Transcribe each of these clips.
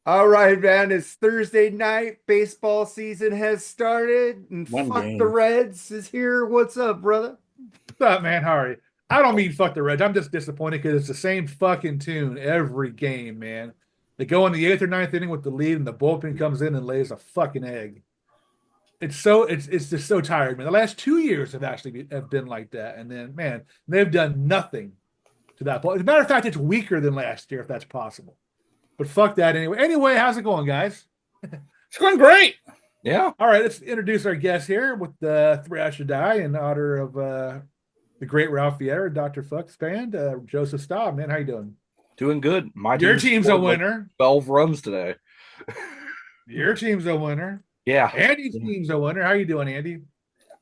All right, man. It's Thursday night. Baseball season has started, and One fuck the game. Reds is here. What's up, brother? What's up, man? How are you? I don't mean fuck the Reds. I'm just disappointed because it's the same fucking tune every game, man. They go in the eighth or ninth inning with the lead, and the bullpen comes in and lays a fucking egg. It's just so tired, man. The last 2 years have been like that, and then man, they've done nothing to that point. As a matter of fact, it's weaker than last year, if that's possible. But fuck that anyway. Anyway, how's it going, guys? It's going great. Yeah. All right, let's introduce our guest here with the Three I Should Die in honor of the great Ralph Vieira, Dr. Fuck's band, Joseph Staub. Man, how you doing? Doing good. My Your team's a scored like winner. 12 runs today. Your team's a winner. Yeah. Andy's team's a winner. How you doing, Andy?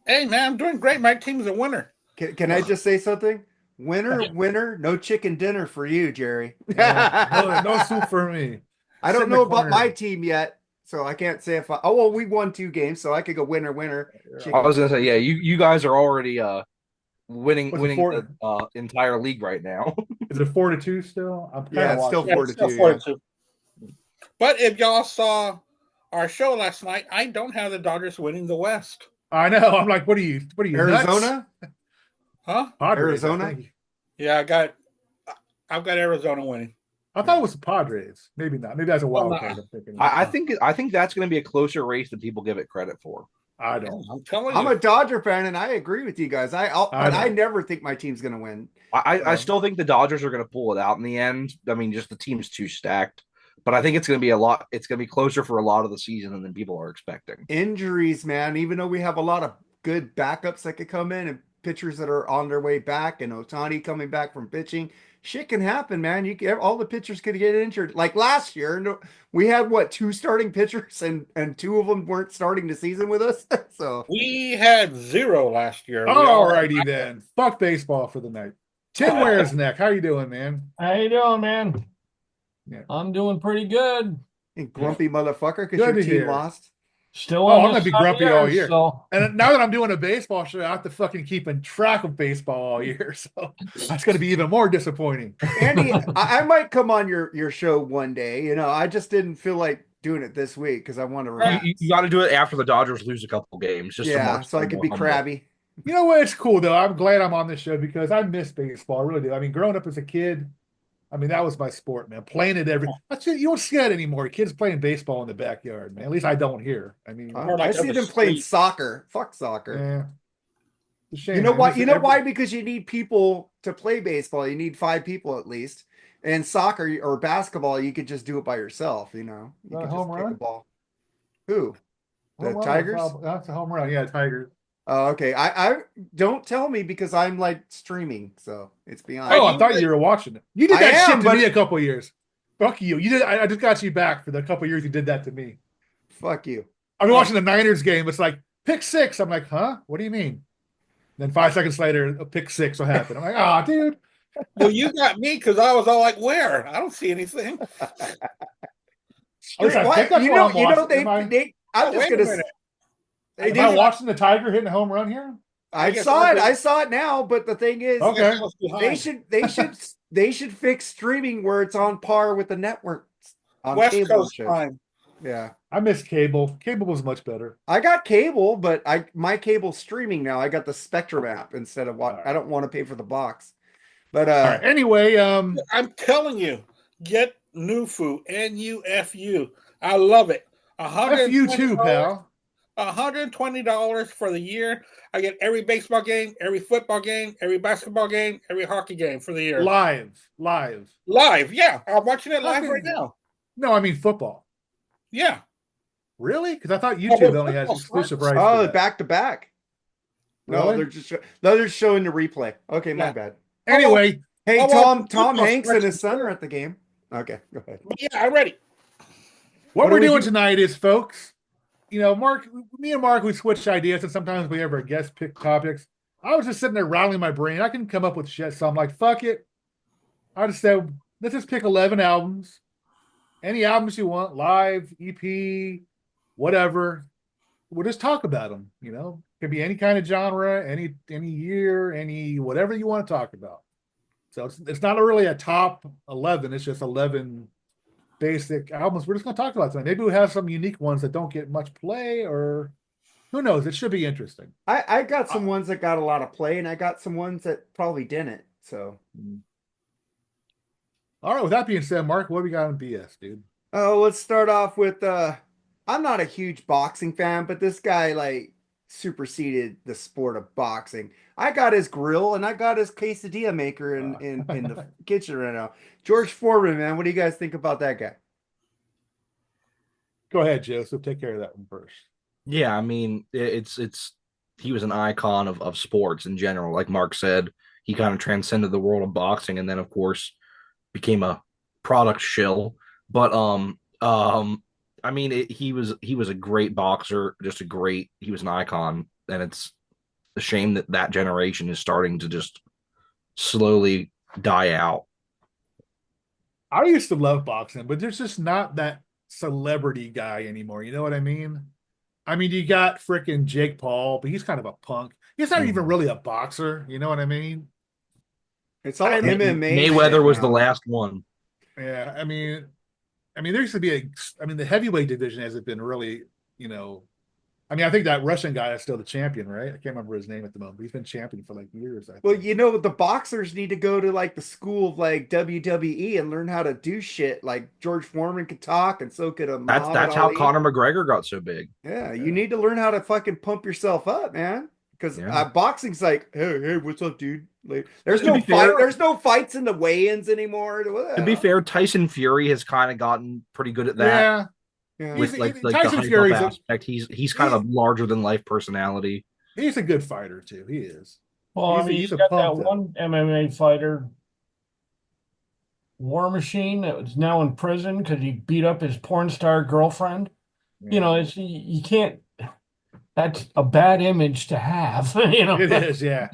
Hey, man, I'm doing great. My team's a winner. Can I just say something? Winner, no chicken dinner for you, Jerry. No soup for me. I don't know about my team yet, so I can't say if I. Oh well, we won 2 games, so I could go winner. I was gonna say, yeah, you guys are already winning the entire league right now. Is it 4-2 still? Yeah, it's still 4-2. 4-2. But if y'all saw our show last night, I don't have the Dodgers winning the West. I know. I'm like, what are you Arizona? Nuts? Huh? Padres, Arizona? Yeah, I've got Arizona winning. I thought it was the Padres. Maybe not. Maybe that's a wild card. I think that's going to be a closer race than people give it credit for. I don't. I'm telling you. I'm a Dodger fan, and I agree with you guys. I never think my team's going to win. I still think the Dodgers are going to pull it out in the end. I mean, just the team's too stacked. But I think it's going to be It's going to be closer for a lot of the season than people are expecting. Injuries, man. Even though we have a lot of good backups that could come in and pitchers that are on their way back, and Ohtani coming back from pitching, shit can happen, man. All the pitchers could get injured. Like last year, we had 2 starting pitchers, and 2 of them weren't starting the season with us. So we had 0 last year. All righty then. Fuck baseball for the night. Tim Wirasnik, how you doing, man? How you doing, man? Yeah. I'm doing pretty good. And grumpy motherfucker because your team lost. Still I'm gonna be grumpy all year. So. And now that I'm doing a baseball show, I have to fucking keep in track of baseball all year. So that's gonna be even more disappointing. Andy, I might come on your show one day. I just didn't feel like doing it this week because I want to relax. You got to do it after the Dodgers lose a couple games. Just so I could be crabby. You know what? It's cool though. I'm glad I'm on this show because I miss baseball. I really do. I mean, growing up as a kid, that was my sport, man. Playing it you don't see that anymore. Kids playing baseball in the backyard, man. At least I don't hear. I see them playing soccer. Fuck soccer. Yeah. It's a shame, you know why? why? Because you need people to play baseball. You need 5 people at least. And soccer or basketball, you could just do it by yourself. You could home just run? kick a ball. Who? The Home run, Tigers? That's a home run. Yeah, Tigers. Oh, okay. I don't tell me because I'm like streaming, so it's beyond. Oh, I thought you were watching it. You did that shit to me a couple years. Fuck you. You did. I just got you back for the couple years you did that to me. Fuck you. I've been watching the Niners game. It's like pick 6. I'm like, huh? What do you mean? Then 5 seconds later, a pick 6 will happen. I'm like, dude. Well, you got me because I was all like, "Where? I don't see anything." I'm just gonna say. Am I watching the Tiger hitting a home run here? I saw it. I saw it now, but the thing is, okay, they should fix streaming where it's on par with the networks on West cable. Coast time. Yeah, I miss cable. Cable was much better. I got cable, but my cable's streaming now. I got the Spectrum app instead of what I don't want to pay for the box. But anyway, I'm telling you, get Nufu, NUFU. I love it. F you too, pal. $120 for the year. I get every baseball game, every football game, every basketball game, every hockey game for the year. Live. Yeah. I'm watching it live right now. No, I mean football. Yeah. Really? Because I thought YouTube only has exclusive rights. Oh, back to back. No, really? they're just showing the replay. Okay, my bad. Anyway, hey, Tom Hanks and his son are at the game. Okay, go ahead. Yeah, I'm ready. What we're doing tonight is, folks, Mark, me and Mark, we switch ideas, and sometimes we have our guests pick topics. I was just sitting there rattling my brain. I can come up with shit, so I'm like, fuck it. I just said, let's just pick 11 albums. Any albums you want, live, EP, whatever. We'll just talk about them, Could be any kind of genre, any year, any whatever you want to talk about. So it's not really a top 11. It's just 11 basic albums we're just going to talk about tonight. Maybe we have some unique ones that don't get much play, or who knows? It should be interesting. I got some ones that got a lot of play, and I got some ones that probably didn't. So, all right. With that being said, Mark, what do we got on BS, dude? oh, let's start off with I'm not a huge boxing fan, but this guy like superseded the sport of boxing. I got his grill and I got his quesadilla maker in the kitchen right now. George Foreman, man, what do you guys think about that guy? Go ahead, Joseph. Take care of that one first. Yeah, I mean, it's he was an icon of sports in general. Like Mark said, he kind of transcended the world of boxing, and then of course became a product shill. But I mean, he was a great boxer, he was an icon, and it's a shame that that generation is starting to just slowly die out. I used to love boxing, but there's just not that celebrity guy anymore. You know what I mean? I mean, you got freaking Jake Paul, but he's kind of a punk. He's not even really a boxer. You know what I mean? It's all MMA. Mayweather was the last one. Yeah, I mean, there used to be the heavyweight division hasn't been really, I mean, I think that Russian guy is still the champion, right? I can't remember his name at the moment, but he's been champion for like years. Well, the boxers need to go to like the school of like WWE and learn how to do shit. Like George Foreman could talk, and so could a That's how Conor McGregor got so big. Yeah, you need to learn how to fucking pump yourself up, man. Because boxing's like, hey, what's up, dude? Like, there's no fights in the weigh-ins anymore. To be fair, Tyson Fury has kind of gotten pretty good at that. Yeah. With Tyson the Fury's aspect, he's kind of a larger than life personality. He's a good fighter too. He is. Well, he's got that one MMA fighter, War Machine, that was now in prison because he beat up his porn star girlfriend. Yeah. You can't. That's a bad image to have. It is, yeah.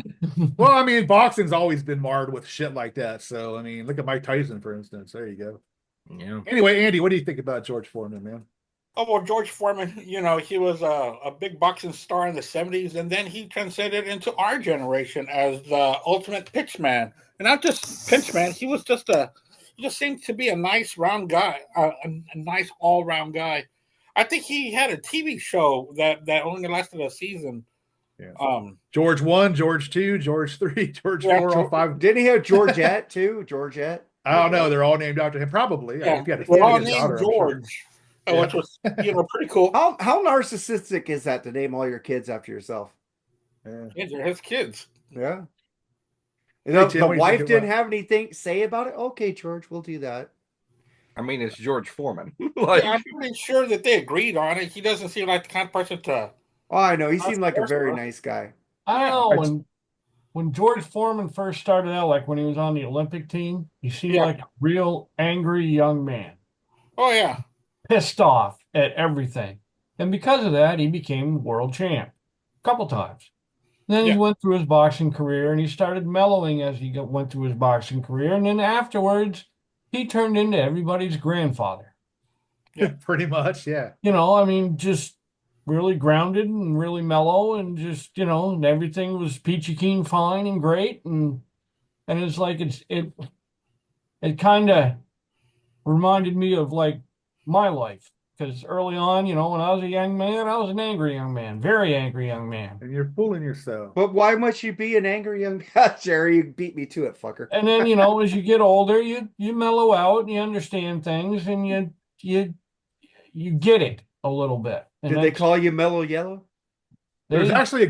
Well, I mean, boxing's always been marred with shit like that. So, I mean, look at Mike Tyson, for instance. There you go. Yeah. Anyway, Andy, what do you think about George Foreman, man? Oh, well, George Foreman, he was a big boxing star in the 70s, and then he transcended into our generation as the ultimate pitchman. And not just pitchman, he just seemed to be a nice round guy, a nice all-round guy. I think he had a TV show that only lasted a season. Yeah. George 1, George 2, George 3, George 4, all 5. Didn't he have Georgette too? Georgette? I don't know. They're all named after him, probably. Yeah, they're all named George, which was pretty cool. How narcissistic is that to name all your kids after yourself? Yeah, they're his kids. Yeah. The wife didn't have anything to say about it. Okay, George, we'll do that. I mean, it's George Foreman. I'm pretty sure that they agreed on it. He doesn't seem like the kind of person to. Oh, I know. He seemed like a very nice guy. I don't know. When George Foreman first started out, like when he was on the Olympic team, he seemed like a real angry young man. Oh, yeah. Pissed off at everything. And because of that, he became world champ a couple times. Then he went through his boxing career, and he started mellowing as he went through his boxing career. And then afterwards, he turned into everybody's grandfather. Yeah, pretty much, yeah. I mean, just really grounded and really mellow, and just, and everything was peachy keen fine and great. And it's like it kind of reminded me of like my life. Because early on, when I was a young man, I was an angry young man, very angry young man. And you're fooling yourself. But why must you be an angry young man, Jerry? You beat me to it, fucker. And then, as you get older, you mellow out and you understand things, and you get it a little bit. And did they call you Mellow Yellow? There's actually a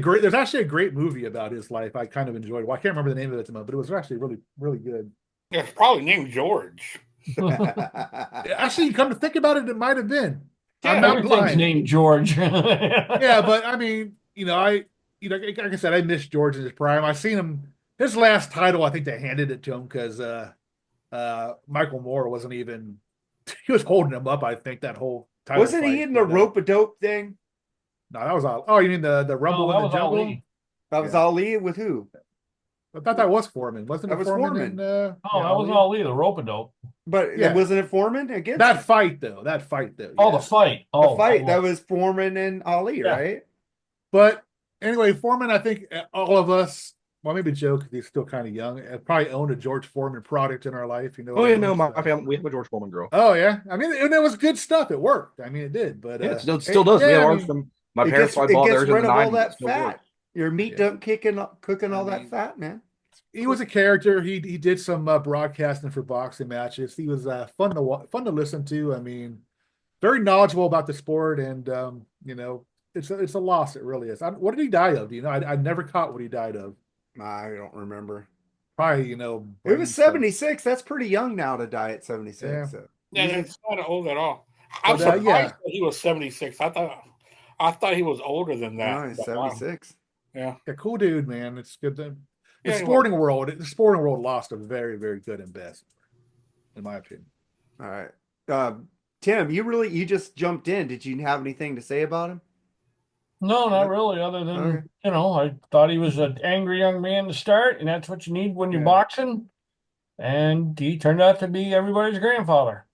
great movie about his life. I kind of enjoyed. Well, I can't remember the name of it at the moment, but it was actually really, really good. Yeah, it's probably named George. Actually, you come to think about it, it might have been. Yeah, everything's named George. Yeah, but I mean, like I said, I miss George in his prime. I seen him. His last title, I think they handed it to him because Michael Moore wasn't even. He was holding him up. I think that whole title. Wasn't he in the rope-a-dope thing? No, that was all. Oh, you mean the Rumble in the Jungle? Ali. That was Ali with who? I thought that was Foreman. Wasn't it? That was Foreman. That was Ali, the rope-a-dope. But wasn't it Foreman against that fight though? The fight. The fight that was Foreman and Ali, right? But anyway, Foreman. I think all of us Well, maybe Joe, because he's still kind of young, probably owned a George Foreman product in our life. You know Oh what I yeah, mean? no, my So- family, we have a George Foreman girl. Oh yeah, I mean, and it was good stuff. It worked. I mean, it did. But Yeah, it still does. We yeah, have I ours mean, from my It parents gets probably it bought gets theirs in rid the of all 90s. It that still fat. works. Your meat Yeah. doesn't cooking all I that mean, fat, man. he was a character. He did some broadcasting for boxing matches. He was fun to listen to. I mean, very knowledgeable about the sport, and you know, it's a loss. It really is. What did he die of? You know, I never caught what he died of. I don't remember. Probably, you know, It brain was stuff. 76. That's pretty young now to die at 76. Yeah. So Yeah, usually- it's not old at all. I'm But, surprised yeah. that he was 76. I thought he was older than that. no, he's But, wow. 76. Yeah. Yeah, cool dude, man. It's good. The Yeah, he sporting world, lost a very, very good ambassador, in my opinion. All right. Tim, you just jumped in. Did you have anything to say about him? No, not really. Other than Okay. I thought he was an angry young man to start, and that's what you need when you're Yeah. boxing. And he turned out to be everybody's grandfather.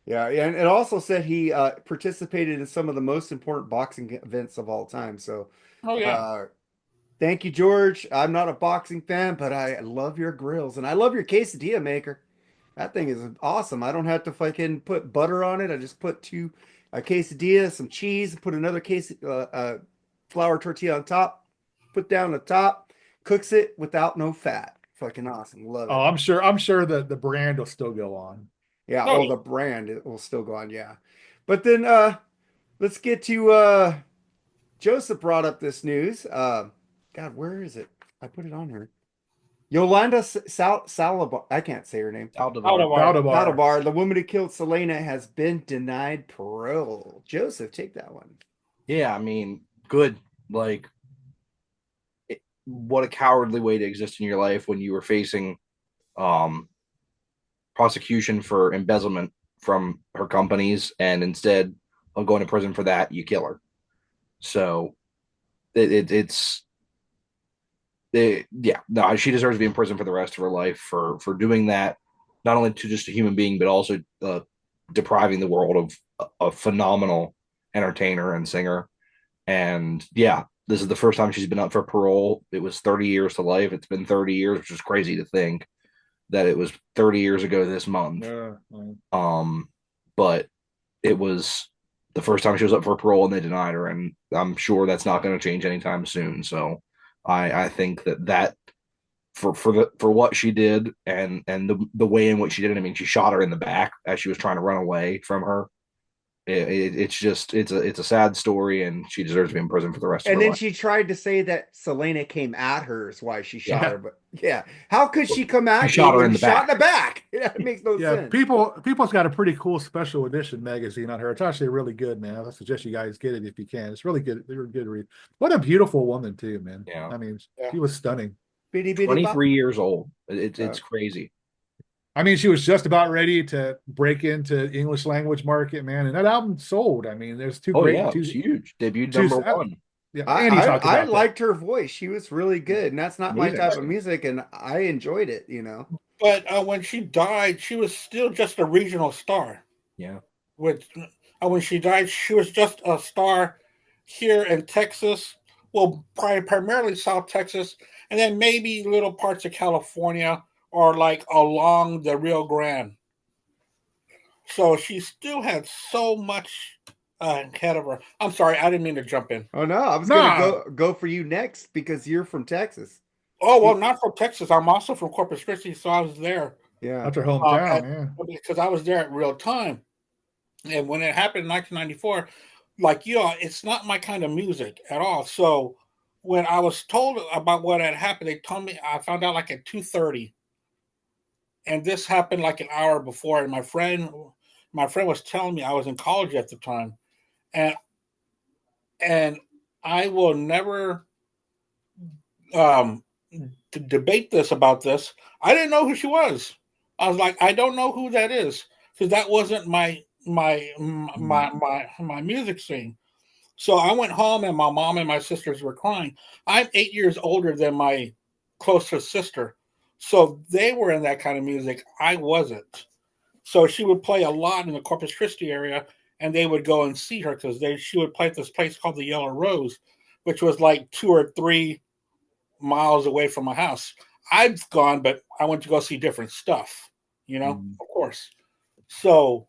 Yeah, and it also said he participated in some of the most important boxing events of all time. So Oh yeah. thank you, George. I'm not a boxing fan, but I love your grills and I love your quesadilla maker. That thing is awesome. I don't have to fucking put butter on it. I just put a quesadilla, some cheese, put another flour tortilla on top, put down the top, cooks it without no fat. Fucking awesome. Love it. Oh, I'm sure that the brand will still go on. Yeah, No. the brand it will still go on, yeah. But then let's get to Joseph brought up this news. God, where is it? I put it on here. Yolanda Salibar, I can't say her name. Aldebar, the woman who killed Selena, has been denied parole. Joseph, take that one. Yeah, I mean, good. Like, what a cowardly way to exist in your life when you were facing prosecution for embezzlement from her companies, and instead of going to prison for that, you kill her. So she deserves to be in prison for the rest of her life for doing that, not only to just a human being, but also depriving the world of a phenomenal entertainer and singer. And yeah, this is the first time she's been up for parole. It was 30 years to life. It's been 30 years, which is crazy to think that it was 30 years ago this month. But it was the first time she was up for parole and they denied her, and I'm sure that's not going to change anytime soon. So I think that for what she did and the way in which she did it, I mean, she shot her in the back as she was trying to run away from her. It's a sad story, and she deserves to be in prison for the rest of her life. And then she tried to say that Selena came at her is why she shot her. But yeah, how could she come at you shot her when in you the back. shot in the back? Yeah, it makes no sense. People's got a pretty cool special edition magazine on her. It's actually really good, man. I suggest you guys get it if you can. It's really good. They're a good read. What a beautiful woman too, man. Yeah. I mean, Yeah. she was stunning. Bitty, bitty 23 years old. It's crazy. I mean, she was just about ready to break into English language market, man, and that album sold. I mean, there's It was huge. Debuted number one. Yeah, I liked her voice. She was really good, and that's not my Amazing. type of music, and I enjoyed it. You know. But when she died, she was still just a regional star. Yeah. When she died, she was just a star here in Texas. Well, primarily South Texas, and then maybe little parts of California or like along the Rio Grande. So she still had so much ahead of her. I'm sorry, I didn't mean to jump in. Oh no, I was gonna go for you next because you're from Texas. Oh well, not from Texas. I'm also from Corpus Christi, so I was there. Yeah, that's her hometown. Because I was there at real time, and when it happened in 1994, like it's not my kind of music at all. So when I was told about what had happened, they told me I found out like at 2:30. And this happened like an hour before, and my friend was telling me, I was in college at the time, and I will never debate this about this. I didn't know who she was. I was like, I don't know who that is, because that wasn't my music scene. So I went home, and my mom and my sisters were crying. I'm 8 years older than my closest sister. So they were in that kind of music. I wasn't. So she would play a lot in the Corpus Christi area, and they would go and see her because she would play at this place called the Yellow Rose, which was like 2 or 3 miles away from my house. I've gone, but I went to go see different stuff, of course. So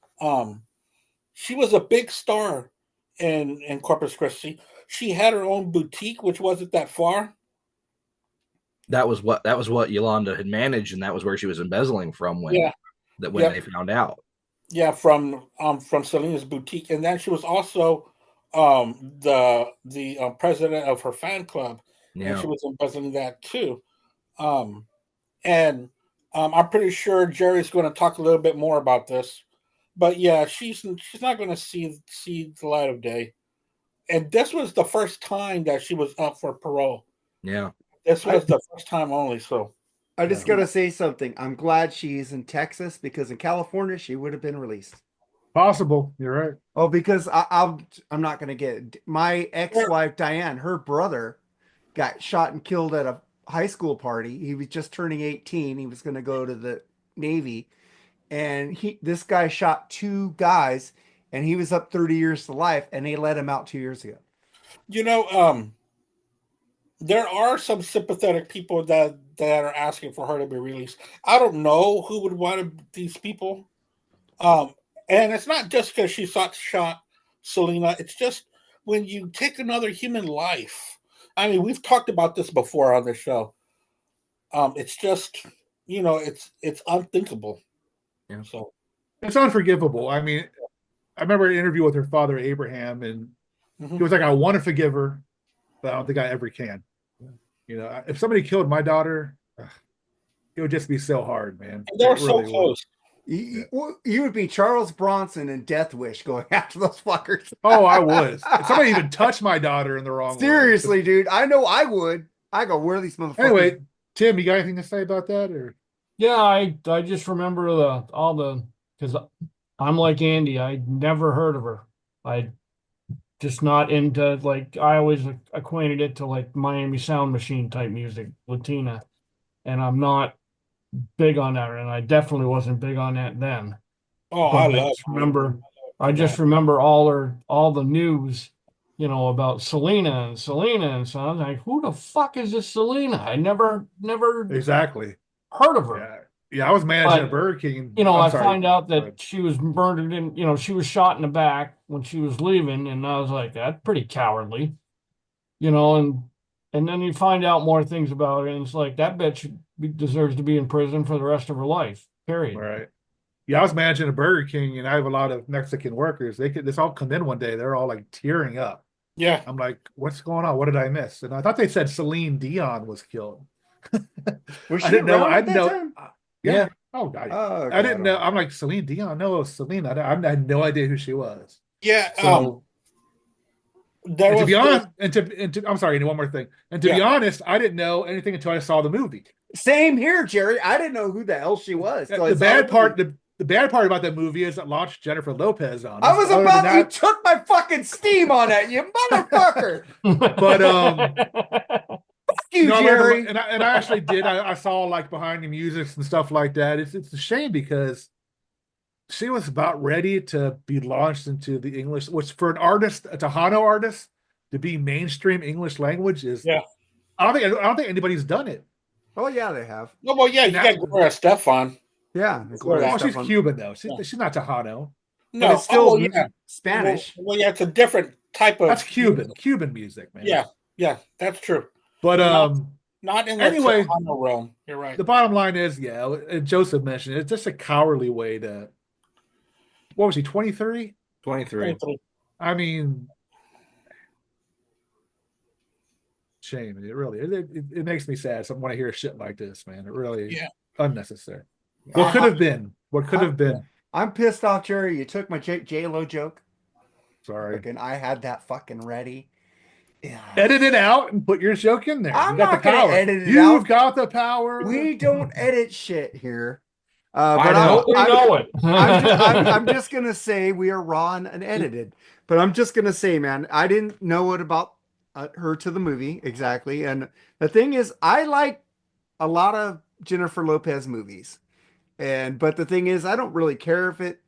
she was a big star in Corpus Christi. She had her own boutique, which wasn't that far. That was what Yolanda had managed, and that was where she was embezzling from when they found out. Yeah, from Selena's boutique, and then she was also the president of her fan club, and she was embezzling that too. And I'm pretty sure Jerry's going to talk a little bit more about this, but yeah, she's not going to see the light of day. And this was the first time that she was up for parole. Yeah, this was the first time only. So I just got to say something. I'm glad she's in Texas, because in California she would have been released. Possible. You're right. Oh, because I'm not going to get my ex-wife Diane. Her brother got shot and killed at a high school party. He was just turning 18. He was going to go to the Navy, and this guy shot 2 guys, and he was up 30 years to life, and they let him out 2 years ago. There are some sympathetic people that are asking for her to be released. I don't know who would want these people. And it's not just because she shot Selena. It's just when you take another human life. I mean, we've talked about this before on the show. It's just, it's unthinkable. Yeah. So it's unforgivable. I mean, I remember an interview with her father, Abraham, and he was like, I want to forgive her, but I don't think I ever can. If somebody killed my daughter, it would just be so hard, man. And they were so close. You would be Charles Bronson in Death Wish going after those fuckers. Oh, I was. If somebody even touched my daughter in the wrong Seriously, dude. I know I would. I go, where are these motherfuckers? Anyway, Tim, you got anything to say about that? Or yeah, I just remember because I'm like Andy. I never heard of her. I just not into, like, I always acquainted it to like Miami Sound Machine type music, Latina, and I'm not big on that, and I definitely wasn't big on that then. Oh, I just remember all the news, about Selena, and so I was like, who the fuck is this Selena? I never exactly heard of her. Yeah, I was managing a Burger King. I find out that she was murdered she was shot in the back when she was leaving, and I was like, that's pretty cowardly, and then you find out more things about it, and it's like, that bitch deserves to be in prison for the rest of her life, period. Right. Yeah, I was managing a Burger King, and I have a lot of Mexican workers. They all come in one day. They're all like tearing up. Yeah. I'm like, what's going on? What did I miss? And I thought they said Celine Dion was killed. Was she I didn't know. Yeah. Oh, God. I didn't know. I'm like, Celine Dion? No, Selena. I had no idea who she was. Yeah. So, to be honest, I'm sorry, one more thing. And to be honest, I didn't know anything until I saw the movie. Same here, Jerry. I didn't know who the hell she was. The bad part about that movie is it launched Jennifer Lopez on. I was you took my fucking steam on that, you motherfucker. But fuck you, Jerry. And I actually did. I saw like behind the music and stuff like that. It's a shame because she was about ready to be launched into the English, which for an artist, a Tejano artist, to be mainstream English language is. Yeah. I don't think anybody's done it. Oh yeah, they have. No, well, yeah, you got Gloria Estefan. Yeah, she's Cuban though. She's not Tejano. No, it's still Spanish. Well, yeah, it's a different type of. That's Cuban music, man. Yeah, that's true. But not in the Tejano realm. You're right. The bottom line is, and Joseph mentioned it's just a cowardly way to. What was he? 23. 23. I mean, shame. It really it makes me sad. When I hear shit like this, man, it really unnecessary. What could have been? What could have been? I'm pissed off, Jerry. You took my J-Lo joke. Sorry. And I had that fucking ready. Yeah. Edit it out and put your joke in there. I'm you got not the power. edit it You've out. got the power. We don't edit shit here. I know it. I'm just gonna say we are raw and unedited. But I'm just gonna say, man, I didn't know it about her to the movie exactly. And the thing is, I like a lot of Jennifer Lopez movies. But the thing is, I don't really care if it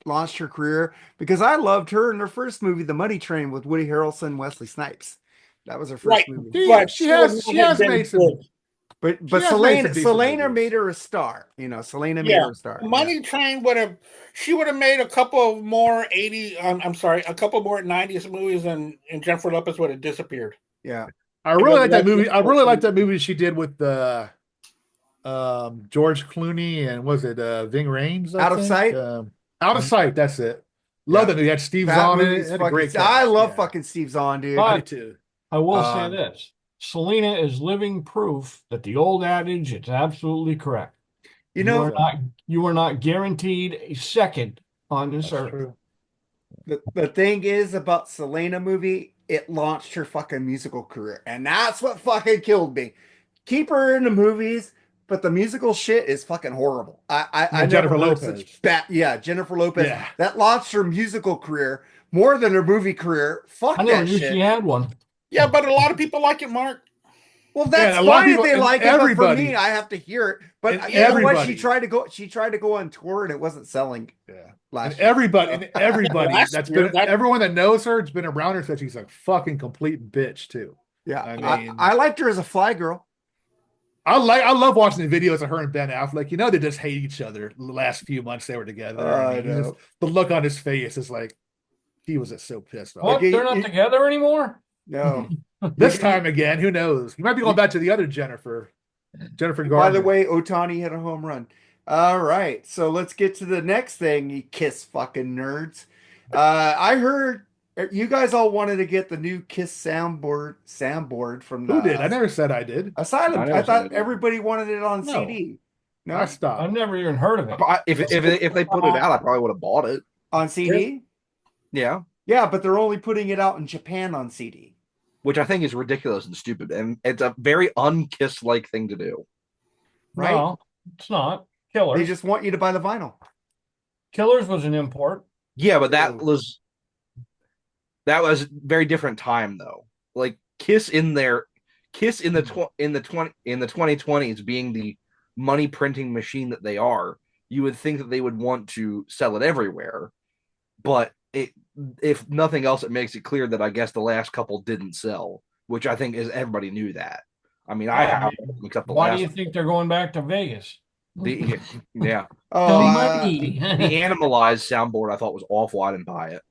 launched her career because I loved her in her first movie, The Money Train, with Woody Harrelson and Wesley Snipes. That was her first Right. movie. But She would has not have been made some. good. But She has made some decent Selena movies. made her a star. You know, Selena made Yeah, her a star. Money Train would have. She would have made a couple more 80. I'm sorry, a couple more 90s movies, and Jennifer Lopez would have disappeared. Yeah. I really like that movie. I really like that movie she did with George Clooney and was it Ving Rhames? Out of Sight. Out of Sight. That's it. Love that movie. Had Steve Zahn in it. Had a great cast. I love fucking Steve Zahn, dude. I do too. I will say this. Selena is living proof that the old adage is absolutely correct. You know, you are not guaranteed a second on this earth. True. The thing is about Selena movie, it launched her fucking musical career, and that's what fucking killed me. Keep her in the movies, but the musical shit is fucking horrible. I Jennifer never heard Lopez. such bad. Yeah, Jennifer Lopez. Yeah. That launched her musical career more than her movie career. Fuck I never that knew shit. she had one. Yeah, but a lot of people like it, Mark. Well, that's Yeah, a lot of fine if people- they and like it, but for everybody- me, I have to hear it. But and you know what? everybody- She tried to go on tour and it wasn't selling. Yeah. Last And year. everybody Last that's year, been everyone that knows her, it's been around her, said she's a fucking complete bitch too. Yeah, I mean- I liked her as a fly girl. I love watching the videos of her and Ben Affleck. You know, they just hate each other the last few months they were together. I mean, know. the look on his face is like he was just so pissed off. What? Okay, They're not together anymore? No. This time again, who knows? He might be going back to the other Jennifer Gardner. By the way, Otani hit a home run. All right, so let's get to the next thing, you Kiss fucking nerds. I heard you guys all wanted to get the new Kiss soundboard from who did? I never said I did. Asylum. I never I said thought I did. everybody wanted it on No. CD. No, I stopped. I've never even heard of it. If they put it out, I probably would have bought it. on CD. Yeah, Yeah, but they're only putting it out in Japan on CD. which I think is ridiculous and stupid, and it's a very un-Kiss like thing to do. Right? No, it's not. Killers. They just want you to buy the vinyl. Killers was an import. Yeah, but that Ooh. was very different time though. Like Kiss in the 2020s being the money printing machine that they are, you would think that they would want to sell it everywhere. But if nothing else, it makes it clear that I guess the last couple didn't sell, which I think is everybody knew that. I mean, I have except the Why last do you think they're going back to Vegas? yeah. Oh, The money. The Animalized soundboard I thought was awful. I didn't buy it.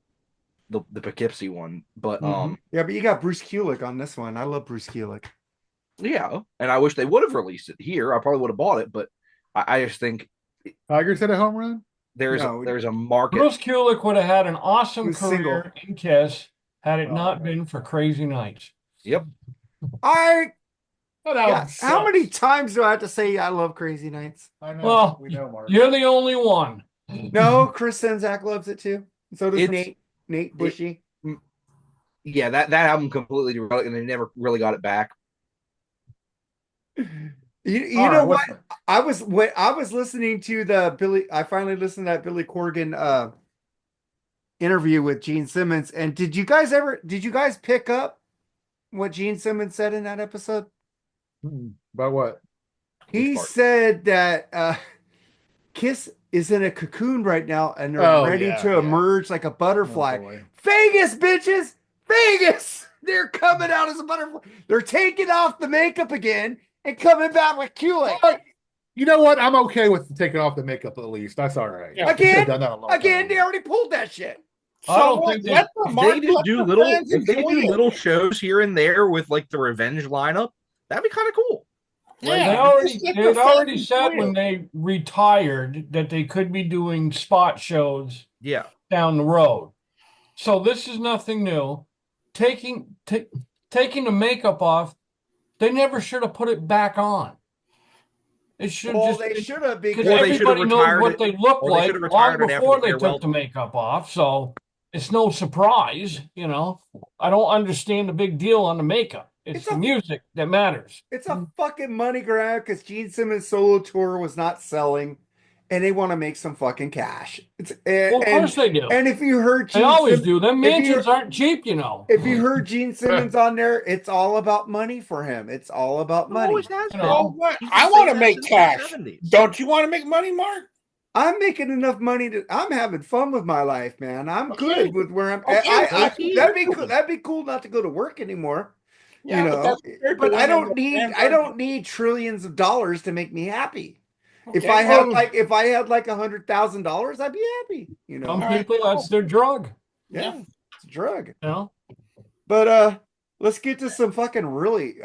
The Poughkeepsie one, but yeah, but you got Bruce Kulick on this one. I love Bruce Kulick. yeah, and I wish they would have released it here. I probably would have bought it, but I just think Tigers hit a home run. there's a market. Bruce Kulick would have had an awesome Who's career in Kiss had it not been for Crazy Nights. Yep. Yeah, Sucks. how many times do I have to say I love Crazy Nights? I know. Well, we know, Mark. You're the only one. No, Chris Senzak loves it too. So does It's- Nate Bushy. Yeah, that album completely derailed, and they never really got it back. You All know right, what? I was listening to I finally listened to that Billy Corgan interview with Gene Simmons. And did you guys pick up what Gene Simmons said in that episode? About what? He part? said that Kiss is in a cocoon right now and they're ready to emerge like a butterfly. Oh, boy. Vegas, bitches! Vegas! They're coming out as a butterfly. They're taking off the makeup again and coming back with Kulick. You know what? I'm okay with taking off the makeup at least. That's all right. Yeah. They should've done that a long Again, time they ago. already pulled that shit. I don't think let the Mark- If let the fans enjoy it. little shows here and there with like the Revenge lineup, that'd be kind of cool. Yeah, They had already said when they retired that they could be doing spot shows Yeah. down the road. So this is nothing new. Taking the makeup off, they never should have put it back on. It should Well, just they should have because because Or they should have everybody knows retired what it- they look or they like should have long retired it after before the they farewell took the makeup off. So it's no surprise, you know. I don't understand the big deal on the makeup. It's It's the a- music that matters. it's a fucking money grab because Gene Simmons' solo tour was not selling, and they want to make some fucking cash. Well, of course they do. And if you heard They Gene always Sim- do. Them if you- mansions aren't cheap, you know. if you heard Gene Simmons on there, it's all about money for him. It's all about money. Always has You been. know. Oh, what? He's I been want to saying make that since cash. the 70s. Don't you want to make money, Mark? I'm making enough money I'm having fun with my life, man. I'm Okay. good with where I'm. Okay. That'd be cool. That'd be cool not to go to work anymore. Yeah, you but know, that's what they're but doing, I and don't the need bands I are don't need trillions of dollars to make me happy. If okay. I had Oh. like $100,000, I'd be happy. You Some know, All right. people, that's their drug. yeah, it's a drug. You know, But let's get to some fucking really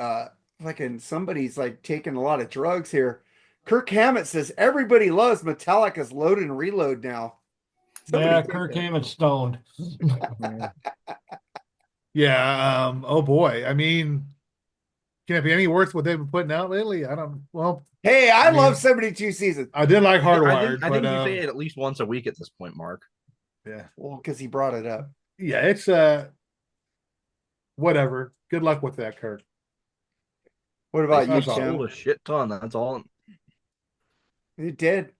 fucking somebody's like taking a lot of drugs here. Kirk Hammett says everybody loves Metallica's Load and Reload now. Somebody yeah, take Kirk that. Hammett stoned. Yeah. Oh boy. I mean, can it be any worse what they've been putting out lately? I don't. Well, Hey, I I mean, love 72 seasons. I did like Hardwired, I but think you say it at least once a week at this point, Mark. yeah, Well, because he brought it up. yeah, it's whatever. Good luck with that, Kirk. What about They you, sold Tim? a shit ton. That's all. It did.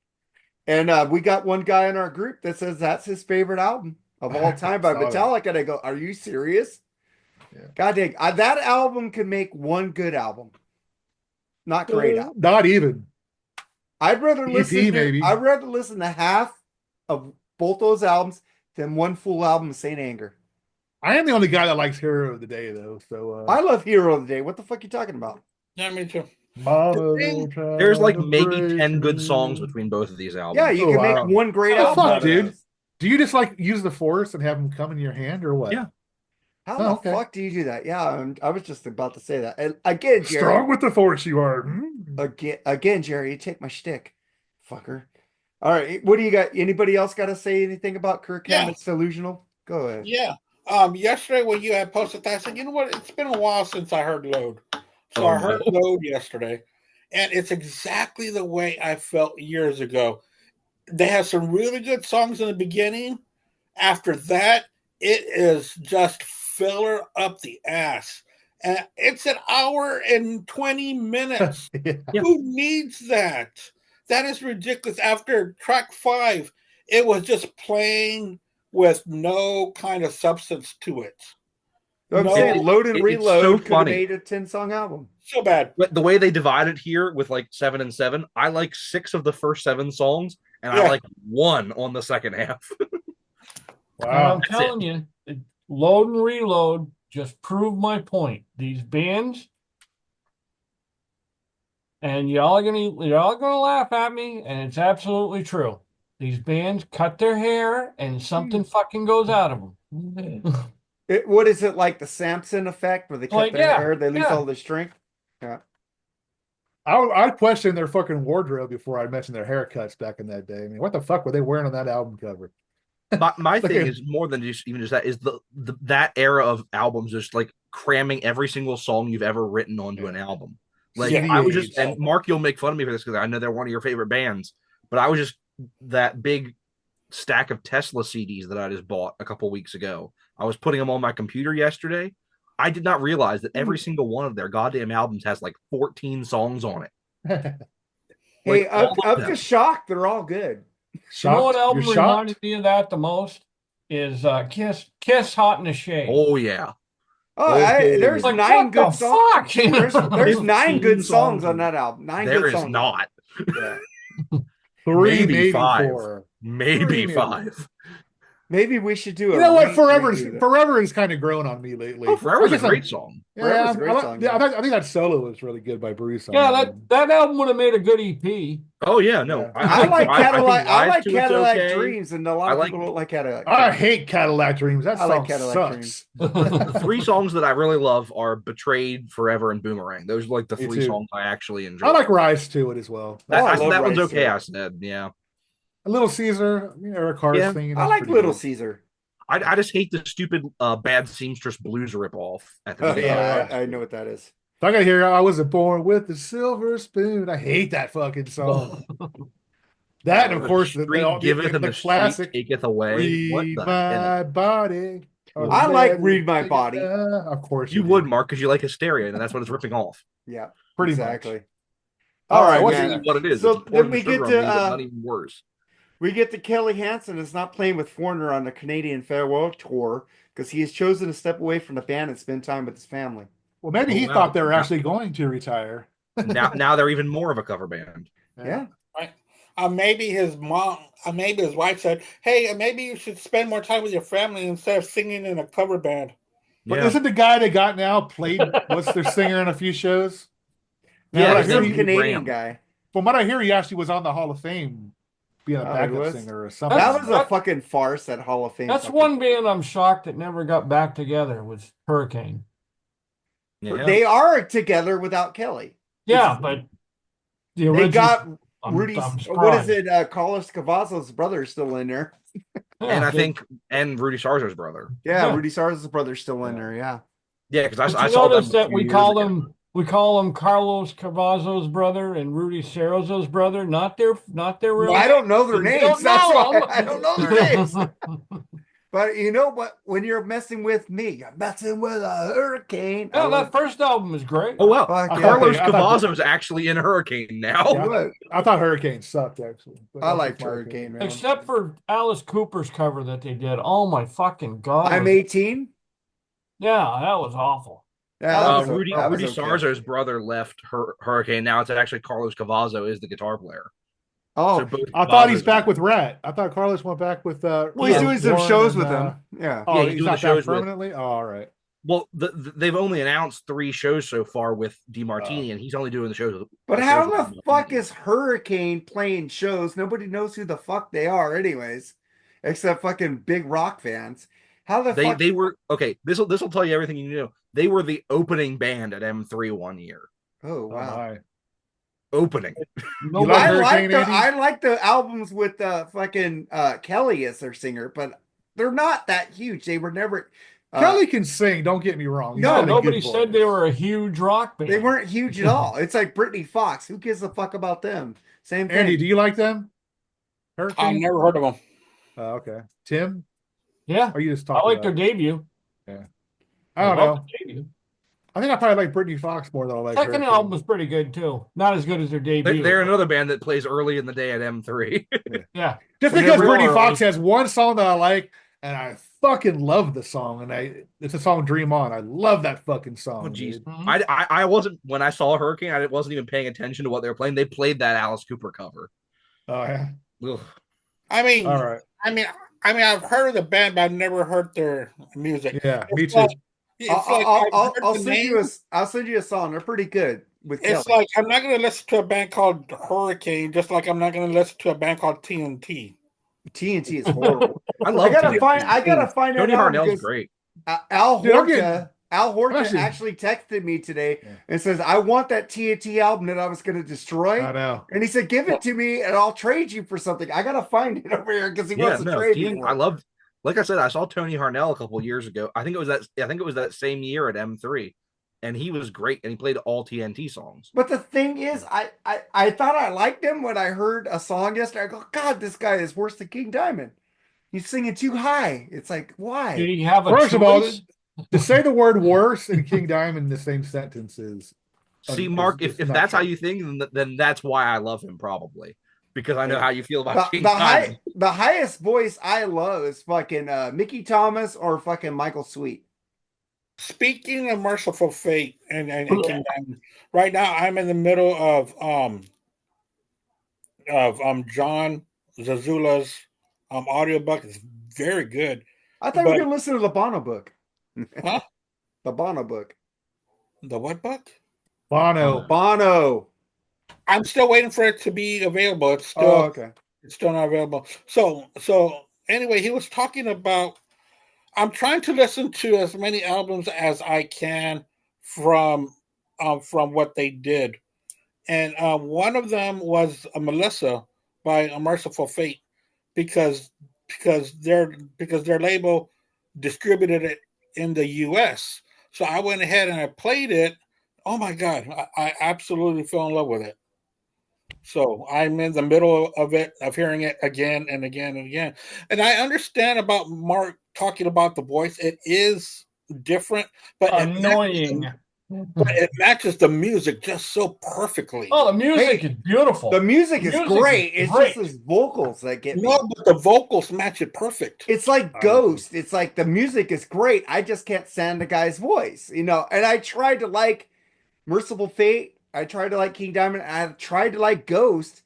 And we got one guy in our group that says that's his favorite album of all time by Saw that. Metallica. And I go, are you serious? Yeah. God dang, that album could make one good album. Not great album. Not even. I'd rather EP listen to maybe. I'd rather listen to half of both those albums than one full album of Saint Anger. I am the only guy that likes Hero of the Day though. So I love Hero of the Day. What the fuck are you talking about? Yeah, me too. Mama, There's like maybe 10 good songs between both of these albums. Yeah, you Oh, can make wow. one great Oh, album fuck, out of dude. those. Do you just like use the force and have them come in your hand or what? Yeah. How Oh, the okay. fuck do you do that? Yeah, I was just about to say that. And again, Jerry. Strong with the force you are. Again, Jerry, you take my shtick, fucker. All right, what do you got? Anybody else got to say anything about Kirk Hammett's Delusional? Go ahead. Yeah. Yesterday when you had posted that, I said, you know what? It's been a while since I heard Load. So I heard Load yesterday, and it's exactly the way I felt years ago. They have some really good songs in the beginning. After that, it is just filler up the ass. And it's an hour and 20 minutes. Yeah. Who needs that? That is ridiculous. After track 5, it was just playing with no kind of substance to it. I'm No, saying Load and it's Reload so could have funny. made a 10-song album. so bad. But the way they divide it here with like 7 and 7, I like 6 of the first 7 songs, and Yeah. I like 1 on the second half. And Wow. I'm telling you, Load and Reload just proved my point. These bands, and y'all are gonna laugh at me, and it's absolutely true. These bands cut their hair, and something fucking goes out of them. What is it like the Samson effect where they cut Like, their yeah, hair, they lose yeah. all their strength? Yeah. I'd question their fucking wardrobe before I mentioned their haircuts back in that day. I mean, what the fuck were they wearing on that album cover? My Look thing at- is more than just that is the that era of albums just like cramming every single song you've ever written onto an album. Like Yeah. I was just, and Mark, you'll make fun of me for this because I know they're one of your favorite bands, but I was just that big stack of Tesla CDs that I just bought a couple weeks ago. I was putting them on my computer yesterday. I did not realize that every single one of their goddamn albums has like 14 songs on it. Hey, all of up them. to shock, they're all good. You know what album You're shocked? reminded me of that the most? Is Kiss Hot in the Shade. Oh yeah. Oh, there's Like, 9 what good the songs. fuck? There's 9 15 good songs songs on that album. 9 There good is songs. not. Yeah. 3, Maybe maybe 5. 4. Maybe Maybe. 5. Maybe we should do a You know what? redo. Forever has kind of grown on me lately. Oh, Forever's I a guess great song. Forever's a great song, Yeah, yeah. I think that solo was really good by Bruce. on Yeah, album. that album would have made a good E EP. Oh yeah, no. Yeah. I like Cadillac. I like Live to It's Cadillac Okay. Dreams, and a lot I of like- people don't like Cadillac. I hate Cadillac Dreams. That I like song Cadillac sucks. The 3 songs that I really love are Betrayed, Forever, and Boomerang. Those are like the Me 3 too. songs I actually enjoy. I like Rise to it as well. that, Oh, I I said love that one's Rise okay, to It. I said, yeah. Little Caesar, Eric Carr's Yeah. thing. I like Little Caesar. I just hate the stupid Bad Seamstress Blues ripoff at the Oh beginning. yeah, I know what that is. I gotta hear I wasn't born with a silver spoon. I hate that fucking song. That and of course the street giveth and the classic street taketh away. What Read the My hell? Body. I like Read My Body. Of course You do. would, Mark, because you like Hysteria, and that's what it's ripping off. Yeah, Pretty exactly. much. All right, what's man. That's what it is. So It's then pouring we sugar get on to me, but not even worse. we get to Kelly Hansen is not playing with Foreigner on the Canadian farewell tour because he has chosen to step away from the band and spend time with his family. Well, maybe he wow. thought they were actually going to retire. Now they're even more of a cover band. Yeah. Right. Maybe his mom, maybe his wife said, "Hey, maybe you should spend more time with your family instead of singing in a cover band." But Yeah. isn't the guy they got now played? What's their singer in a few shows? Now, Yeah, what I his hear, Some name's he, Canadian Graham. guy. from what I hear, he actually was on the Hall of Fame, being a Oh, he backup was? singer or something. That That's- was a fucking farce, that Hall of Fame. That's fucking- one band I'm shocked that never got back together was Hurricane. Yeah. They are together without Kelly. Yeah, but the They original. got I'm Rudy's. What is surprised. it? Carlos Cavazos' brother's still in there. And I they- think Rudy Sarzo's brother. Yeah, Yeah. Rudy Sarzo's brother's still in there. Yeah. Yeah, because Did I you saw them notice a that few we years call ago. him Carlos Cavazos' brother and Rudy Sarzo's brother, not their real. I don't know their You names. don't That's know why them. I don't know their names. But you know what? When you're messing with me, you're messing with a hurricane. Yeah, I that first album is great. Oh wow, Fuck yeah. Carlos I thought- Cavazos actually in Hurricane now. Yeah. What? I thought Hurricane sucked, actually. But I that's liked just my Hurricane, opinion. man. Except for Alice Cooper's cover that they did. Oh my fucking god! I'm 18. Yeah, that was awful. Yeah, that was a- Rudy that was Rudy okay. Sarzo's brother left Hurricane. Now it's actually Carlos Cavazo is the guitar player. Oh, So both I thought he's Cavazos back are- with Rat. I thought Carlos went back with. well, he's doing some Warren shows and, with them. Yeah. Oh, Yeah, he's he's doing not the shows back with- permanently. Oh, all right. Well, they've only announced 3 shows so far with DeMartini, and he's only doing the shows. But shows how with the DeMartini. fuck is Hurricane playing shows? Nobody knows who the fuck they are, anyways, except fucking big rock fans. How the fuck? They were okay? This will tell you everything you need to know. They were the opening band at M3 one year. Oh Oh, wow! my. Opening. You like Hurricane, Andy? I like the albums with fucking Kelly as their singer, but they're not that huge. They were never. Kelly can sing. Don't get me wrong. He's No, got a Nobody good said voice. they were a huge rock band. They weren't huge at all. It's like Britney Fox. Who gives a fuck about them? Same thing. Andy, do you like them? I've Hurricane. never heard of them. Oh, okay. Tim, Yeah, or you just I talking? like their debut. I don't love know. the debut. I think I probably like Britney Fox more than I like. Second Hurricane. album was pretty good too. Not as good as their debut. They're another band that plays early in the day at M3. Yeah, Just Whenever because Britney you're Fox has one song that I like, and I fucking love the song, and it's a song "Dream On." I love that fucking song. Oh jeez, dude. Mhm. I wasn't when I saw Hurricane. I wasn't even paying attention to what they were playing. They played that Alice Cooper cover. Oh yeah. Ugh. I mean, All right. I've heard of the band, but I've never heard their music. Yeah, me It's too. like- it's like I've heard I'll the send you I'll send you a song. They're pretty good with It's Kelly. like I'm not going to listen to a band called Hurricane, just like I'm not going to listen to a band called TNT. TNT is horrible. I love. I gotta TNT. find Tony that out Harnell's because great. Al Dude, I'm Horta. Al Horta Actually- actually texted me today Yeah. and says, "I want that TNT album that I was going to destroy." I know. And he said, "Give it to me, and I'll trade you for something." I gotta find it over here because he Yeah, wants to no, trade TNT me. I loved. Like I said, I saw Tony Harnell a couple of years ago. I think it was that same year at M3, and he was great, and he played all TNT songs. But the thing is, I thought I liked him when I heard a song yesterday. I go, God, this guy is worse than King Diamond. He's singing too high. It's like, why? did he have a First of all, choice? to say the word "worse" and King Diamond in the same sentence is. See, it's- Mark, it's if not that's how true. you think, then that's why I love him, probably because I know how you feel about The, King the Diamond. the highest voice I love is fucking Mickey Thomas or fucking Michael Sweet. Speaking of Merciful Fate and King Diamond, right now I'm in the middle of John Zazula's audiobook. It's very good. I thought we were But- gonna listen to the Bono book. Huh? The Bono book. The what book? Bono. Bono. I'm still waiting for it to be available. It's still Oh, okay. It's still not available. So anyway, he was talking about. I'm trying to listen to as many albums as I can from what they did, and one of them was Melissa by A Merciful Fate, because their label distributed it in the U.S. So I went ahead and I played it. Oh my God, I absolutely fell in love with it. So I'm in the middle of it, of hearing it again and again and again. And I understand about Mark talking about the voice. It is different, but Annoying. it matches the music just so perfectly. Oh, the music is beautiful. The music is Music is great. It's great. just his vocals that get me. No, but the vocals match it perfect. It's like Ghost. It's like the music is great. I just can't stand the guy's voice, you know. And I tried to like Merciful Fate. I tried to like King Diamond. I tried to like Ghost.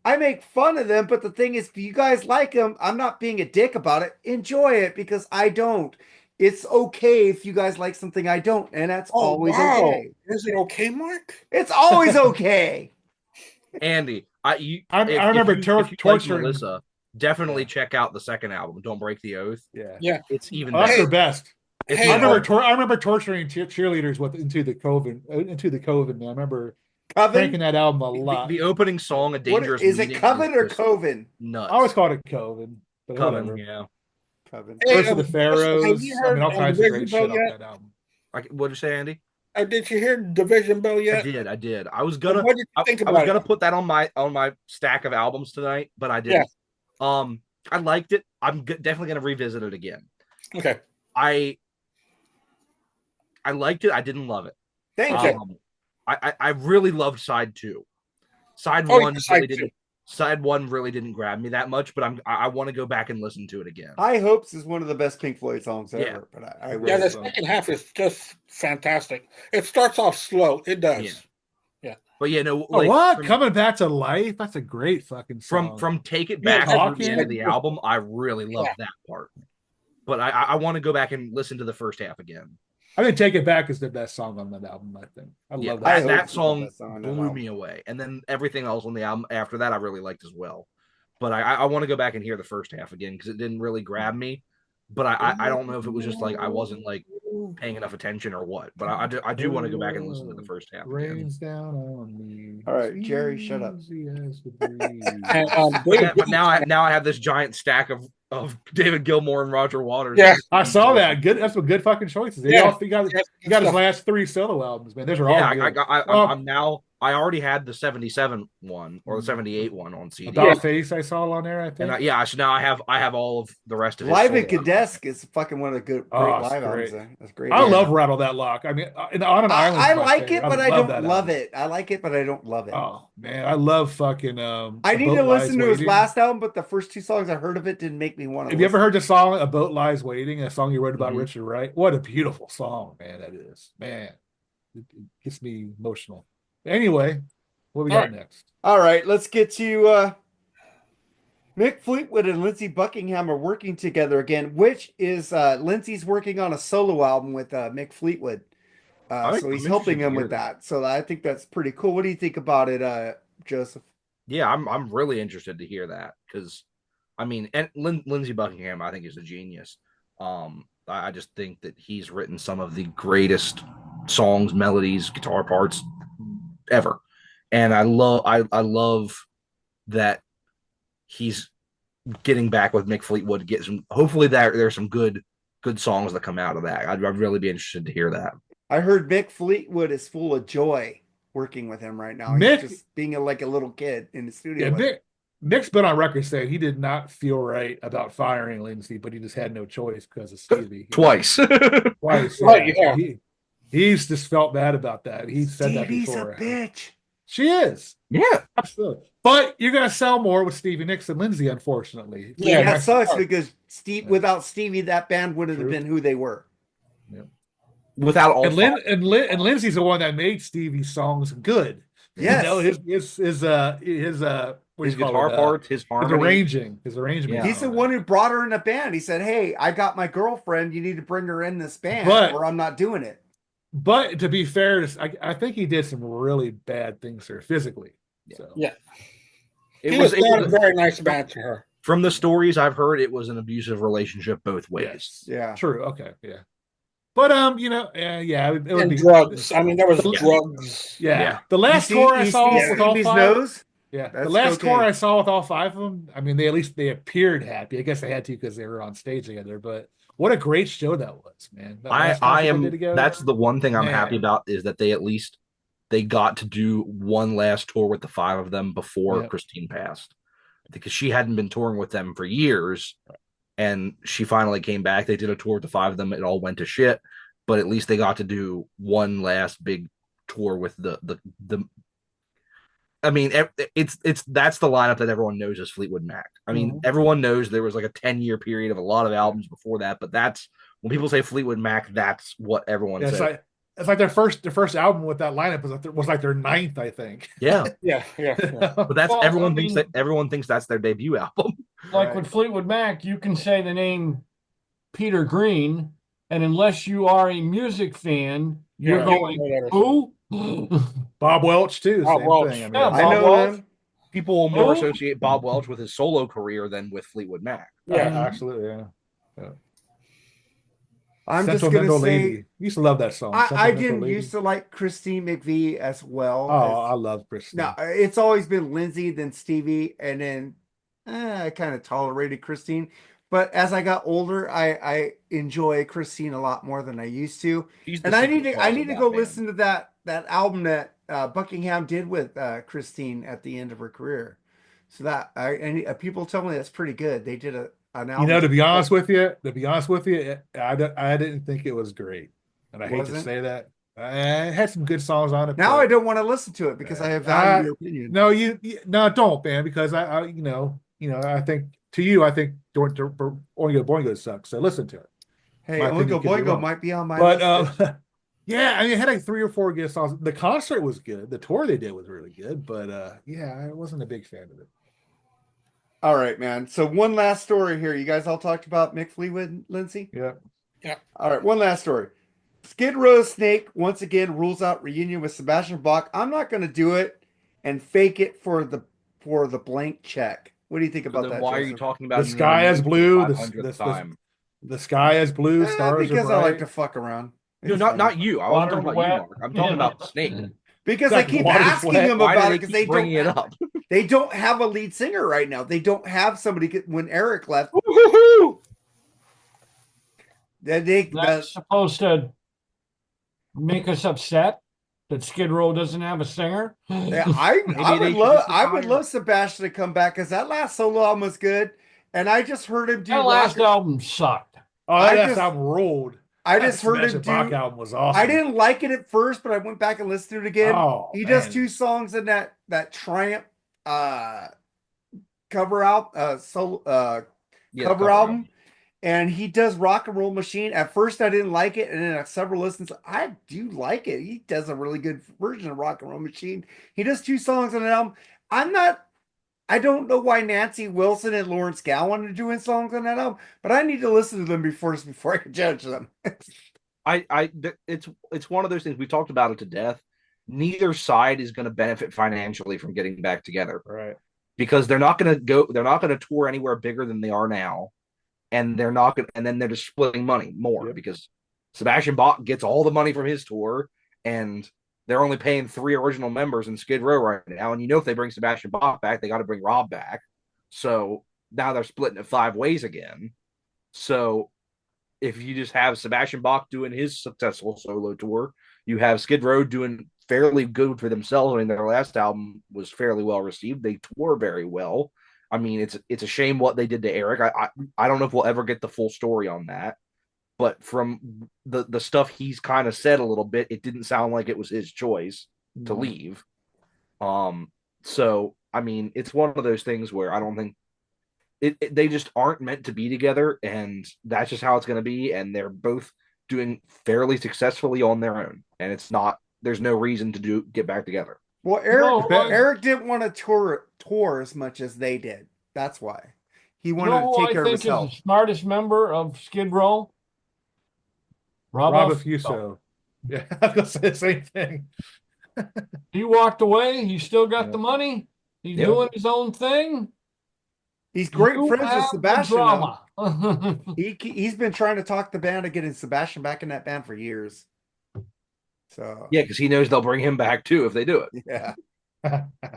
I make fun of them, but the thing is, if you guys like them, I'm not being a dick about it. Enjoy it because I don't. it's okay if you guys like something I don't, and that's always okay. Is it okay, Mark? It's always okay. Andy, I remember torturing Melissa. Definitely check out the second album. Don't Break the Oath. Yeah. It's even that's better. their best. Hey, I remember torturing cheerleaders with Into the Coven. Man. I remember cranking that album a lot. The opening song, A Dangerous Is it Meeting, Coven or Coven? Nuts. I always called it Coven. But Coven, whatever. yeah. Coven. Curse of the Pharaohs. Heard, all kinds of great shit yet? on that album. What did you say, Andy? Did you hear Division Bell yet? I did. I was gonna. What did you think about I was gonna put that on my stack of albums tonight, but I didn't. Yeah. I liked it. I'm definitely gonna revisit it again. Okay. I liked it. I didn't love it. Thank you. I really loved side 2. Side one really didn't grab me that much, but I want to go back and listen to it again. High Hopes is one of the best Pink Floyd songs ever. But I really the second half is just fantastic. It starts off slow. It does. Yeah. But no. What? Coming Back to Life? That's a great fucking song. From Take It Back to the end of the album, I really loved that part. But I want to go back and listen to the first half again. I think Take It Back is the best song on that album, I think. I love that. That song blew me away. And then everything else on the album after that I really liked as well. But I want to go back and hear the first half again because it didn't really grab me. But I don't know if it was just like I wasn't like paying enough attention or what. But I do want to go back and listen to the first half again. Down on me. All right, Jerry, shut up. But now I have this giant stack of David Gilmour and Roger Waters. Yeah, I saw that. Good. That's some good fucking choices. He got his last 3 solo albums, man. Those are all good. I already had the 77 one or the 78 one on CD. About Face I saw on there, I think. And so now I have all of the rest of it. Live in Kadesk is fucking one of the great live albums. That's great. I love Rattle That Lock. I mean, on an island. I like it, but I don't love it. I like it, but I don't love it. Oh man, I love fucking. I need to listen to his last album, but the first 2 songs I heard of it didn't make me want to. Have you ever heard the song "A Boat Lies Waiting"? A song you wrote about Richard Wright. What a beautiful song, man! That is, man. It gets me emotional. Anyway. What we got next? All right, let's get to Mick Fleetwood and Lindsey Buckingham are working together again, which is Lindsey's working on a solo album with Mick Fleetwood. So he's helping him with that. So I think that's pretty cool. What do you think about it, Joseph? Yeah, I'm really interested to hear that because, I mean, and Lindsey Buckingham I think is a genius. I just think that he's written some of the greatest songs, melodies, guitar parts ever. And I love that he's getting back with Mick Fleetwood to get some. Hopefully, there's some good songs that come out of that. I'd really be interested to hear that. I heard Mick Fleetwood is full of joy working with him right now. He's just being like a little kid in the studio. Yeah, Mick's been on record saying he did not feel right about firing Lindsey, but he just had no choice because of Stevie. Twice. Twice. Yeah. He's just felt bad about that. He said Stevie's that before. A bitch. She is. Yeah. Absolutely. But you're going to sell more with Stevie Nicks and Lindsey, unfortunately. Yeah, that sucks because without Stevie, that band wouldn't have been who they were. Yeah. Without all and Lindsey's the one that made Stevie's songs good. Yes. You know, his guitar parts, his harmony. His arrangement. Yeah. He's the one who brought her in the band. He said, "Hey, I got my girlfriend. You need to bring her in this band, or I'm not doing it." But to be fair, I think he did some really bad things to her physically. So. Yeah. It was a very nice band to her. From the stories I've heard, it was an abusive relationship both ways. Yes. Yeah. True. Okay. Yeah. But it would be drugs. I mean, there was drugs. Yeah. The last tour I saw with all five. Nose? Yeah. The last tour I saw with all 5 of them. I mean, they appeared happy. I guess they had to because they were on stage together. But what a great show that was, man. That's the one thing I'm happy about is that they got to do one last tour with the 5 of them before Christine passed, because she hadn't been touring with them for years, and she finally came back. They did a tour with the 5 of them. It all went to shit, but at least they got to do one last big tour with the. I mean, that's the lineup that everyone knows as Fleetwood Mac. I mean, everyone knows there was like a 10-year period of a lot of albums before that, but that's when people say Fleetwood Mac, that's what everyone says. It's like their first album with that lineup was like their 9th, I think. Yeah. Yeah. But that's everyone thinks that's their debut album. Like with Fleetwood Mac, you can say the name Peter Green and unless you are a music fan, you're Yeah, going, who? Bob Welch too. Bob same Welch. thing. I mean, Yeah, I Bob know Welch. him. People will more Oh. associate Bob Welch with his solo career than with Fleetwood Mac. Yeah. absolutely. Yeah. I'm just gonna Sentimental say Lady. Used to love that song. I Sentimental didn't Lady. used to like Christine McVie as well. Oh, I love Christine. No, it's always been Lindsay, then Stevie, and then I kind of tolerated Christine. But as I got older, I enjoy Christine a lot more than I used to. He's And I need to go listen to that album that Buckingham did with Christine at the end of her career. So people tell me that's pretty good. They did an album. To be honest with you, I didn't think it was great, and I hate to say that. It had some good songs on it. Now I don't want to listen to it because I have value your opinion. No, no, don't, man. Because I think Oingo Boingo sucks. So listen to it. Hey, Oingo Boingo might be on my list. But yeah, I mean, it had like 3 or 4 good songs. The concert was good. The tour they did was really good. But yeah, I wasn't a big fan of it. All right, man. So one last story here. You guys all talked about Mick Fleetwood, Lindsay? Yeah. All right, one last story. Skid Row Snake once again rules out reunion with Sebastian Bach. I'm not going to do it and fake it for the blank check. What do you think about that? Why Joseph? are you talking about The sky is blue? The sky is blue. Stars because are bright. I like to fuck around. No, not you. I wasn't talking about you, Mark. I'm talking about Snake. Because I keep asking him about it because they bringing it up. They don't have a lead singer right now. They don't have somebody when Eric left. That's supposed to make us upset that Skid Row doesn't have a singer. Yeah, I would love Sebastian to come back because that last solo album was good, and I just heard him do. That last album sucked. Oh, that last album rolled. I just heard him do. Bach album was awesome. I didn't like it at first, but I went back and listened to it again. Oh, he does 2 songs in that Triumph cover album, and he does Rock and Roll Machine. At first, I didn't like it, and then at several listens, I do like it. He does a really good version of Rock and Roll Machine. He does 2 songs on an album. I don't know why Nancy Wilson and Lawrence Gowan are doing songs on that album, but I need to listen to them before I can judge them. It's one of those things we talked about it to death. Neither side is going to benefit financially from getting back together, right? Because they're not going to tour anywhere bigger than they are now, and they're not going. And then they're just splitting money more because Sebastian Bach gets all the money from his tour, and they're only paying 3 original members in Skid Row right now. And if they bring Sebastian Bach back, they got to bring Rob back. So now they're splitting it 5 ways again. So if you just have Sebastian Bach doing his successful solo tour, you have Skid Row doing fairly good for themselves. I mean, their last album was fairly well received. They tour very well. I mean, it's a shame what they did to Eric. I don't know if we'll ever get the full story on that. But from the stuff he's kind of said a little bit, it didn't sound like it was his choice to leave. So, I mean, it's one of those things where I don't think they just aren't meant to be together, and that's just how it's going to be. And they're both doing fairly successfully on their own, and there's no reason to get back together. Well, Eric didn't want to tour as much as they did. That's why he wanted to take care of himself. Is the smartest member of Skid Row? Rob Fuso. Yeah, I was going to say the same thing. He walked away. He still got the money. He's doing his own thing. He's great friends with Sebastian. He's been trying to talk the band to getting Sebastian back in that band for years. So yeah, because he knows they'll bring him back too if they do it. Yeah.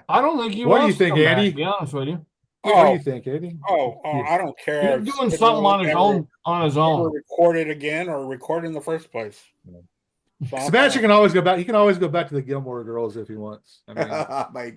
I don't think he What wants do you think, to come Andy? back, to be honest with you. What do you think, Eddie? I don't care. He's doing something on his own. Record it again or record in the first place. So Sebastian can always go back. He can always go back to the Gilmore Girls if he wants. I mean,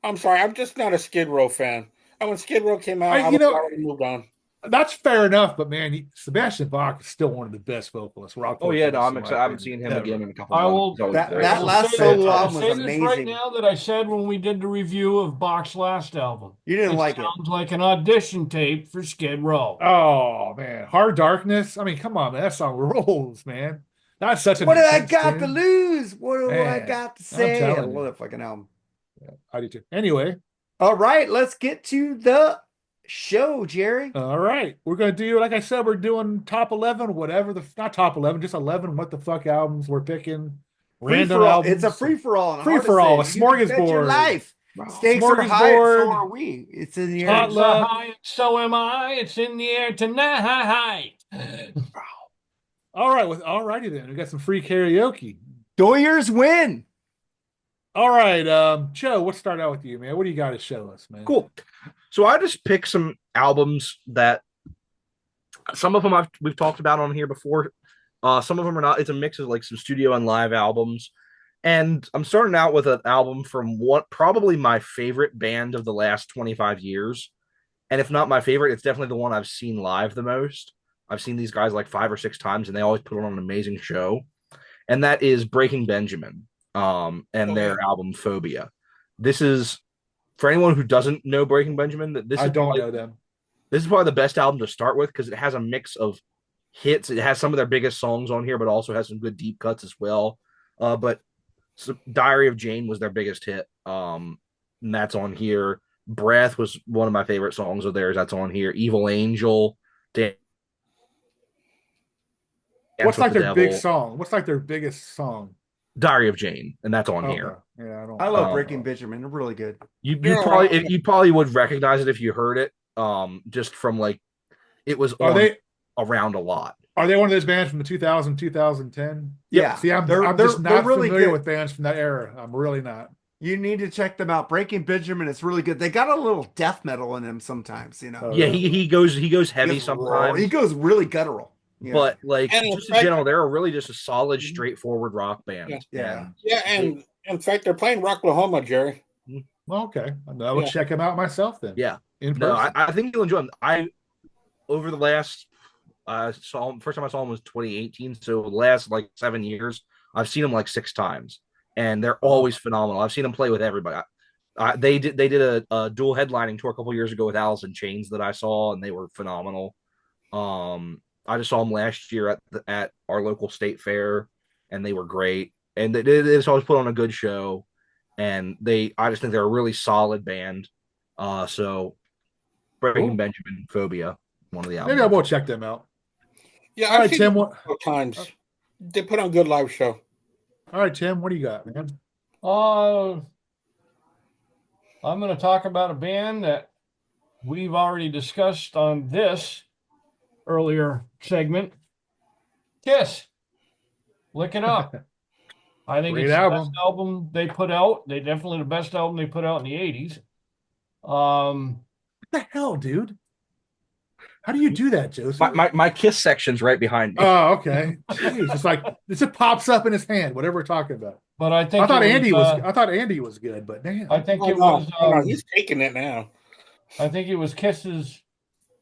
I'm sorry. I'm just not a Skid Row fan. And when Skid Row came out, I moved on. That's fair enough, but man, Sebastian Bach is still one of the best vocalists. Oh yeah, no, I'm excited. I haven't seen him again in a couple of months. That last solo album was amazing. Right now that I said when we did the review of Bach's last album, you didn't like it. Sounds like an audition tape for Skid Row. Oh man, Hard Darkness. I mean, come on, man, that song rolls, man. That's such a. What did I got to lose? What do I got to say? I love that fucking album. Yeah, I do too. Anyway, all right, let's get to the show, Jerry. All right. We're going to do, like I said, we're doing top 11, whatever not top 11, just 11 what the fuck albums we're picking. Random albums. It's a free for all. Free for all. A smorgasbord. Your life. Wow. Stakes are high, and so are we. It's in the air. Stakes are high, so am I. It's in the air tonight. All right. All righty then. We got some free karaoke. Doyers win. All right. Joe, let's start out with you, man. What do you got to show us, man? Cool. So I just picked some albums that some of them we've talked about on here before. Some of them are not. It's a mix of like some studio and live albums. And I'm starting out with an album from probably my favorite band of the last 25 years. And if not my favorite, it's definitely the one I've seen live the most. I've seen these guys like 5 or 6 times, and they always put on an amazing show. And that is Breaking Benjamin and their album Phobia. This is, for anyone who doesn't know Breaking Benjamin, I don't know them. This is probably the best album to start with because it has a mix of hits. It has some of their biggest songs on here, but also has some good deep cuts as well. But Diary of Jane was their biggest hit, and that's on here. Breath was one of my favorite songs of theirs. That's on here. Evil Angel. What's like their big song? What's like their biggest song? Diary of Jane, and that's on here. Yeah, I love Breaking Benjamin. They're really good. You probably would recognize it if you heard it. Just from like it was around a lot. Are they one of those bands from the 2010? Yeah. See, I'm just not really familiar with bands from that era. I'm really not. You need to check them out. Breaking Benjamin is really good. They got a little death metal in them sometimes, you know. Yeah, he goes heavy sometimes. He goes really guttural. Yeah. But like just in general, they're really just a solid, straightforward rock band. Yeah. And in fact, they're playing Rocklahoma, Jerry. Well, okay. I will check them out myself then. Yeah. In person. I think you'll enjoy them. Over the last first time I saw them was 2018. So the last like 7 years, I've seen them like 6 times, and they're always phenomenal. I've seen them play with everybody. They did a dual headlining tour a couple years ago with Alice in Chains that I saw, and they were phenomenal. I just saw them last year at our local state fair, and they were great. And they just always put on a good show, and I just think they're a really solid band. So Breaking Benjamin, Phobia, one of the albums. Maybe I will check them out. Yeah, I've seen them a couple times. They put on a good live show. All right, Tim, what do you got, man? I'm going to talk about a band that we've already discussed on this earlier segment. Kiss. Look it up. I think it's the best album they put out. They definitely the best album they put out in the 80s. What the hell, dude? How do you do that, Joseph? My Kiss section's right behind me. Oh, okay. Jeez, it's like it just pops up in his hand, whatever we're talking about. But I think I thought Andy was good, but damn. I think it was he's taking it now. I think it was Kiss's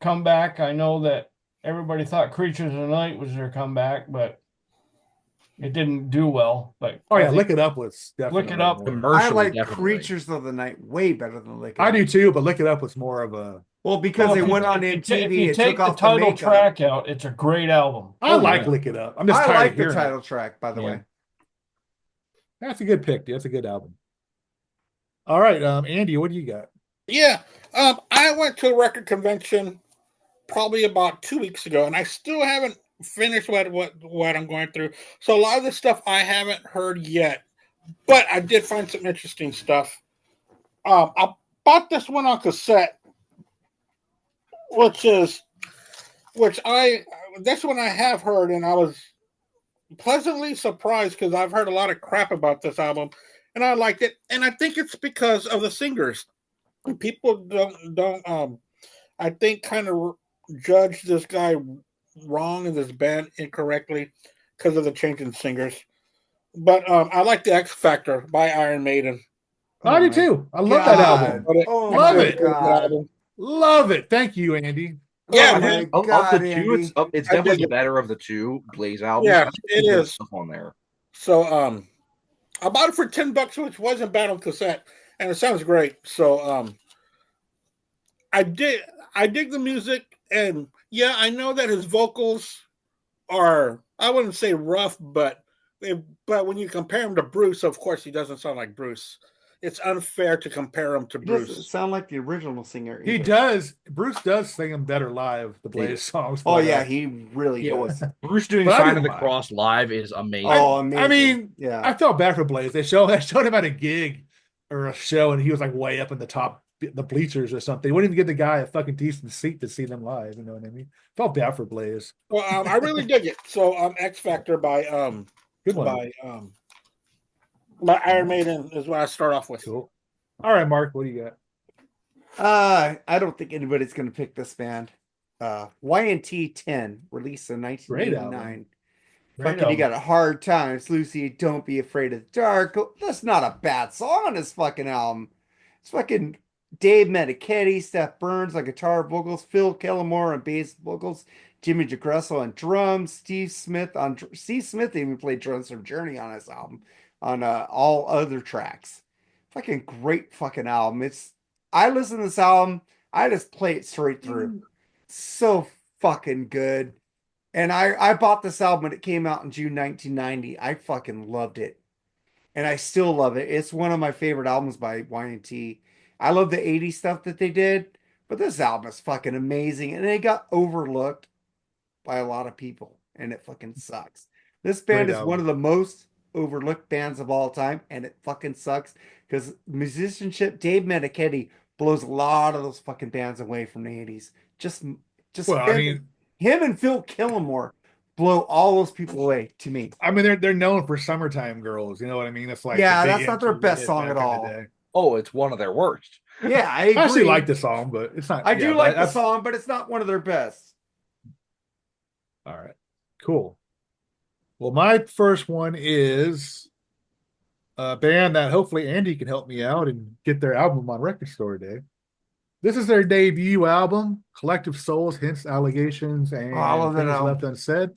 comeback. I know that everybody thought Creatures of the Night was their comeback, but it didn't do well. But Lick It Up was definitely. Look It Up. I like Creatures of the Night way better than Lick It Up. I do too, but Lick It Up was more of a. Well, because they went on MTV. If you take the title track out, it's a great album. I like Lick It Up. I'm just tired of hearing the title track, by the way. That's a good pick, dude. That's a good album. All right, Andy, what do you got? Yeah, I went to a record convention probably about 2 weeks ago, and I still haven't finished what I'm going through. So a lot of the stuff I haven't heard yet, but I did find some interesting stuff. I bought this one on cassette, this one I have heard, and I was pleasantly surprised because I've heard a lot of crap about this album, and I liked it, and I think it's because of the singers. People don't I think kind of judge this guy wrong and this band incorrectly because of the change in singers. But I like the X Factor by Iron Maiden. I do too. I love that album. Love it. God. Love it. Thank you, Andy. Yeah, man. Of the two, it's definitely the better of the two Blaze albums. Yeah, it is. Stuff on there. So I bought it for $10, which wasn't bad on cassette, and it sounds great. So I dig the music, and yeah, I know that his vocals are, I wouldn't say rough, but when you compare him to Bruce, of course he doesn't sound like Bruce. it's unfair to compare him to He doesn't Bruce. sound like the original singer. He either. does. Bruce does sing them better live, the Blaze songs. Oh but, yeah, he really Yeah, does. Bruce doing But I Sign didn't of the mind. Cross live is amazing. Oh, amazing. I mean, yeah. I felt bad for Blaze. They showed him at a gig or a show, and he was like way up in the bleachers or something. They wouldn't even give the guy a fucking decent seat to see them live. You know what I mean? Felt bad for Blaze. Well, I really dig it. So, X Factor by Good one. by Iron Maiden is what I start off with. Cool. All right, Mark, what do you got? I don't think anybody's gonna pick this band. YNT 10, released in 1989. Fucking, you got a hard times, Lucy. Don't be afraid of the dark. That's not a bad song on this fucking album. It's fucking Dave Medichetti, Steph Burns on guitar vocals, Phil Kellamore on bass vocals, Jimmy DeGresso on drums, Steve Smith even played drums from Journey on this album, on all other tracks. Fucking great fucking album. I listen to this album, I just play it straight through. So fucking good. And I bought this album when it came out in June 1990. I fucking loved it. And I still love it. It's one of my favorite albums by YNT. I love the 80s stuff that they did, but this album is fucking amazing. And it got overlooked by a lot of people. And it fucking sucks. This band is one of the most overlooked bands of all time. And it fucking sucks because musicianship, Dave Medichetti blows a lot of those fucking bands away from the 80s. Him and Phil Kellamore blow all those people away to me. I mean, they're known for Summertime Girls. You know what I mean? It's like that's not their best song at all. Oh, it's one of their worst. Yeah, I agree. actually like the song, but it's not. I do like the song, but it's not one of their best. All right, cool. Well, my first one is a band that hopefully Andy can help me out and get their album on Record Store Day. This is their debut album, Collective Souls, Hints, Allegations, and Things Left Unsaid.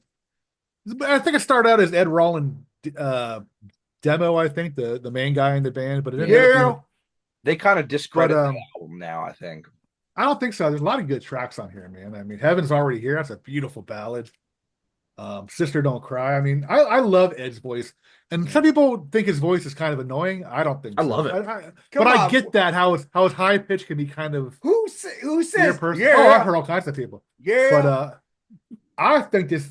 I think it started out as Ed Rollin demo, I think, the main guy in the band, but it ended up they kind of discredit the album now, I think. I don't think so. There's a lot of good tracks on here, man. I mean, Heaven's Already Here. That's a beautiful ballad. Sister Don't Cry. I mean, I love Ed's voice. And some people think his voice is kind of annoying. I don't think so. I love it. I get that, how his high pitch can be kind of who says yeah. Oh, I've heard all kinds of people. Yeah. But I think this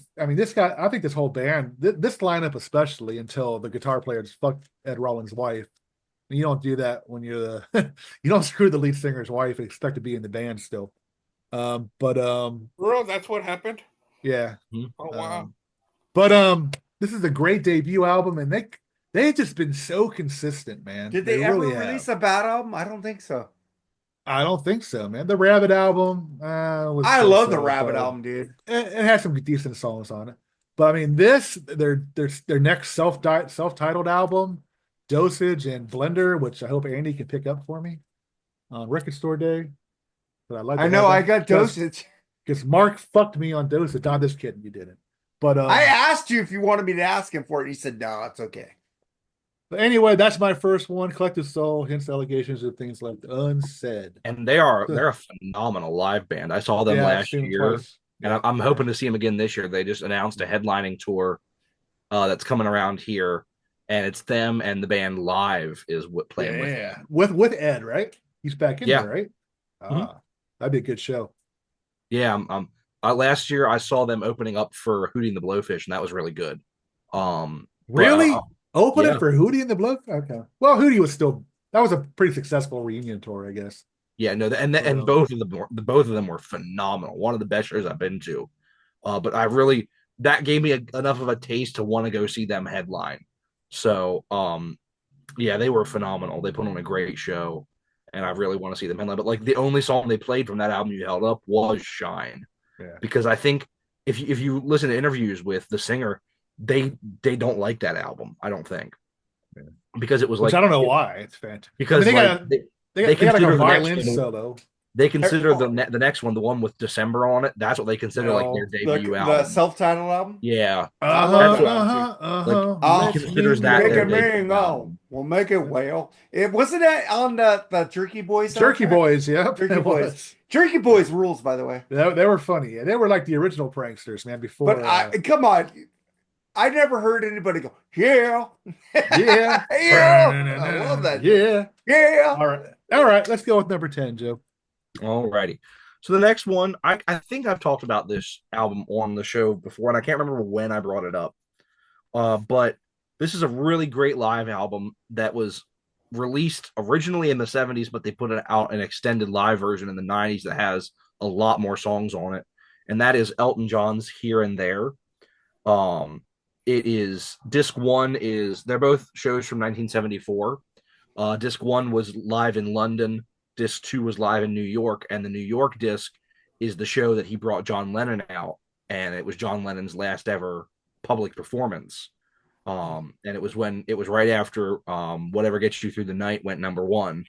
whole band, this lineup especially, until the guitar player just fucked Ed Rollins' wife. You don't do that when you're you don't screw the lead singer's wife and expect to be in the band still. Bro, that's what happened. Yeah. Oh wow. But this is a great debut album, and they've just been so consistent, man. Did they ever release a bad album? I don't think so. I don't think so, man. The Rabbit album, I love the Rabbit album, dude. It has some decent songs on it, but I mean, their next self-titled album, Dosage and Blender, which I hope Andy can pick up for me on Record Store Day. But I got Dosage because Mark fucked me on Dosage. I'm just kidding, you didn't. But I asked you if you wanted me to ask him for it. He said no, it's okay. But anyway, that's my first one. Collective Soul, Hints, Allegations, and Things Left Unsaid. And they're a phenomenal live band. I saw them last year, and I'm hoping to see them again this year. They just announced a headlining tour that's coming around here, and it's them and the band live is what playing with Ed, right? He's back in there, right? That'd be a good show. Yeah, last year I saw them opening up for Hootie and the Blowfish, and that was really good. Really? Opening for Hootie and the Blowfish? Okay. Well, Hootie that was a pretty successful reunion tour, I guess. Yeah, no, and both of them were phenomenal. One of the best shows I've been to. But that gave me enough of a taste to want to go see them headline. So, yeah, they were phenomenal. They put on a great show, and I really want to see them headline. But like the only song they played from that album you held up was Shine. Yeah. Because I think if you listen to interviews with the singer, they don't like that album. I don't think because it was I don't know why. It's fantastic because they got like a violin solo. They consider the next one, the one with December on it. That's what they consider like their debut album, the self-titled album. Yeah, he considers that we'll make it well. It wasn't that on the Jerky Boys. Jerky Boys, yeah, Jerky Boys. Jerky Boys rules, by the way. They were funny. Yeah, they were like the original pranksters, man. Before, but come on. I never heard anybody go, yeah. Yeah. Yeah. I love that. Yeah. Yeah. All right. Let's go with number 10, Joe. Alrighty. So the next one, I think I've talked about this album on the show before, and I can't remember when I brought it up. But this is a really great live album that was released originally in the 70s, but they put it out an extended live version in the 90s that has a lot more songs on it. And that is Elton John's Here and There. It is disc one is they're both shows from 1974. Disc one was live in London. Disc two was live in New York, and the New York disc is the show that he brought John Lennon out, and it was John Lennon's last ever public performance. And it was right after Whatever Gets You Through the Night went number one,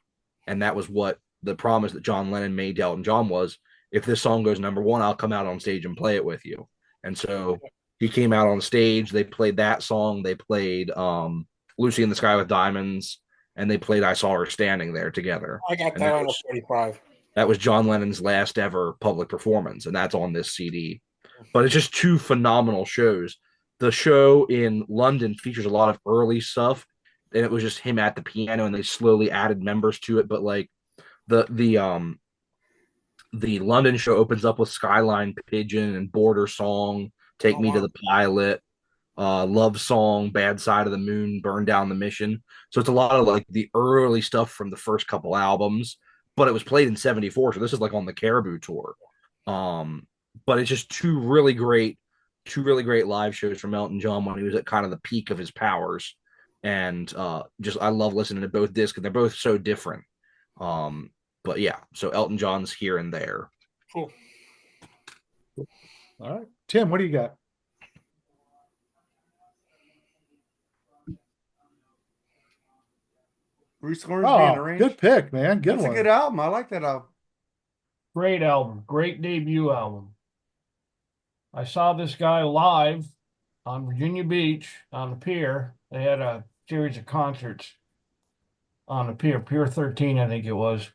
and that was what the promise that John Lennon made to Elton John was: if this song goes number one, I'll come out on stage and play it with you. And so he came out on stage. They played that song. They played Lucy in the Sky with Diamonds, and they played I Saw Her Standing There together. I got that on a 45. That was John Lennon's last ever public performance, and that's on this CD. But it's just two phenomenal shows. The show in London features a lot of early stuff, and it was just him at the piano, and they slowly added members to it. But like the London show opens up with Skyline Pigeon and Border Song, Take Me to the Pilot, Love Song, Bad Side of the Moon, Burn Down the Mission. So it's a lot of like the early stuff from the first couple albums, but it was played in 74. So this is like on the Caribou tour. But it's just two really great live shows from Elton John when he was at kind of the peak of his powers. And I love listening to both discs, and they're both so different. But yeah, so Elton John's Here and There. Cool. All right. Tim, what do you got? Bruce Hornsby and Arranged. Good pick, man. Good That's one. a good album. I like that album. Great album. Great debut album. I saw this guy live on Virginia Beach on the pier. They had a series of concerts on the pier, Pier 13, I think it was,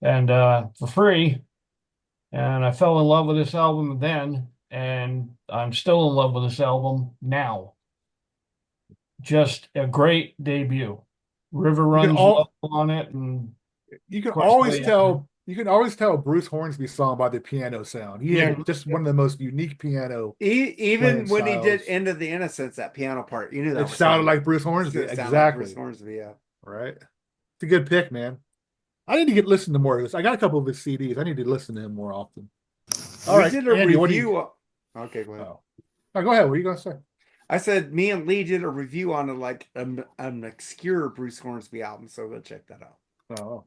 and for free. And I fell in love with this album then, and I'm still in love with this album now. Just a great debut. River Runs Love on it, and you can always tell. You can always tell Bruce Hornsby's song by the piano sound. He had just one of the most unique piano. Even when he did End of the Innocence, that piano part, you knew that it sounded like Bruce Hornsby. Exactly. Like Bruce Hornsby, yeah. Right. It's a good pick, man. I need to listen to more of this. I got a couple of his CDs. I need to listen to him more often. All right, did a Andy, review. Okay, go ahead. No, go ahead. What are you going to say? I said me and Lee did a review on an obscure Bruce Hornsby album, so go check that out. Oh,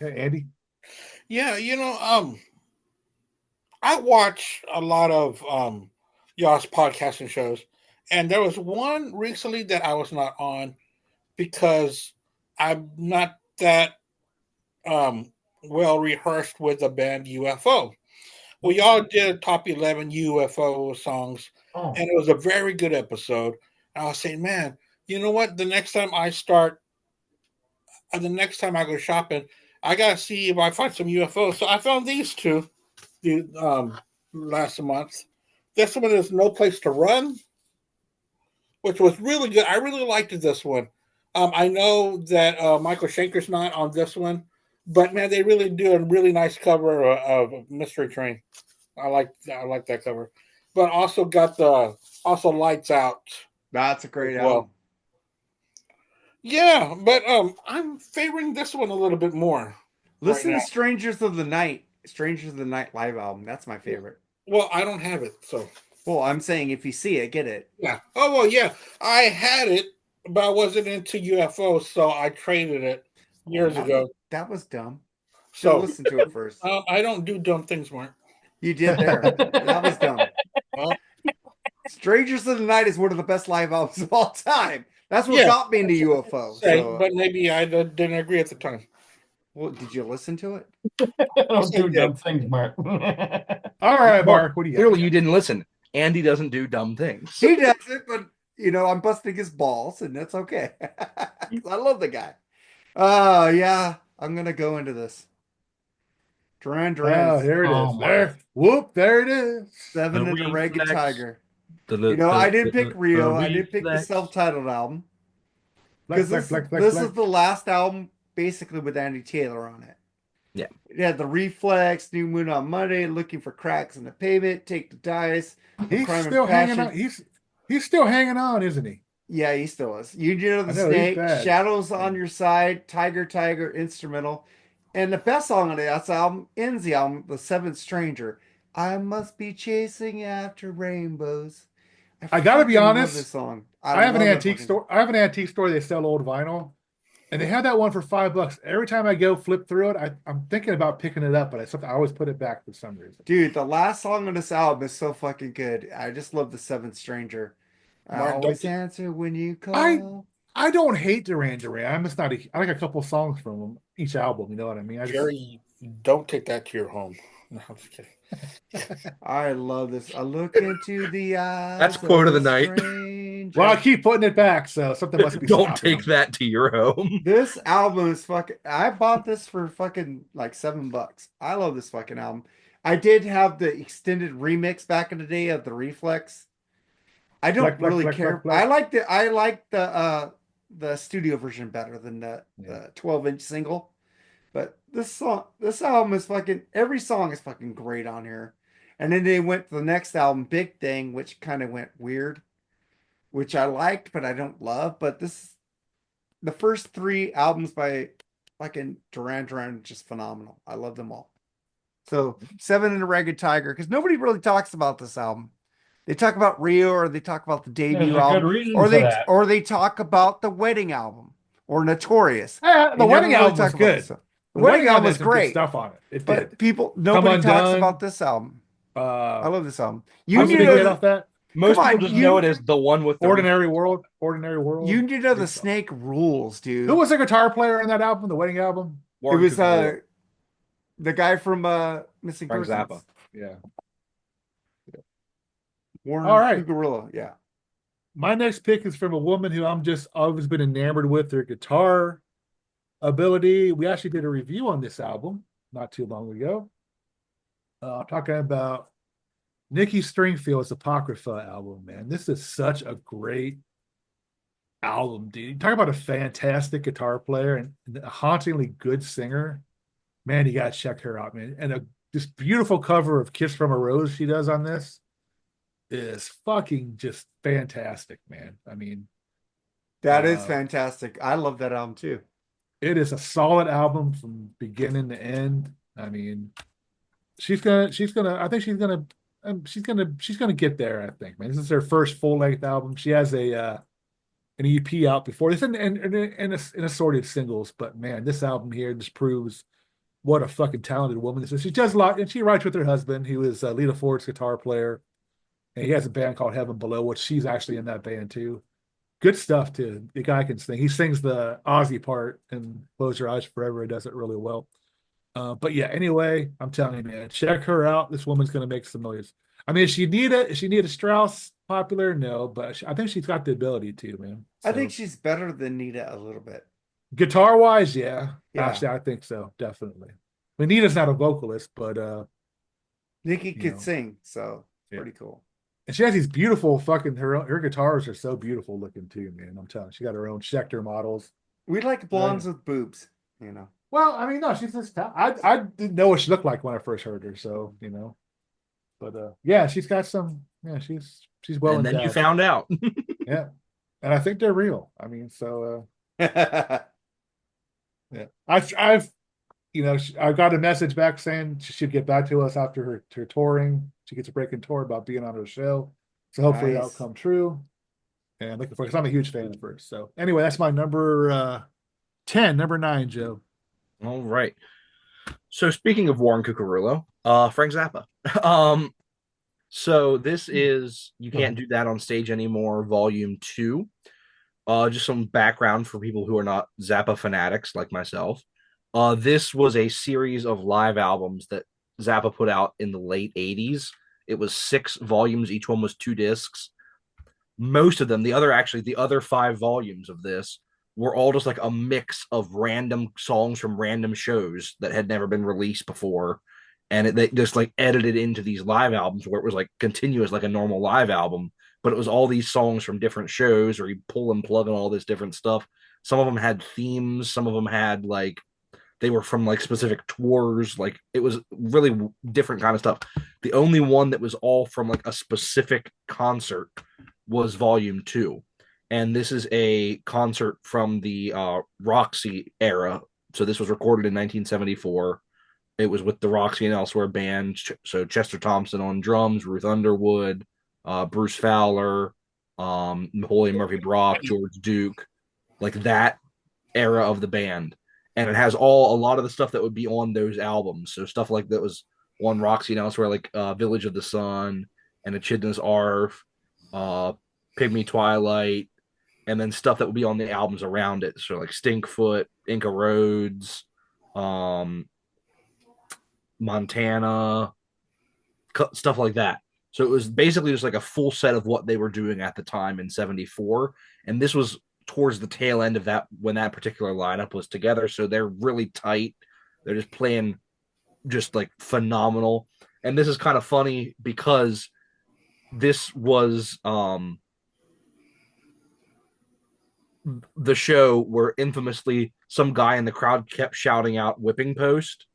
okay, Andy. Yeah, I watch a lot of y'all's podcasting shows, and there was one recently that I was not on because I'm not that well rehearsed with the band UFO. Well, y'all did top 11 UFO songs, and it was a very good episode. And I was saying, man, you know what? The next time I go shopping, I gotta see if I find some UFOs. So I found these two last month. This one is No Place to Run, which was really good. I really liked this one. I know that Michael Schenker's not on this one, but man, they really do a really nice cover of Mystery Train. I like that cover. But also got also Lights Out. That's a great album. Yeah, but I'm favoring this one a little bit more. Listen to Strangers of the Night live album. That's my favorite. Well, I don't have it, so. Well, I'm saying if you see it, get it. Yeah. Oh, well, yeah. I had it, but I wasn't into UFO, so I traded it years ago. That was dumb. So listen to it first. I don't do dumb things, Mark. You did there. That was dumb. Well, Strangers of the Night is one of the best live albums of all time. That's what got me into UFO. So. But maybe I didn't agree at the time. Well, did you listen to it? Don't do dumb things, Mark. All right, Mark. What do you got? Clearly, you didn't listen. Andy doesn't do dumb things. He does it, but I'm busting his balls, and that's okay. I love the guy. Oh yeah, I'm gonna go into this. Duran Duran. Oh, there it is. There. Whoop, there it is. 7 in the Ragged Tiger. I didn't pick Rio. I didn't pick the reflex. self-titled album Flex, because flex, flex, flex, this flex. is the last album basically with Andy Taylor on it. Yeah. It had the Reflex, New Moon on Monday, Looking for Cracks in the Pavement, Take the Dice, He's Crime and still hanging Passion. on. He's still hanging on, isn't he? Yeah, he still is. Union of I the know, he's Snake, bad. Shadows on Your Side, Tiger Tiger, Instrumental. And the best song on this album ends the album, The Seventh Stranger. I must be chasing after rainbows. I gotta be fucking love honest. this song. I have an love that antique fucking- store. I have an antique store. They sell old vinyl, and they have that one for $5. Every time I go flip through it, I'm thinking about picking it up, but I always put it back for some reason. Dude, the last song on this album is so fucking good. I just love The Seventh Stranger. I Mark, always don't- answer when you call. I don't hate Duran Duran. I'm just not. I like a couple songs from them each album. You know what I mean? Jerry, don't take that to your home. No, I'm just kidding. I love this. I look into the eyes. That's quote of the a night. stranger. Well, I keep putting it back, so something must be. Don't stopping take them. that to your home. This album is fucking. I bought this for fucking like $7. I love this fucking album. I did have the extended remix back in the day of the Reflex. I don't Fleck, fleck, really fleck, care. fleck, fleck. I like the studio version better than the 12-inch single. But this album is fucking. Every song is fucking great on here. And then they went to the next album, Big Thing, which kind of went weird, which I liked, but I don't love. But the first 3 albums by fucking Duran Duran, just phenomenal. I love them all. So 7 and a Ragged Tiger, because nobody really talks about this album. They talk about Rio, or they talk about the There's debut a album, good reason or for they that. or they talk about the wedding album or Notorious. The They wedding never really album was talk about good. this stuff. The wedding album had was some good great, stuff on it. It but did. people nobody talks Undone. about this album. I love this album. How's the Union big of hit the- off that? Most Come people on, just you- know it as the one with the Ordinary World. Ordinary World. Union of the Big song. Snake rules, dude. Who was the guitar player in that album? The wedding album. It was the guy from Missing Frank Persons. Zappa. Yeah. Warren All right. Cucurilla, yeah. My next pick is from a woman who I'm just always been enamored with her guitar ability. We actually did a review on this album not too long ago. Talking about Nikki Stringfield's Apocrypha album, man. This is such a great album, dude. Talk about a fantastic guitar player and a hauntingly good singer. Man, you gotta check her out, man. And this beautiful cover of Kiss from a Rose she does on this is fucking just fantastic, man. I mean, That is fantastic. I love that album too. it is a solid album from beginning to end. I mean, she's gonna get there. I think, man. This is her first full length album. She has an EP out before this, and assorted singles. But man, this album here just proves what a fucking talented woman this is. She does a lot, and she writes with her husband, who is Lita Ford's guitar player, and he has a band called Heaven Below, which she's actually in that band too. Good stuff too. The guy can sing. He sings the Ozzy part and Close Your Eyes Forever. He does it really well. But yeah, anyway, I'm telling you, man, check her out. This woman's going to make some noise. I mean, is she Nita Strauss popular? No, but I think she's got the ability to, man. I think she's better than Nita a little bit. Guitar wise, yeah. Yeah. Actually, I think so, definitely. I mean, Nita's not a vocalist, but Nikki You could know. sing, so it's Yeah. pretty cool. and she has these beautiful fucking her guitars are so beautiful looking too, man. I'm telling you, she got her own Schecter models. We like blondes with boobs, you know. Well, I mean, no, she's just I didn't know what she looked like when I first heard her, so you know. But yeah, she's got some. Yeah, she's well. And then you endowed. found out. Yeah, and I think they're real. I mean, so yeah, I've I got a message back saying she should get back to us after her touring. She gets a break in tour about being on her show, so hopefully that'll Nice. come true. And looking for, because I'm a huge fan of hers. So anyway, that's my number 10, number 9, Joe. All right. So speaking of Warren Cucurullo, Frank Zappa. So this is You Can't Do That on Stage Anymore, Volume 2. Just some background for people who are not Zappa fanatics like myself. This was a series of live albums that Zappa put out in the late 80s. It was 6 volumes. Each one was 2 discs. Most of them, the other 5 volumes of this were all just like a mix of random songs from random shows that had never been released before. And they just like edited into these live albums where it was like continuous, like a normal live album, but it was all these songs from different shows, or you pull and plug and all this different stuff. Some of them had themes, some of them had like they were from like specific tours. Like it was really different kind of stuff. The only one that was all from like a specific concert was Volume 2. And this is a concert from the Roxy era. So this was recorded in 1974. It was with the Roxy and Elsewhere band. So Chester Thompson on drums, Ruth Underwood, Bruce Fowler, Napoleon Murphy Brock, George Duke, like that era of the band. And it has a lot of the stuff that would be on those albums. So stuff like that was on Roxy and Elsewhere, like Village of the Sun and Echidna's Arf, Pygmy Twilight, and then stuff that would be on the albums around it. So like Stinkfoot, Inca Roads, Montana, stuff like that. So it was basically just like a full set of what they were doing at the time in 74. And this was towards the tail end of that when that particular lineup was together. So they're really tight. They're just playing just like phenomenal. And this is kind of funny because this was the show where infamously some guy in the crowd kept shouting out "Whipping Post"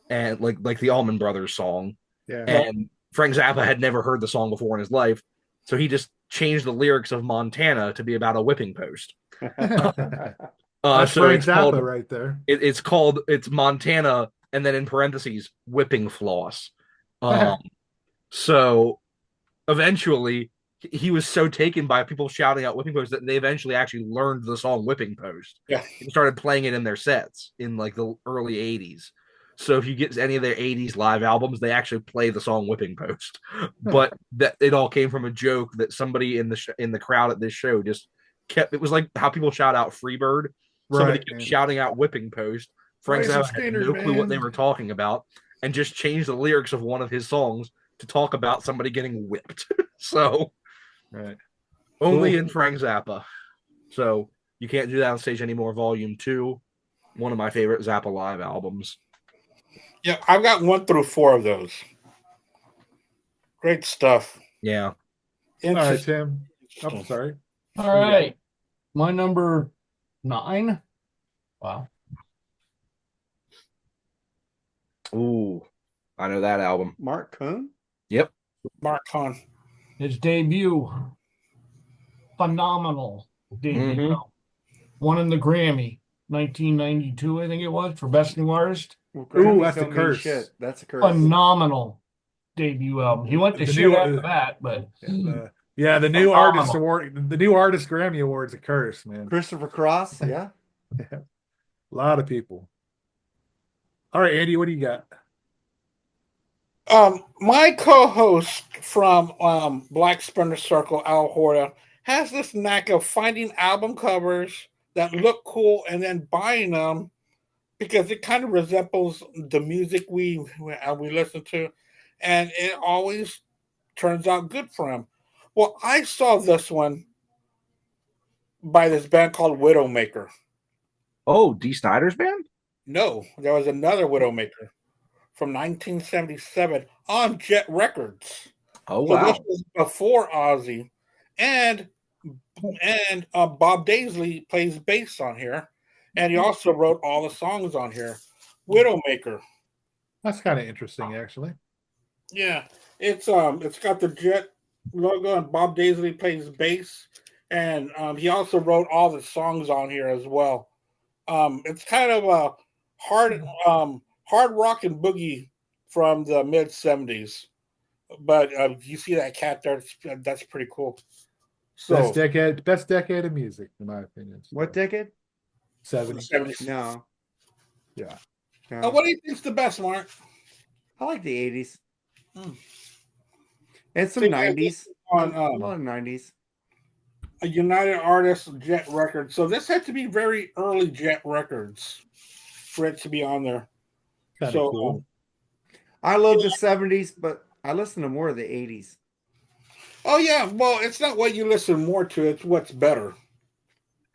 and like the Allman Brothers song. Yeah. And Frank Zappa had never heard the song before in his life, so he just changed the lyrics of Montana to be about a whipping post. That's So Frank it's Zappa called, right there. it's Montana, and then in parentheses whipping floss. So eventually he was so taken by people shouting out whipping post that they eventually actually learned the song Whipping Post. Yeah. And started playing it in their sets in like the early 80s. So if you get any of their 80s live albums, they actually play the song Whipping Post. But that it all came from a joke that somebody in the crowd at this show just kept. It was like how people shout out Freebird. Somebody kept shouting out Whipping Post. Frank Zappa had no clue what they were talking about and just changed the lyrics of one of his songs to talk about somebody getting whipped. So only in Frank Zappa. So you can't do that on stage anymore. Volume 2, one of my favorite Zappa live albums. Yeah, I've got 1 through 4 of those. Great stuff. Yeah. All right, Tim. I'm sorry. All right. My number 9. Wow. Ooh, I know that album. Marc Cohn? Yep. Marc Cohn. His debut. Phenomenal debut. Mhm. Won in the Grammy. 1992, I think it was, for Best New Artist. Well, Ooh, Grammys that's a don't mean curse. shit. That's a curse. Phenomenal debut album. He went to The shit new- after that, but The new Phenomenal. artist award, the new artist Grammy Award's a curse, man. Christopher Cross, yeah. A lot of people. All right, Andy, what do you got? My co-host from Black Splinter Circle, Al Horta, has this knack of finding album covers that look cool and then buying them because it kind of resembles the music we listen to, and it always turns out good for him. Well, I saw this one by this band called Widowmaker. Oh, Dee Snider's band? No, there was another Widowmaker from 1977 on Jet Records. Oh, So wow. this was before Ozzy, and Bob Daisley plays bass on here, and he also wrote all the songs on here. Widowmaker. That's kind of interesting, actually. Yeah, it's got the Jet logo, and Bob Daisley plays bass, and he also wrote all the songs on here as well. It's kind of a hard rock and boogie from the mid 70s, but you see that cat there, that's pretty cool. So Best decade of music, in my opinion. What decade? 70s. 70s. No. Yeah. No. What do you think's the best, Mark? I like the 80s. Hmm. And some See, 90s. on A lot of 90s. a United Artists Jet Records. So this had to be very early Jet Records for it to be on there. Kinda So cool. I love the 70s, but I listen to more of the 80s. oh yeah, well, it's not what you listen more to, it's what's better.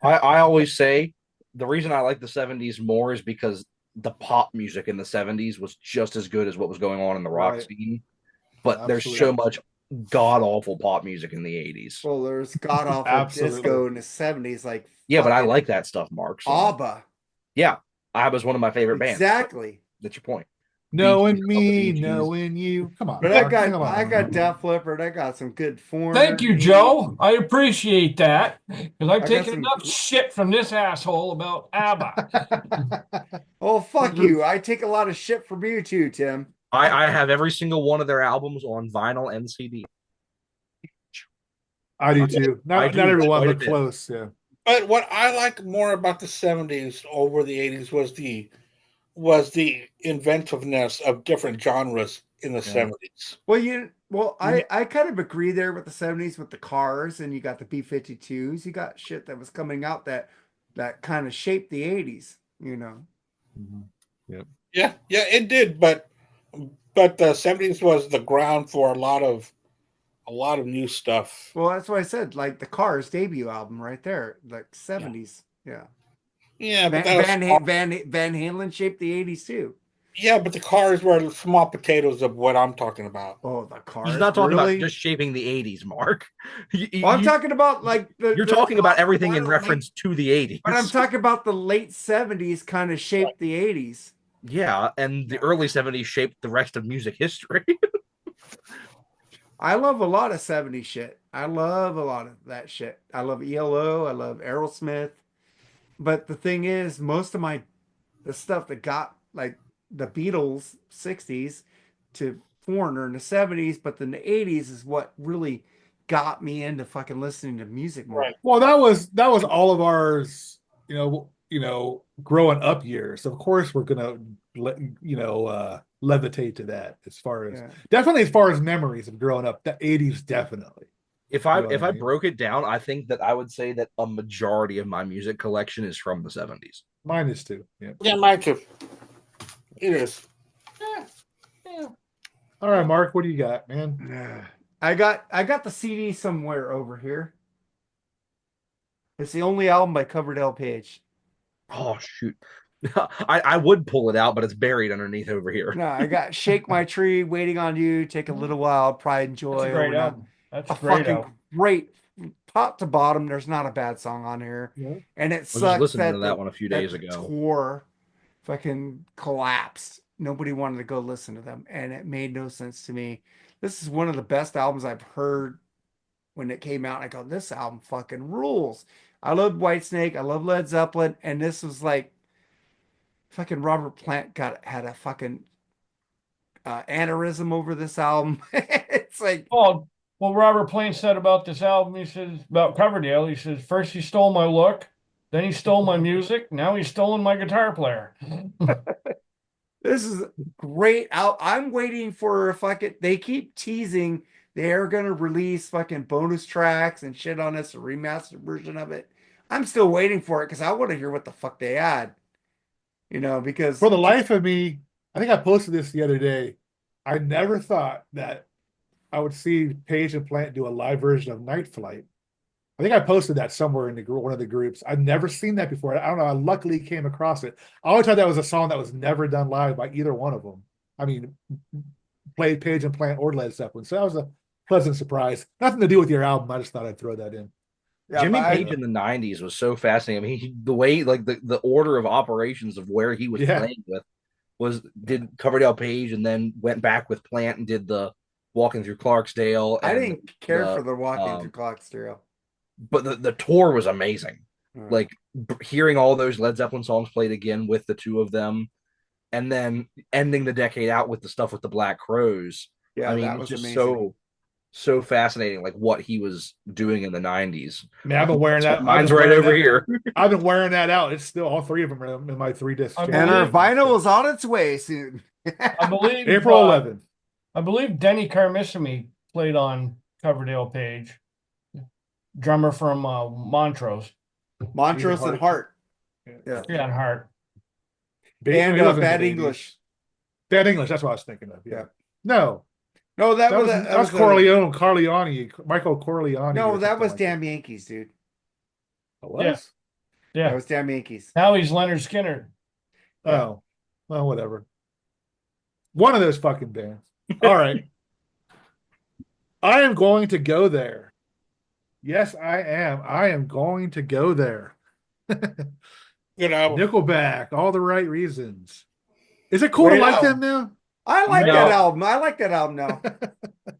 I always say the reason I like the 70s more is because the pop music in the 70s was just as good as what was going on in the rock Right. scene. But there's so Absolutely. much god awful pop music in the 80s. Well, there's god awful Absolutely. disco in the 70s, like Yeah, but I fucking like that stuff, Mark. So. ABBA. Yeah, ABBA's one of my favorite bands. Exactly. That's your point. Knowing Bee Gees, I love the me, Bee Gees. knowing you. Come on. But Mark, sing along. I got Def Leppard. I got some good Foreigner. Thank you, Joe. I appreciate that because I've got taken some- enough shit from this asshole about ABBA. Oh, fuck you. I take a lot of shit from you too, Tim. I have every single one of their albums on vinyl and CD. I do too. I Not do everyone, quite a but bit. close. Yeah. But what I like more about the 70s over the 80s was the inventiveness of different genres in the 70s. Well, I kind of agree there with the 70s with the Cars, and you got the B-52s. You got shit that was coming out that kind of shaped the 80s, you know. Yep. Yeah, it did, but the 70s was the ground for a lot of new stuff. Well, that's why I said, like the Cars debut album right there, like 70s. Yeah. Yeah, but Van Halen shaped the 80s too. Yeah, but the Cars were small potatoes of what I'm talking about. Oh, the Cars. He's not talking really? about just shaping the 80s, Mark. I'm talking about like you're talking about everything in reference to the 80s. But I'm talking about the late 70s kind of shaped the 80s. Yeah, and the early 70s shaped the rest of music history. I love a lot of 70s shit. I love a lot of that shit. I love ELO. I love Aerosmith. But the thing is, most of the stuff that got like the Beatles 60s to Foreigner in the 70s, but then the 80s is what really got me into fucking listening to music more. Right. Well, that was all of ours, growing up years. Of course, we're gonna levitate to that as far as definitely as far as memories of growing up. The 80s definitely. If I broke it down, I think that I would say that a majority of my music collection is from the 70s. Mine is too. Yeah, mine too. It is. All right, Mark, what do you got, man? I got the CD somewhere over here. It's the only album by Coverdale Page. Oh shoot. I would pull it out, but it's buried underneath over here. No, I got Shake My Tree, Waiting on You, Take a Little While, Pride and Joy. That's a great album. That's a great album. Great. Top to bottom, there's not a bad song on here. Yeah. And it I sucks was listening that to that one a few days ago. Tour fucking collapsed. Nobody wanted to go listen to them, and it made no sense to me. This is one of the best albums I've heard when it came out. I go, this album fucking rules. I love Whitesnake. I love Led Zeppelin, and this was like fucking Robert Plant had a fucking aneurysm over this album. It's like, well, Robert Plant said about this album, he says about Coverdale, he says, first he stole my look, then he stole my music, now he's stolen my guitar player. This is great out. I'm waiting for they keep teasing they're gonna release fucking bonus tracks and shit on this, a remastered version of it. I'm still waiting for it because I want to hear what the fuck they add. Because for the life of me, I think I posted this the other day. I never thought that I would see Page and Plant do a live version of Night Flight. I think I posted that somewhere in one of the groups. I've never seen that before. I don't know. I luckily came across it. I always thought that was a song that was never done live by either one of them. I mean, played Page and Plant or Led Zeppelin. So that was a pleasant surprise. Nothing to do with your album. I just thought I'd throw that in. Yeah, Jimmy Page in the 90s was so fascinating. I mean, the way, like the order of operations of where he was playing with did Coverdale Page and then went back with Plant and did the Walking Through Clarksdale. I didn't care for the Walking Through Clarksdale. But the tour was amazing. Like hearing all those Led Zeppelin songs played again with the two of them, and then ending the decade out with the stuff with the Black Crowes. Yeah, I mean, that it was just amazing. so fascinating, like what he was doing in the 90s. Man, I've been wearing that. Mine's right over here. I've been wearing that out. It's still all three of them are in my 3-disc. And our vinyl is on its way soon. I believe April 11th. I believe Denny Carmissimi played on Coverdale Page. Drummer from Montrose. Montrose and Hart. Yeah, and Hart. And Bad English. Bad English, that's what I was thinking of. Yeah. No, that was Corleone, Michael Corleone. No, that was Damn Yankees, dude. It was? Yeah. That was Damn Yankees. Now he's Leonard Skinner. Oh, well, whatever. One of those fucking bands. All right. I am going to go there. Yes, I am. I am going to go there. You know, Nickelback, all the right reasons. Is it cool to Great like album. them now? I like No. that album. I like that album now.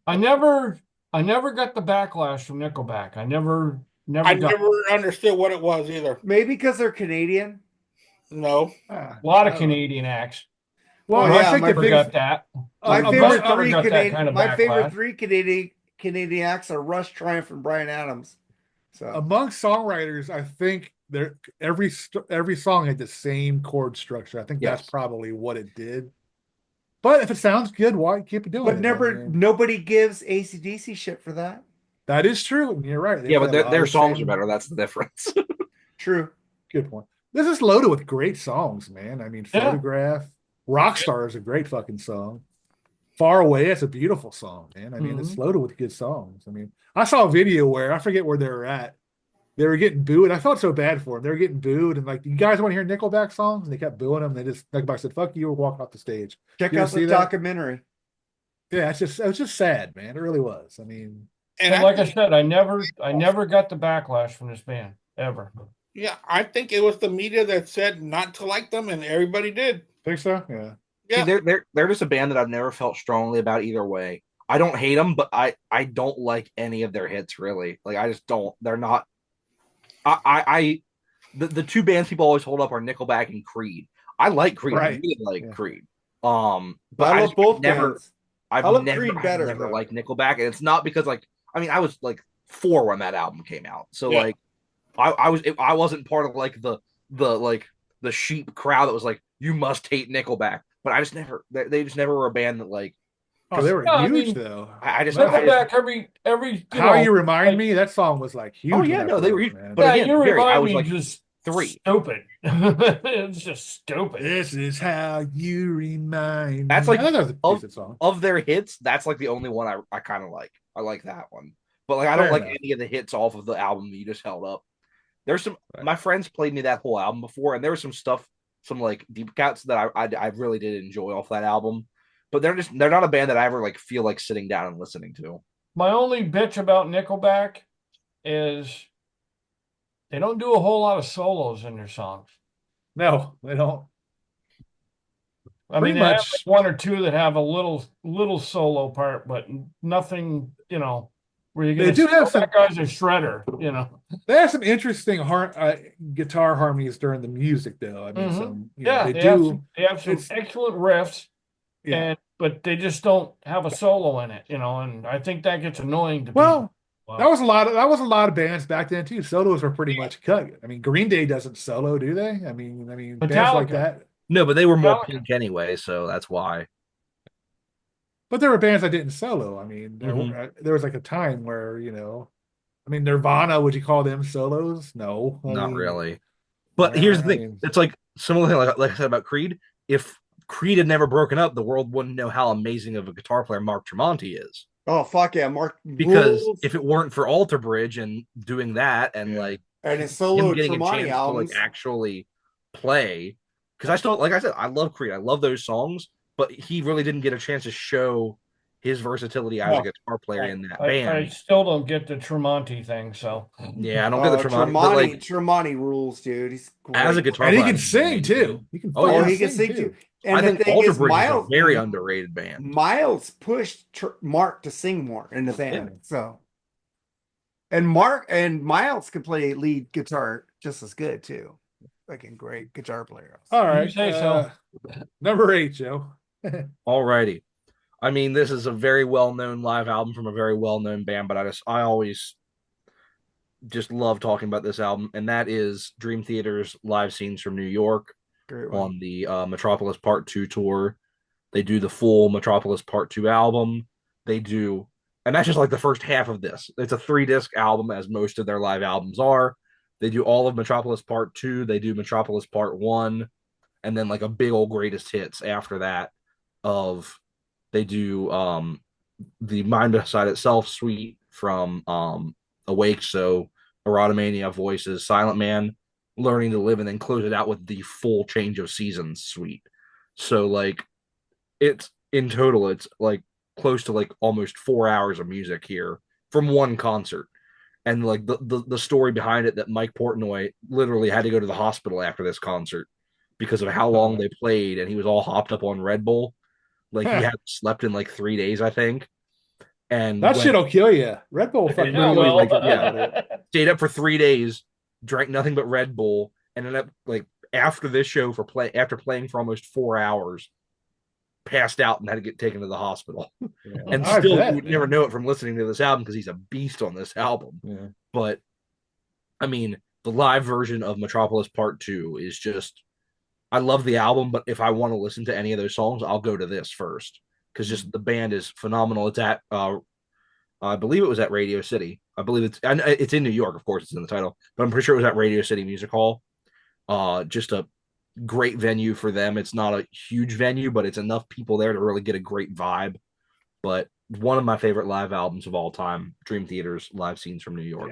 I never got the backlash from Nickelback. I never I got never understood what it was either. Maybe because they're Canadian. No. a lot of Canadian acts. Well, Oh, I yeah, think my the Never biggest got that. My among- favorite never three got that Canadian, kind of my favorite backlash. three Canadian acts are Rush, Triumph, and Bryan Adams. So among songwriters, I think every song had the same chord structure. I think that's Yes. probably what it did. But if it sounds good, why keep it doing but it? never nobody gives AC/DC shit for that. That is true. You're right. They Yeah, have but a lot their of songs same- are better. That's the difference. True. Good point. This is loaded with great songs, man. I mean, Yeah. Photograph, Rockstar is a great fucking song. Far Away, it's a beautiful song, man. I mean, it's loaded with good songs. I mean, I saw a video where I forget where they were at. They were getting booed. I felt so bad for them. They were getting booed, and like, you guys want to hear Nickelback songs? And they kept booing them. They just Nickelback said, "Fuck you," or walk off the stage. Check You ever out see the that? documentary. Yeah, it was just sad, man. It really was. I mean, And But like I said, I never got the backlash from this band ever. yeah, I think it was the media that said not to like them, and everybody did. think so? Yeah. Yeah. See, they're just a band that I've never felt strongly about either way. I don't hate them, but I don't like any of their hits really. Like I just don't. They're not. The two bands people always hold up are Nickelback and Creed. I like Creed. I Right. really like Yeah. Creed. But I love both never. bands. I've I love never, Creed better, I've never though. liked Nickelback, and it's not because like I mean I was like 4 when that album came out, so Yeah. like I wasn't part of like the sheep crowd that was like you must hate Nickelback, but I just never they just never were a band that like Oh, they were No, I huge mean, though. I just Nickelback every How you remind like- me? That song was like huge. Oh, when yeah, that no, they were broke, huge. man. But yeah, again, you Gary, remind I was me like just 3. stupid. It's just stupid. This is how you remind That's me. like I thought that was a decent song. Of their hits, that's like the only one I kind of like. I like that one, but like I don't Fair like enough. any of the hits off of the album that you just held up. There's some Right. my friends played me that whole album before, and there was some stuff, some like deep cuts that I really did enjoy off that album. But they're not a band that I ever like feel like sitting down and listening to. My only bitch about Nickelback is they don't do a whole lot of solos in their songs. No, they don't. I Pretty mean, they have much. like one or two that have a little solo part, but nothing, where you're They gonna do say, have "Oh, that guy's a shredder," They have some interesting guitar harmonies during the music, though. I mean, Mhm. some Yeah, they they do. have some it's- excellent riffs, Yeah. but they just don't have a solo in it, and I think that gets annoying to Well, people. Wow. that was a lot of bands back then too. Solos were pretty much cut. I mean, Green Day doesn't solo, do they? I mean, bands like Metallica. that. No, but they were more Metallica. pink anyway, so that's why. But there were bands that didn't solo. I mean, Mhm. there was like a time where I mean, Nirvana. Would you call them solos? No, I Not mean, really. But here's the I thing: mean- it's like similar thing like I said about Creed. If Creed had never broken up, the world wouldn't know how amazing of a guitar player Mark Tremonti is. Oh fuck yeah, Mark Because rules. if it weren't for Alter Bridge and doing that and like and his solo him getting a Tremonti chance albums. to like actually play, because I still like I said, I love Creed. I love those songs, but he really didn't get a chance to show his versatility as a guitar player in that I band. still don't get the Tremonti thing, so Yeah, I don't get the Tremonti, but like Tremonti rules, dude. He's great. as a guitar and he player, can sing too. He can. Oh, Oh, fucking he can sing too. And I the think thing Alter is, Bridge is a Miles very underrated band. Miles pushed Mark to sing more in the band. Yeah. So, and Miles could play lead guitar just as good too. Fucking great guitar player. All You right. say so. Number 8, Joe. Alrighty. I mean, this is a very well-known live album from a very well-known band, but I always just love talking about this album, and that is Dream Theater's Live Scenes from New York Great one. on the Metropolis Part 2 tour. They do the full Metropolis Part 2 album. They do, and that's just like the first half of this. It's a 3-disc album, as most of their live albums are. They do all of Metropolis Part 2. They do Metropolis Part 1, and then like a big old greatest hits after that of they do the Mind Beside Itself suite from Awake, so Erotomania, Voices, Silent Man, Learning to Live, and then close it out with the full Change of Seasons suite. So like it's in total, it's like close to like almost 4 hours of music here from one concert. And like the story behind it, that Mike Portnoy literally had to go to the hospital after this concert because of how long they played, and he was all hopped up on Red Bull. Like he hadn't slept in like 3 days, I think. And that shit'll kill you. Red Bull fucking literally like yeah. Stayed up for 3 days, drank nothing but Red Bull, and ended up like after this show after playing for almost 4 hours, passed out and had to get taken to the hospital. Yeah. And still, you would never know it from listening to this album because he's a beast on this album. Yeah. But I mean, the live version of Metropolis Part 2 is just, I love the album, but if I want to listen to any of those songs, I'll go to this first because just the band is phenomenal. It's at, I believe it was at Radio City. I believe it's in New York, of course, it's in the title, but I'm pretty sure it was at Radio City Music Hall. Just a great venue for them. It's not a huge venue, but it's enough people there to really get a great vibe. But one of my favorite live albums of all time, Dream Theater's Live Scenes from New York.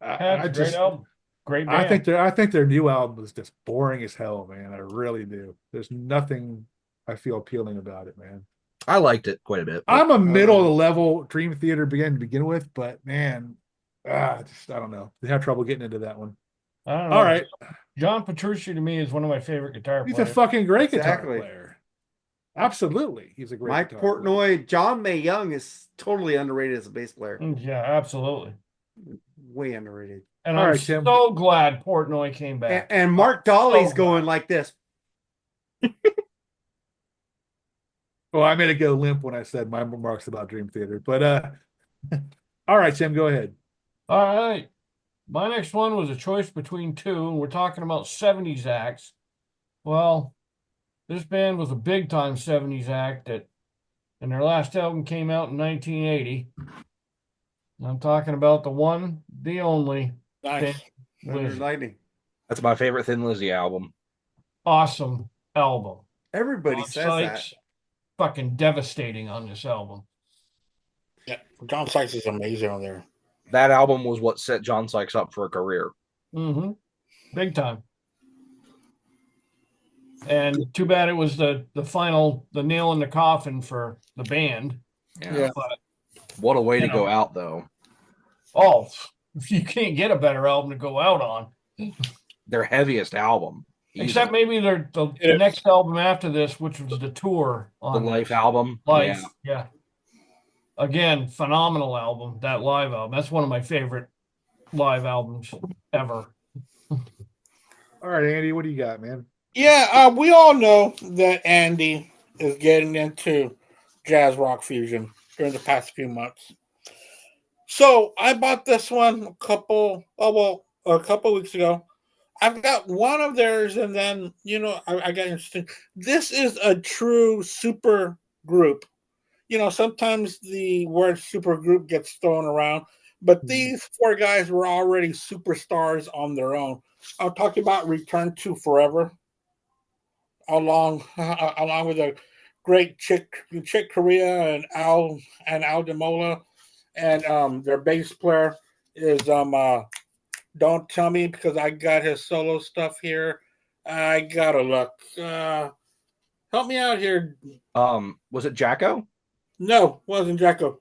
Yeah. Great album. Great band. I think their new album is just boring as hell, man. I really do. There's nothing I feel appealing about it, man. I liked it quite a bit. I'm a middle of the level Dream Theater to begin with, but man, I don't know. They have trouble getting into that one. I don't know. All right. John Petrucci to me is one of my favorite guitar players. He's a fucking great guitar player. Absolutely. He's a great Mike Portnoy, John May Young is totally underrated as a bass player. Yeah, absolutely. Way underrated. And I'm so glad Portnoy came back. And Mark Dolly's going like this. Well, I made it go limp when I said my remarks about Dream Theater. But all right, Tim, go ahead. All right. My next one was a choice between two, and we're talking about 70s acts. Well, this band was a big-time 70s act and their last album came out in 1980. I'm talking about the one, the only. Nice. Lightning. That's my favorite Thin Lizzy album. Awesome album. Everybody says Sykes, that. Fucking devastating on this album. Yeah, John Sykes is amazing on there. That album was what set John Sykes up for a career. Mm-hmm. Big time. And too bad it was the nail in the coffin for the band. Yeah. But, what a way to go out, though. Oh, you can't get a better album to go out on. Their heaviest album. Except maybe the next album after this, which was the tour. On the Life album. Life, yeah. Again, phenomenal album, that live album. That's one of my favorite live albums ever. All right, Andy, what do you got, man? Yeah, we all know that Andy is getting into jazz rock fusion during the past few months. So I bought this one a couple weeks ago. I've got one of theirs, and then, I got interested. This is a true super group. Sometimes the word super group gets thrown around, but these four guys were already superstars on their own. I'm talking about Return to Forever, along with a great Chick Corea and Al DeMola, and their bass player is Don't Tell Me, because I got his solo stuff here. I gotta look. Help me out here. Was it Jacko? No, wasn't Jacko.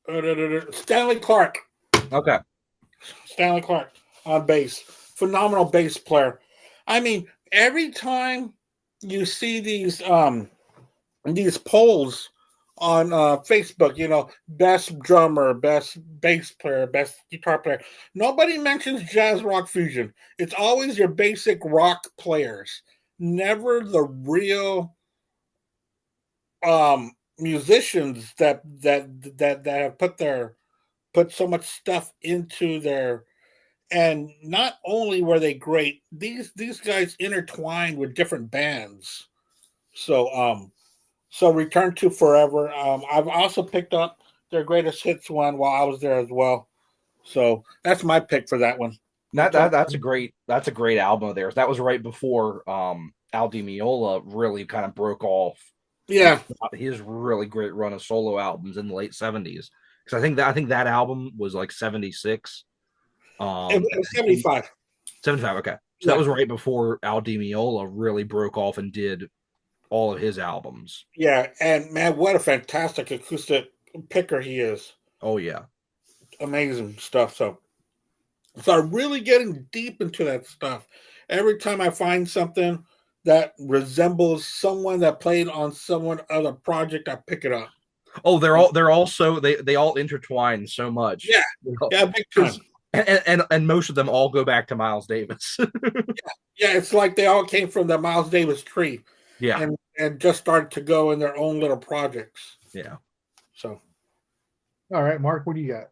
Stanley Clark. Okay. Stanley Clark on bass. Phenomenal bass player. I mean, every time you see these polls on Facebook, best drummer, best bass player, best guitar player, nobody mentions jazz rock fusion. It's always your basic rock players, never the real musicians that have put so much stuff into their. And not only were they great, these guys intertwined with different bands. So Return to Forever. I've also picked up their greatest hits one while I was there as well. So that's my pick for that one. That's a great album of theirs. That was right before Al Di Meola really kind of broke off. Yeah, his really great run of solo albums in the late 70s. Because I think that album was like 76. It was 75. 75, okay. So that was right before Al Di Meola really broke off and did all of his albums. Yeah, and man, what a fantastic acoustic picker he is. Oh yeah. Amazing stuff. So I'm really getting deep into that stuff. Every time I find something that resembles someone that played on someone other project, I pick it up. Oh, they're also they all intertwine so much. Yeah, yeah, big time. And most of them all go back to Miles Davis. Yeah, it's like they all came from the Miles Davis tree. Yeah. And just started to go in their own little projects. Yeah. So all right, Mark, what do you got?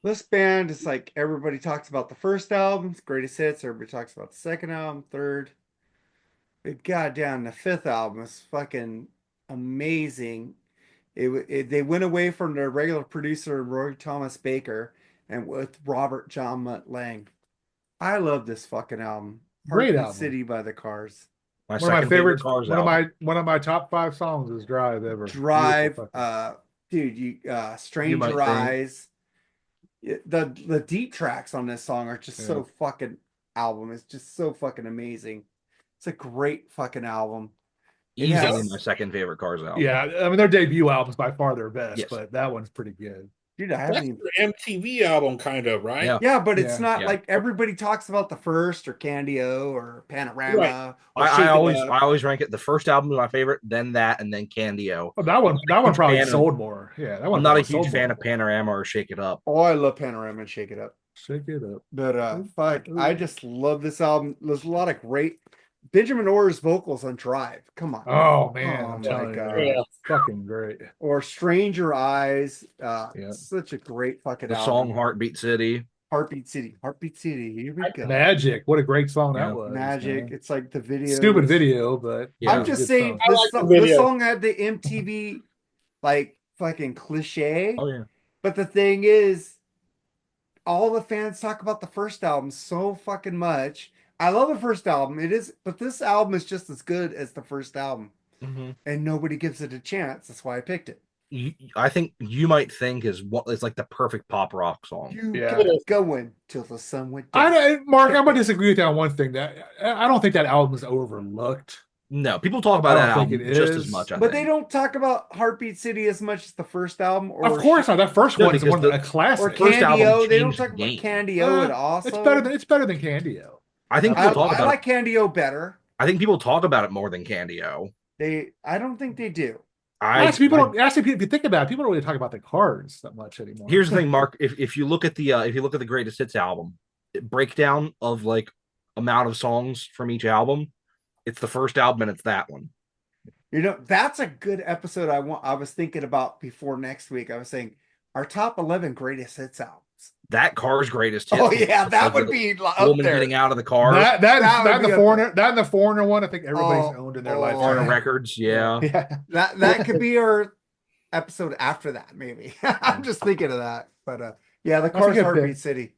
This band is like everybody talks about the first album, greatest hits. Everybody talks about the second album, third. It got down the fifth album. It's fucking amazing. They went away from their regular producer Roy Thomas Baker and with Robert John Mutt Lang. I love this fucking album. Great Heartbeat album. City by the Cars. One of my favorite Cars. One of my top 5 songs is Drive ever. Drive, dude, Stranger Eyes. The deep tracks on this song are just so fucking album. It's just so fucking amazing. It's a great fucking album. Easily my second favorite Cars album. Yeah, I mean their debut album's by far their best, but that one's pretty good. Dude, I haven't even... MTV album, kind of, right? Yeah, but it's not like everybody talks about the first or Candy-O or Panorama. Right. Or I always rank it. The first album is my favorite, then that, and then Candy-O. Oh, that one probably sold more. Yeah, that one. I'm not a huge fan of Panorama or Shake It Up. Oh, I love Panorama and Shake It Up. Shake It Up. But fuck, I just love this album. There's a lot of great Benjamin Orr's vocals on Drive. Come on. Oh man, oh my God. Yeah. Fucking great. Or Stranger Eyes. Such a great fucking the album. Song Heartbeat City. Heartbeat City. Here we go. Magic. What a great song that was. Magic. Man. It's like the video. Stupid video, but I'm just saying this song had the MTV like fucking cliche. Oh yeah. But the thing is, all the fans talk about the first album so fucking much. I love the first album. It is, but this album is just as good as the first album. And nobody gives it a chance. That's why I picked it. I think you might think it's like the perfect pop rock song. You kept going till the sun went down. Mark, I'm gonna disagree with you on one thing. That I don't think that album is overlooked. No, people talk about that album just as much. But they don't talk about Heartbeat City as much as the first album. Or of course not. That first one is a classic. Or Candy-O. They don't talk about Candy-O at all. It's better than Candy-O. I think people talk about I like Candy-O better. I think people talk about it more than Candy-O. I don't think they do. Actually, if you think about it, people don't really talk about the Cars that much anymore. Here's the thing, Mark. If you look at the greatest hits album breakdown of like amount of songs from each album, it's the first album and it's that one. You know, that's a good episode. I was thinking about before next week. I was saying our top 11 greatest hits albums. That Car's greatest hit. Oh yeah, that would be up woman there. getting out of the car. That and the Foreigner one. I think everybody's owned in their life. Foreigner Records, yeah. That could be our episode after that, maybe. I'm just thinking of that, but the Car's Heartbeat City.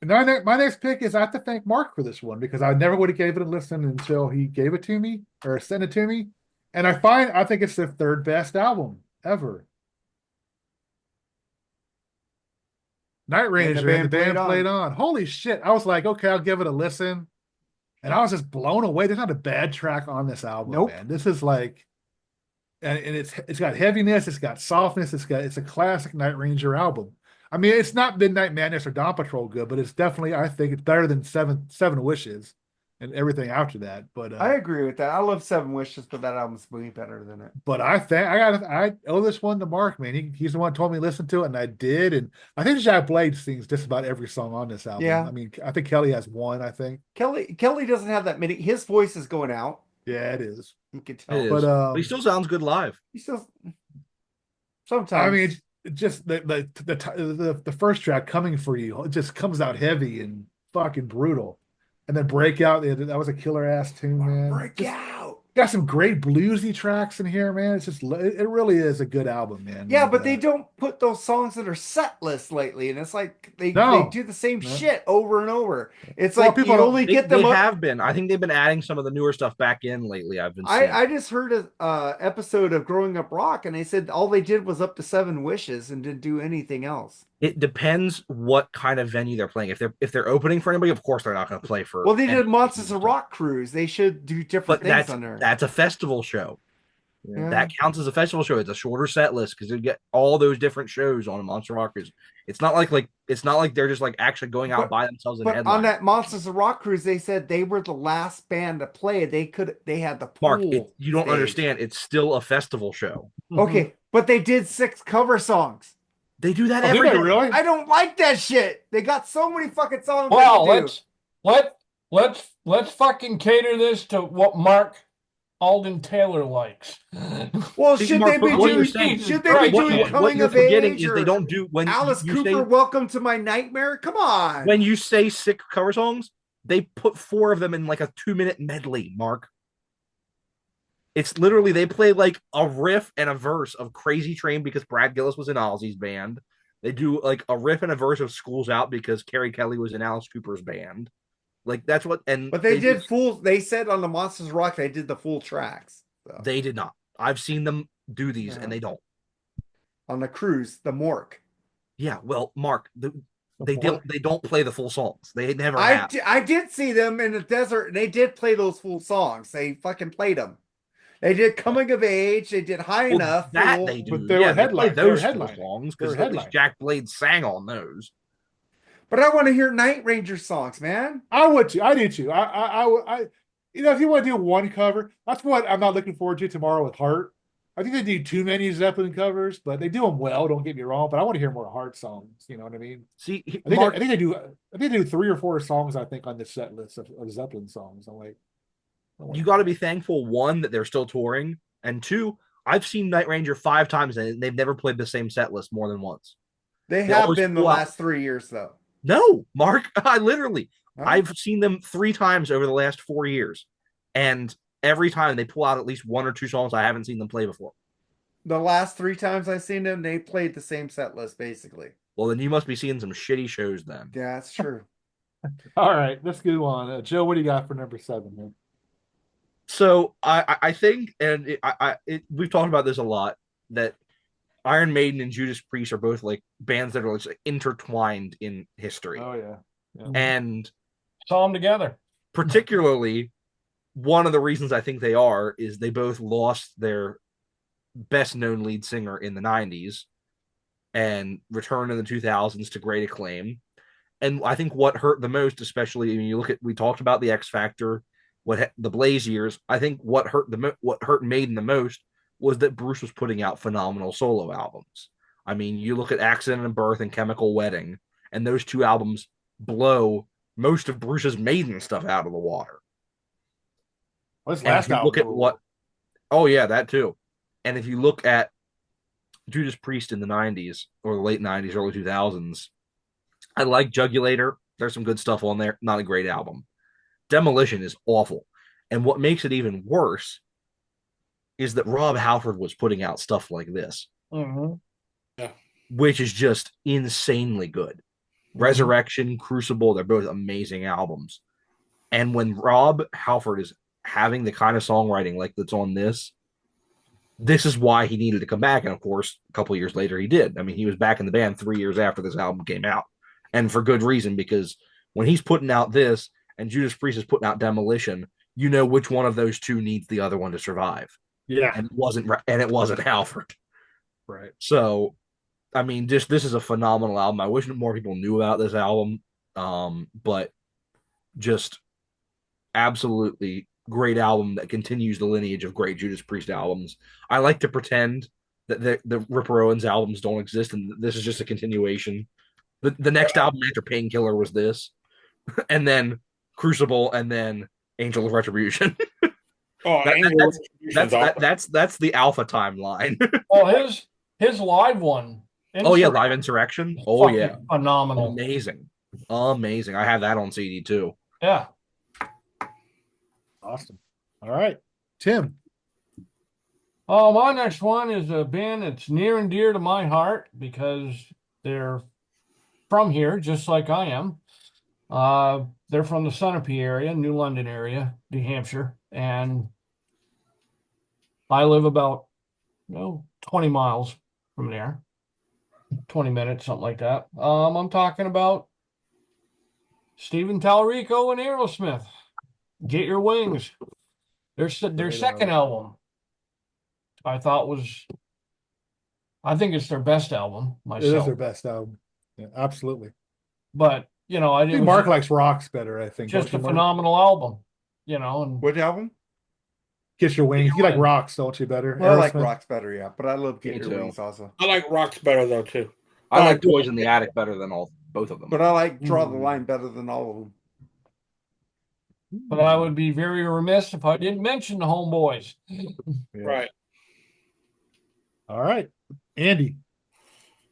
My next pick is I have to thank Mark for this one because I never would have gave it a listen until he gave it to me or sent it to me, and I think it's the third best album ever. Night Ranger, and the band played on. Holy shit. I was like, okay, I'll give it a listen. And I was just blown away. There's not a bad track on this album, man. This is like, and it's got heaviness, it's got softness, it's a classic Night Ranger album. I mean, it's not Midnight Madness or Dawn Patrol good, but it's definitely, I think it's better than Seven Wishes and everything after that. But I agree with that. I love Seven Wishes, but that album's way better than it. But I owe this one to Mark, man. He's the one who told me to listen to it, and I did. And I think Jack Blade sings just about every song on this album. Yeah. I mean, I think Kelly has one. I think Kelly doesn't have that many. His voice is going out. Yeah, it is. You can tell, but he still sounds good live. He still sometimes. I mean, just the first track, "Coming for You," it just comes out heavy and fucking brutal. And then Breakout, that was a killer ass tune, man. Break out. got some great bluesy tracks in here, man. It's just it really is a good album, man. Yeah, And, but they don't put those songs in their set list lately, and it's like they no, do the same no. shit over and over. It's Well, like people you don't. only They, get they them. have been. I think they've been adding some of the newer stuff back in lately. I've been seeing. I just heard a episode of Growing Up Rock, and they said all they did was up to 7 wishes and didn't do anything else. It depends what kind of venue they're playing. If they're opening for anybody, of course they're not going to play for. Well, they did any Monsters of stuff. Rock cruise. They should do different But things on there. that's a festival show. Yeah. That counts as a festival show. It's a shorter set list because you get all those different shows on a Monster Rock cruise. It's not like they're just like actually going out by themselves and But headlining. on that Monsters of Rock cruise, they said they were the last band to play. They had the pool. Mark, you don't stage. understand. It's still a festival show. Okay, but they did 6 cover songs. They do that Oh, every did they day. really? I don't like that shit. They got so many fucking songs. Well, that they do. let's fucking cater this to what Mark Alden Taylor likes. Well, See, should Mark, they be what you're doing? saying- Should they Right, be doing what coming you're of forgetting age? is Or they don't do when Alice you Cooper, say, Welcome to My Nightmare. Come on. when you say 6 cover songs, they put 4 of them in like a 2-minute medley, Mark. It's literally they play like a riff and a verse of Crazy Train because Brad Gillis was in Ozzy's band. They do like a riff and a verse of School's Out because Carrie Kelly was in Alice Cooper's band. Like that's what and But they did full. They said on the Monsters of Rock they did the full tracks. So. They did not. I've seen them do these and they don't. On the cruise, the Mork. Yeah, well, Mark, they don't play the full songs. They never I have. I did see them in the desert, and they did play those full songs. They fucking played them. They did Coming of Age. They did High Enough. That they do. But they were They play headlining. those They were full headlining. songs They were because at least headlining. Jack Blade sang on those. But I want to hear Night Ranger songs, man. I would too. I do too. You know, if you want to do one cover, that's what I'm not looking forward to tomorrow with Heart. I think they do too many Zeppelin covers, but they do them well. Don't get me wrong. But I want to hear more Heart songs. You know what I mean? See, I think, Mark, I think they do. I think they do 3 or 4 songs. I think on the set list of Zeppelin songs. I'm like, you got to be thankful, 1, that they're still touring, and 2, I've seen Night Ranger 5 times and they've never played the same set list more than once. They They have always been the pull out. last 3 years, though. No, Mark, I've Huh? seen them 3 times over the last 4 years, and every time they pull out at least 1 or 2 songs I haven't seen them play before. The last 3 times I've seen them, they played the same set list, basically. Well, then you must be seeing some shitty shows then. Yeah, that's true. all right, let's go on. Joe, what do you got for number 7, man? So I think, and we've talked about this a lot, that Iron Maiden and Judas Priest are both like bands that are like intertwined in history, Oh yeah. and Saw them together. particularly one of the reasons I think they are is they both lost their best known lead singer in the 90s and returned in the 2000s to great acclaim. And I think what hurt the most, especially when you look at, we talked about the X Factor, the Blaze years. I think what hurt Maiden the most was that Bruce was putting out phenomenal solo albums. I mean, you look at Accident and Birth and Chemical Wedding, and those 2 albums blow most of Bruce's Maiden stuff out of the water. What's And last if you album? look at what, oh yeah, that too. And if you look at Judas Priest in the 90s or the late 90s, early 2000s, I like Jugulator. There's some good stuff on there. Not a great album. Demolition is awful. And what makes it even worse is that Rob Halford was putting out stuff like this, which is just insanely good. Resurrection, Crucible, they're both amazing albums. And when Rob Halford is having the kind of songwriting like that's on this is why he needed to come back. And of course, a couple of years later, he did. I mean, he was back in the band 3 years after this album came out. And for good reason, because when he's putting out this and Judas Priest is putting out Demolition, you know which one of those 2 needs the other one to survive. Yeah. And it wasn't Halford. Right. So, I mean, this is a phenomenal album. I wish more people knew about this album. But just absolutely great album that continues the lineage of great Judas Priest albums. I like to pretend that the Ripper Owens albums don't exist, and this is just a continuation. The next album after Painkiller was this, and then Crucible, and then Angel of Retribution. Oh, That's the Alpha timeline. Oh, his live one. Oh yeah, Live Insurrection. Oh yeah, phenomenal, amazing. I have that on CD too. Yeah. Awesome. All right. Tim. My next one is a band that's near and dear to my heart because they're from here, just like I am. They're from the Sunapee area, New London area, New Hampshire, and I live about 20 miles from there, 20 minutes, something like that. I'm talking about Steven Tallarico and Aerosmith. Get Your Wings. Their second album, I think it's their best album myself. It is their best album. Yeah, absolutely. But, I think Mark likes Rocks better, I think. Just a phenomenal album, and Which album? Kiss Your Wings. You like Rocks, don't you, better? Well, I like Rocks better, yeah. But I love Get Your too. Wings also. I like Rocks better though too. I like Toys in the Attic better than both of them. But I like Draw the Line better than all of them. But I would be very remiss if I didn't mention the Homeboys. Yeah. Right. All right. Andy.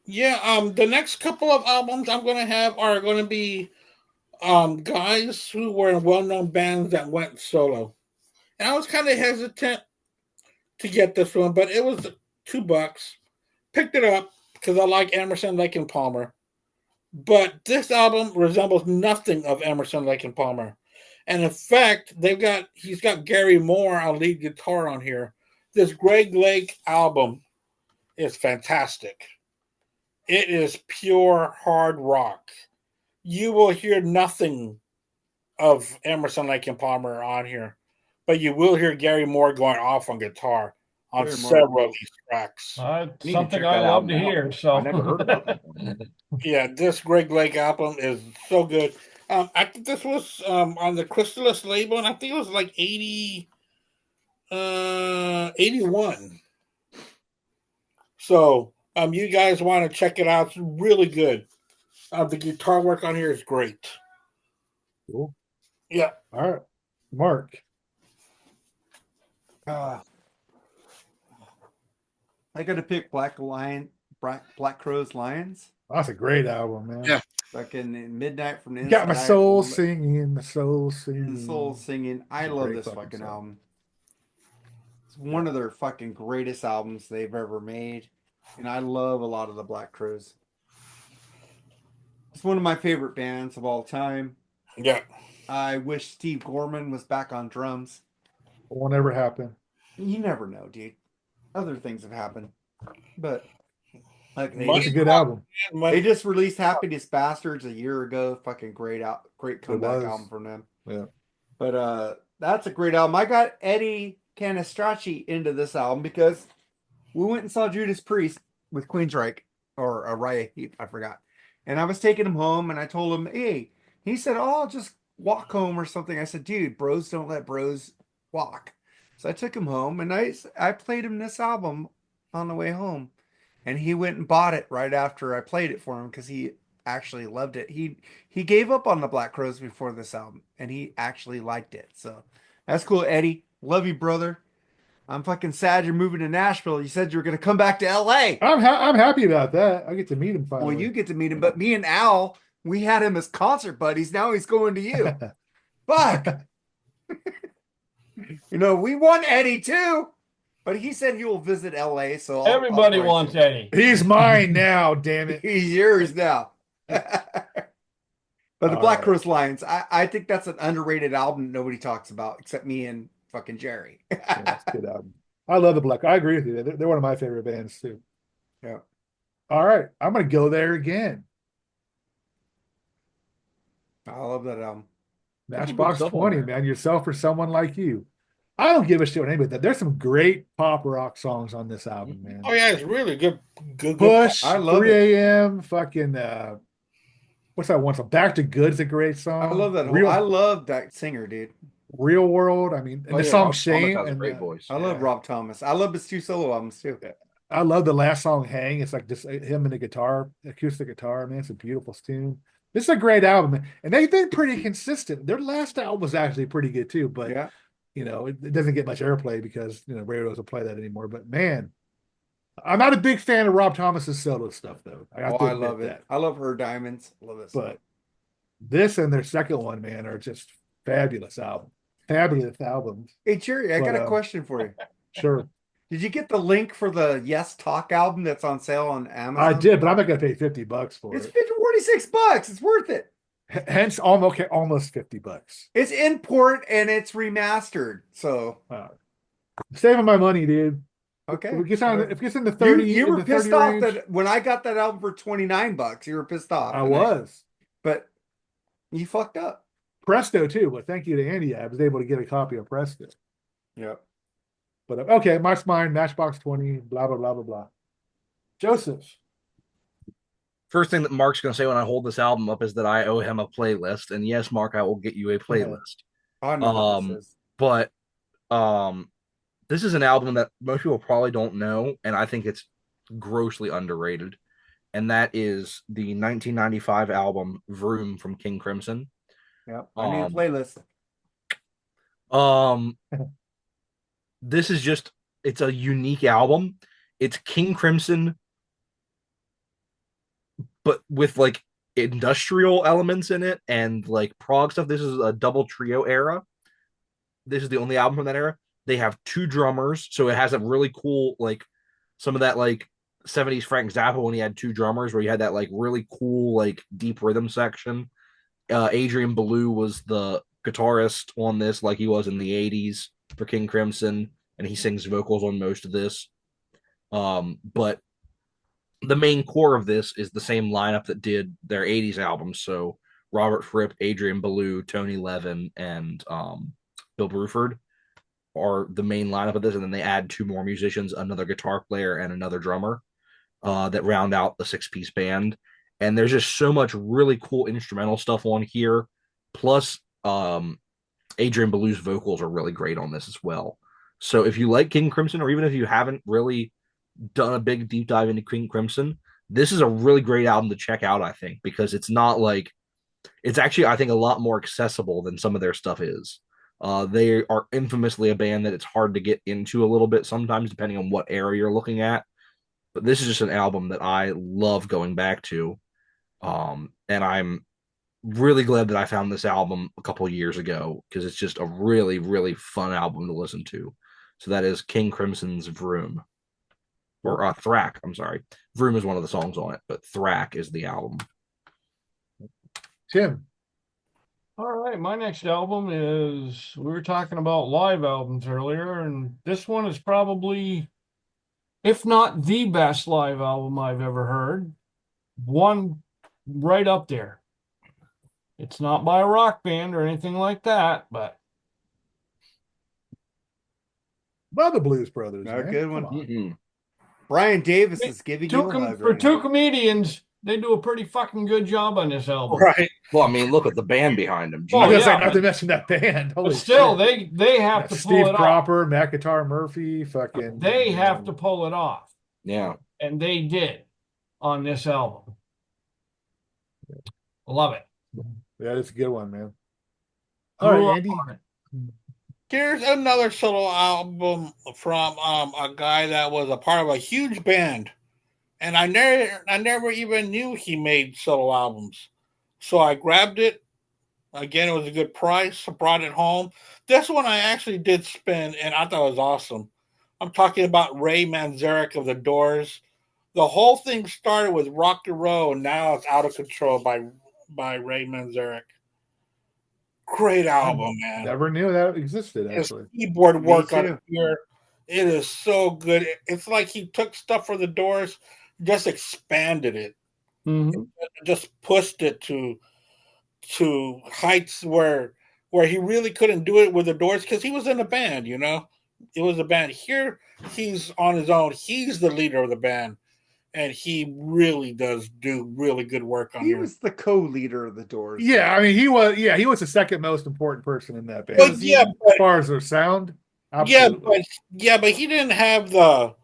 Yeah, the next couple of albums I'm gonna have are gonna be guys who were in well-known bands that went solo. And I was kind of hesitant to get this one, but it was $2. Picked it up because I like Emerson, Lake and Palmer. But this album resembles nothing of Emerson, Lake and Palmer. And in fact, he's got Gary Moore on lead guitar on here. This Greg Lake album is fantastic. It is pure hard rock. You will hear nothing of Emerson, Lake and Palmer on here, but you will hear Gary Moore going off on guitar on several of these tracks. Something I love to hear. So I never heard about that. Yeah, this Greg Lake album is so good. I think this was on the Chrysalis label, and I think it was like 81. So you guys want to check it out. It's really good. The guitar work on here is great. Cool. Yeah. All right. Mark. I got to pick Black Crowes Lions. That's a great album, man. Yeah. Fucking Midnight from the Inside. Got my soul singing, my soul singing. The soul singing. I love this fucking album. It's one of their fucking greatest albums they've ever made. And I love a lot of the Black Crowes. It's one of my favorite bands of all time. Yeah. I wish Steve Gorman was back on drums. It won't ever happen. You never know, dude. Other things have happened. But it's a good album. They just released Happiness Bastards a year ago. Fucking great comeback album from them. Yeah. But that's a great album. I got Eddie Canistracci into this album because we went and saw Judas Priest with Queensryche or Riot Heat, I forgot. And I was taking him home and I told him, hey, he said, oh, I'll just walk home or something. I said, dude, bros don't let bros walk. So I took him home and I played him this album on the way home. And he went and bought it right after I played it for him because he actually loved it. He gave up on the Black Crowes before this album and he actually liked it. So that's cool, Eddie. Love you, brother. I'm fucking sad you're moving to Nashville. You said you were going to come back to LA. I'm happy about that. I get to meet him finally. Well, you get to meet him, but me and Al, we had him as concert buddies. Now he's going to you. Fuck. We want Eddie too, but he said he will visit LA. So everybody wants Eddie. He's mine now, damn it. He's yours now. But the Black Crowes Lions, I think that's an underrated album nobody talks about except me and fucking Jerry. Yeah, that's a good album. I love the Black. I agree with you. They're one of my favorite bands too. Yeah. All right, I'm gonna go there again. I love that album. Matchbox 20, man. Yourself or Someone Like You. I don't give a shit what anybody does. There's some great pop rock songs on this album, man. Oh yeah, it's really good. Push. I love 3 a.m. Fucking. What's that one song? Back to Good's a great song. I love that. I love that singer, dude. Real World. I mean, and the song Shame. Has a great voice. I love Rob Thomas. I love his 2 solo albums too. I love the last song, Hang. It's like just him and the guitar, acoustic guitar, man. It's a beautiful tune. This is a great album, and they've been pretty consistent. Their last album was actually pretty good too, but it doesn't get much airplay because radio doesn't play that anymore. But man, I'm not a big fan of Rob Thomas's solo stuff though. I love it. I love Her Diamonds. Love it. But this and their second one, man, are just fabulous albums. fabulous albums. Hey Jerry, I got a question for you. Sure. Did you get the link for the Yes Talk album that's on sale on Amazon? I did, but I'm not gonna pay $50 for It's it. 46 bucks. It's worth it. Hence, almost $50. It's import and it's remastered. So saving my money, dude. okay. If it gets in the 30, you were pissed off range, that when I got that album for 29 bucks, you were pissed off. I was. But you fucked up. Presto too, but thank you to Andy, I was able to get a copy of Presto. Yep. But okay, Mark's mine, Matchbox 20, blah blah blah blah blah. Joseph. First thing that Mark's going to say when I hold this album up is that I owe him a playlist, and yes, Mark, I will get you a playlist. I know what this is. But this is an album that most people probably don't know, and I think it's grossly underrated. And that is the 1995 album Vroom from King Crimson. Yep, I need a playlist. This is just, it's a unique album. It's King Crimson, but with like industrial elements in it and like prog stuff. This is a double trio era. This is the only album from that era. They have two drummers, so it has a really cool, like some of that like 70s Frank Zappa when he had two drummers, where you had that like really cool like deep rhythm section. Adrian Belew was the guitarist on this, like he was in the 80s for King Crimson, and he sings vocals on most of this. But the main core of this is the same lineup that did their 80s albums. So Robert Fripp, Adrian Belew, Tony Levin, and Bill Bruford are the main lineup of this. And then they add two more musicians, another guitar player and another drummer, that round out the 6-piece band. And there's just so much really cool instrumental stuff on here. Plus, Adrian Belew's vocals are really great on this as well. So if you like King Crimson, or even if you haven't really done a big deep dive into King Crimson, this is a really great album to check out, I think, because it's not like, it's actually, I think, a lot more accessible than some of their stuff is. They are infamously a band that it's hard to get into a little bit sometimes, depending on what area you're looking at. But this is just an album that I love going back to. And I'm really glad that I found this album a couple years ago, because it's just a really, really fun album to listen to. So that is King Crimson's Vroom. Or Thrack, I'm sorry. Vroom is one of the songs on it, but Thrack is the album. Tim. All right, my next album is, we were talking about live albums earlier, and this one is probably, if not the best live album I've ever heard, one right up there. It's not by a rock band or anything like that, but Love the Blues Brothers. A good one. Mm-hmm. Brian Davis is giving you a hug for right two now. comedians, they do a pretty fucking good job on this album. Right. Well, I mean, look at the band behind him. Oh, I was gonna say, yeah, not to mention that band. But Holy still, shit. they have to pull Steve it off. Cropper, Mac Guitar Murphy, fucking. They have to pull it off. Yeah. And they did on this album. Love it. Yeah, that's a good one, man. All right, Andy. Here's another solo album from a guy that was a part of a huge band, and I never even knew he made solo albums. So I grabbed it. Again, it was a good price. I brought it home. This one I actually did spin, and I thought it was awesome. I'm talking about Ray Manzarek of The Doors. The whole thing started with Rock the Row, and now it's Out of Control by Ray Manzarek. Great album, man. Never knew that existed, actually. His keyboard work on here, it is so good. It's like he took stuff for The Doors, just expanded it, just pushed it to heights where he really couldn't do it with The Doors, because he was in a band, you know. It was a band. Here, he's on his own. He's the leader of the band, and he really does do really good work on here. He was the co-leader of The Doors. Yeah, I mean, he was the second most important person in that band. But yeah, as far as their sound, absolutely. but he didn't have the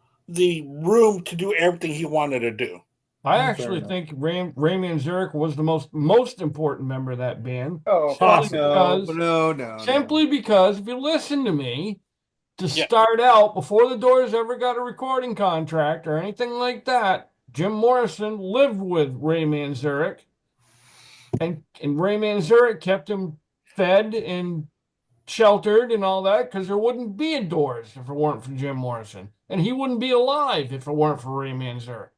room to do everything he wanted to do. I actually think Ray Manzarek was the most important member of that band. Oh, no. Simply because, if you listen to me, to start out, before The Doors ever got a recording contract or anything like that, Jim Morrison lived with Ray Manzarek, and Ray Manzarek kept him fed and sheltered and all that because there wouldn't be a Doors if it weren't for Jim Morrison. And he wouldn't be alive if it weren't for Ray Manzarek.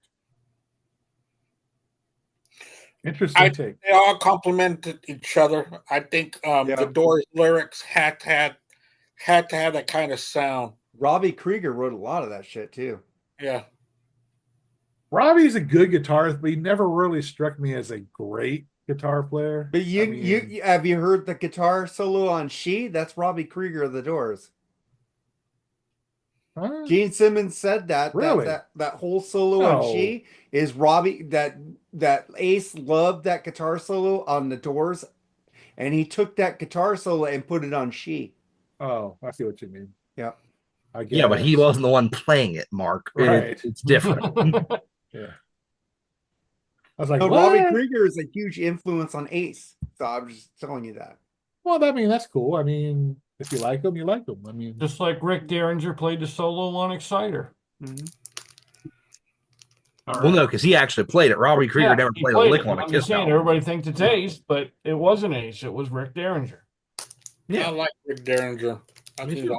Interesting take. They all complemented each other. I think the Doors lyrics had to have that kind of sound. Robbie Krieger wrote a lot of that shit too. Yeah. Robbie's a good guitarist, but he never really struck me as a great guitar player. But you have you heard the guitar solo on She? That's Robbie Krieger of the Doors. Gene Simmons said that really? that whole solo on She is Robbie, that Ace loved that guitar solo on the Doors, and he took that guitar solo and put it on She. Oh, I see what you mean. Yeah. I guess. Yeah, but he wasn't the one playing it, Mark. Right. It's different. Yeah. I was like, no, Robbie Krieger is a huge influence on Ace. So I'm just telling you that. Well, I mean, that's cool. I mean, if you like them, you like them. I mean, just like Rick Derringer played the solo on Exciter. Mm-hmm. Well, no, because he actually played it. Robbie Krieger never played a lick on a Kiss album. Everybody thinks it's Ace, but it wasn't Ace. It was Rick Derringer. Yeah, I like Rick Derringer. I think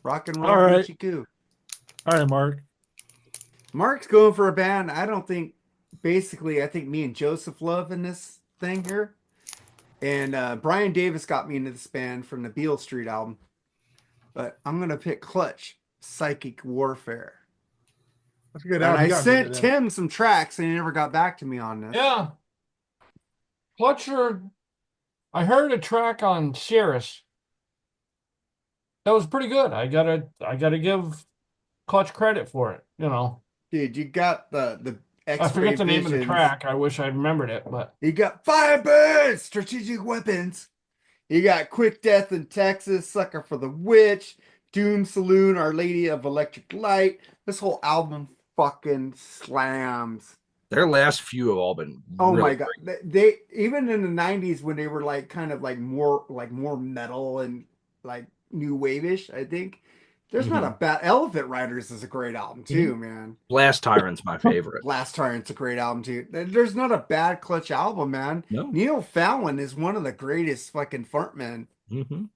rock and roll. All right. Chiku. All right, Mark. Mark's going for a band. I don't think. Basically, I think me and Joseph love in this thing here. And Brian Davis got me into this band from the Beale Street album. But I'm going to pick Clutch, Psychic Warfare. That's a good album. And I sent Tim some tracks and he never got back to me on this. Yeah. Clutcher, I heard a track on Cirrus. That was pretty good. I gotta give Clutch credit for it, you know. Dude, you got the I forget the name of the track. I wish I remembered it, but you got Firebirds, Strategic Weapons. You got Quick Death in Texas, Sucker for the Witch, Doom Saloon, Our Lady of Electric Light. This whole album fucking slams. Their last few have all been my god. They even in the 90s when they were like kind of like more metal and like new wave-ish, I think. There's not a bad. Elephant Riders is a great album too, man. Blast Tyrant's my favorite. Blast Tyrant's a great album too. There's not a bad Clutch album, man. No. Neil Fallon is one of the greatest fucking frontmen. Mm-hmm.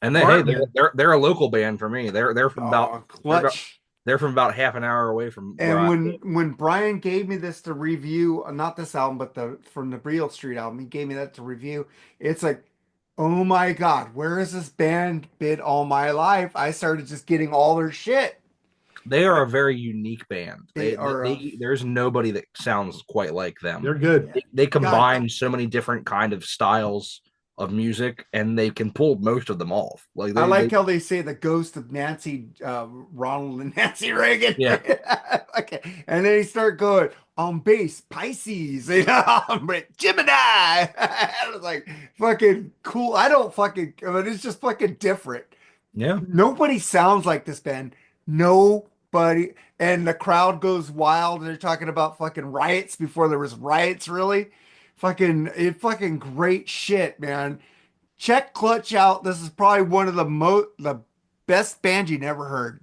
And they're a local band for me. They're from about Clutch. They're from about half an hour away from. And when Brian gave me this to review, not this album, but from the Beale Street album, he gave me that to review. It's like, oh my God, where has this band been all my life? I started just getting all their shit. They are a very unique band. There's nobody that sounds quite like them. They're good. They combine so many different kind of styles of music, and they can pull most of them off. I like how they say the ghost of Nancy, Ronald and Nancy Reagan. Yeah. Okay. And then he start going on bass, Pisces, Gemini. I was like, fucking cool. But it's just fucking different. Yeah. Nobody sounds like this band. Nobody. And the crowd goes wild. They're talking about fucking riots before there was riots, really. Fucking great shit, man. Check Clutch out. This is probably one of the best bands you never heard.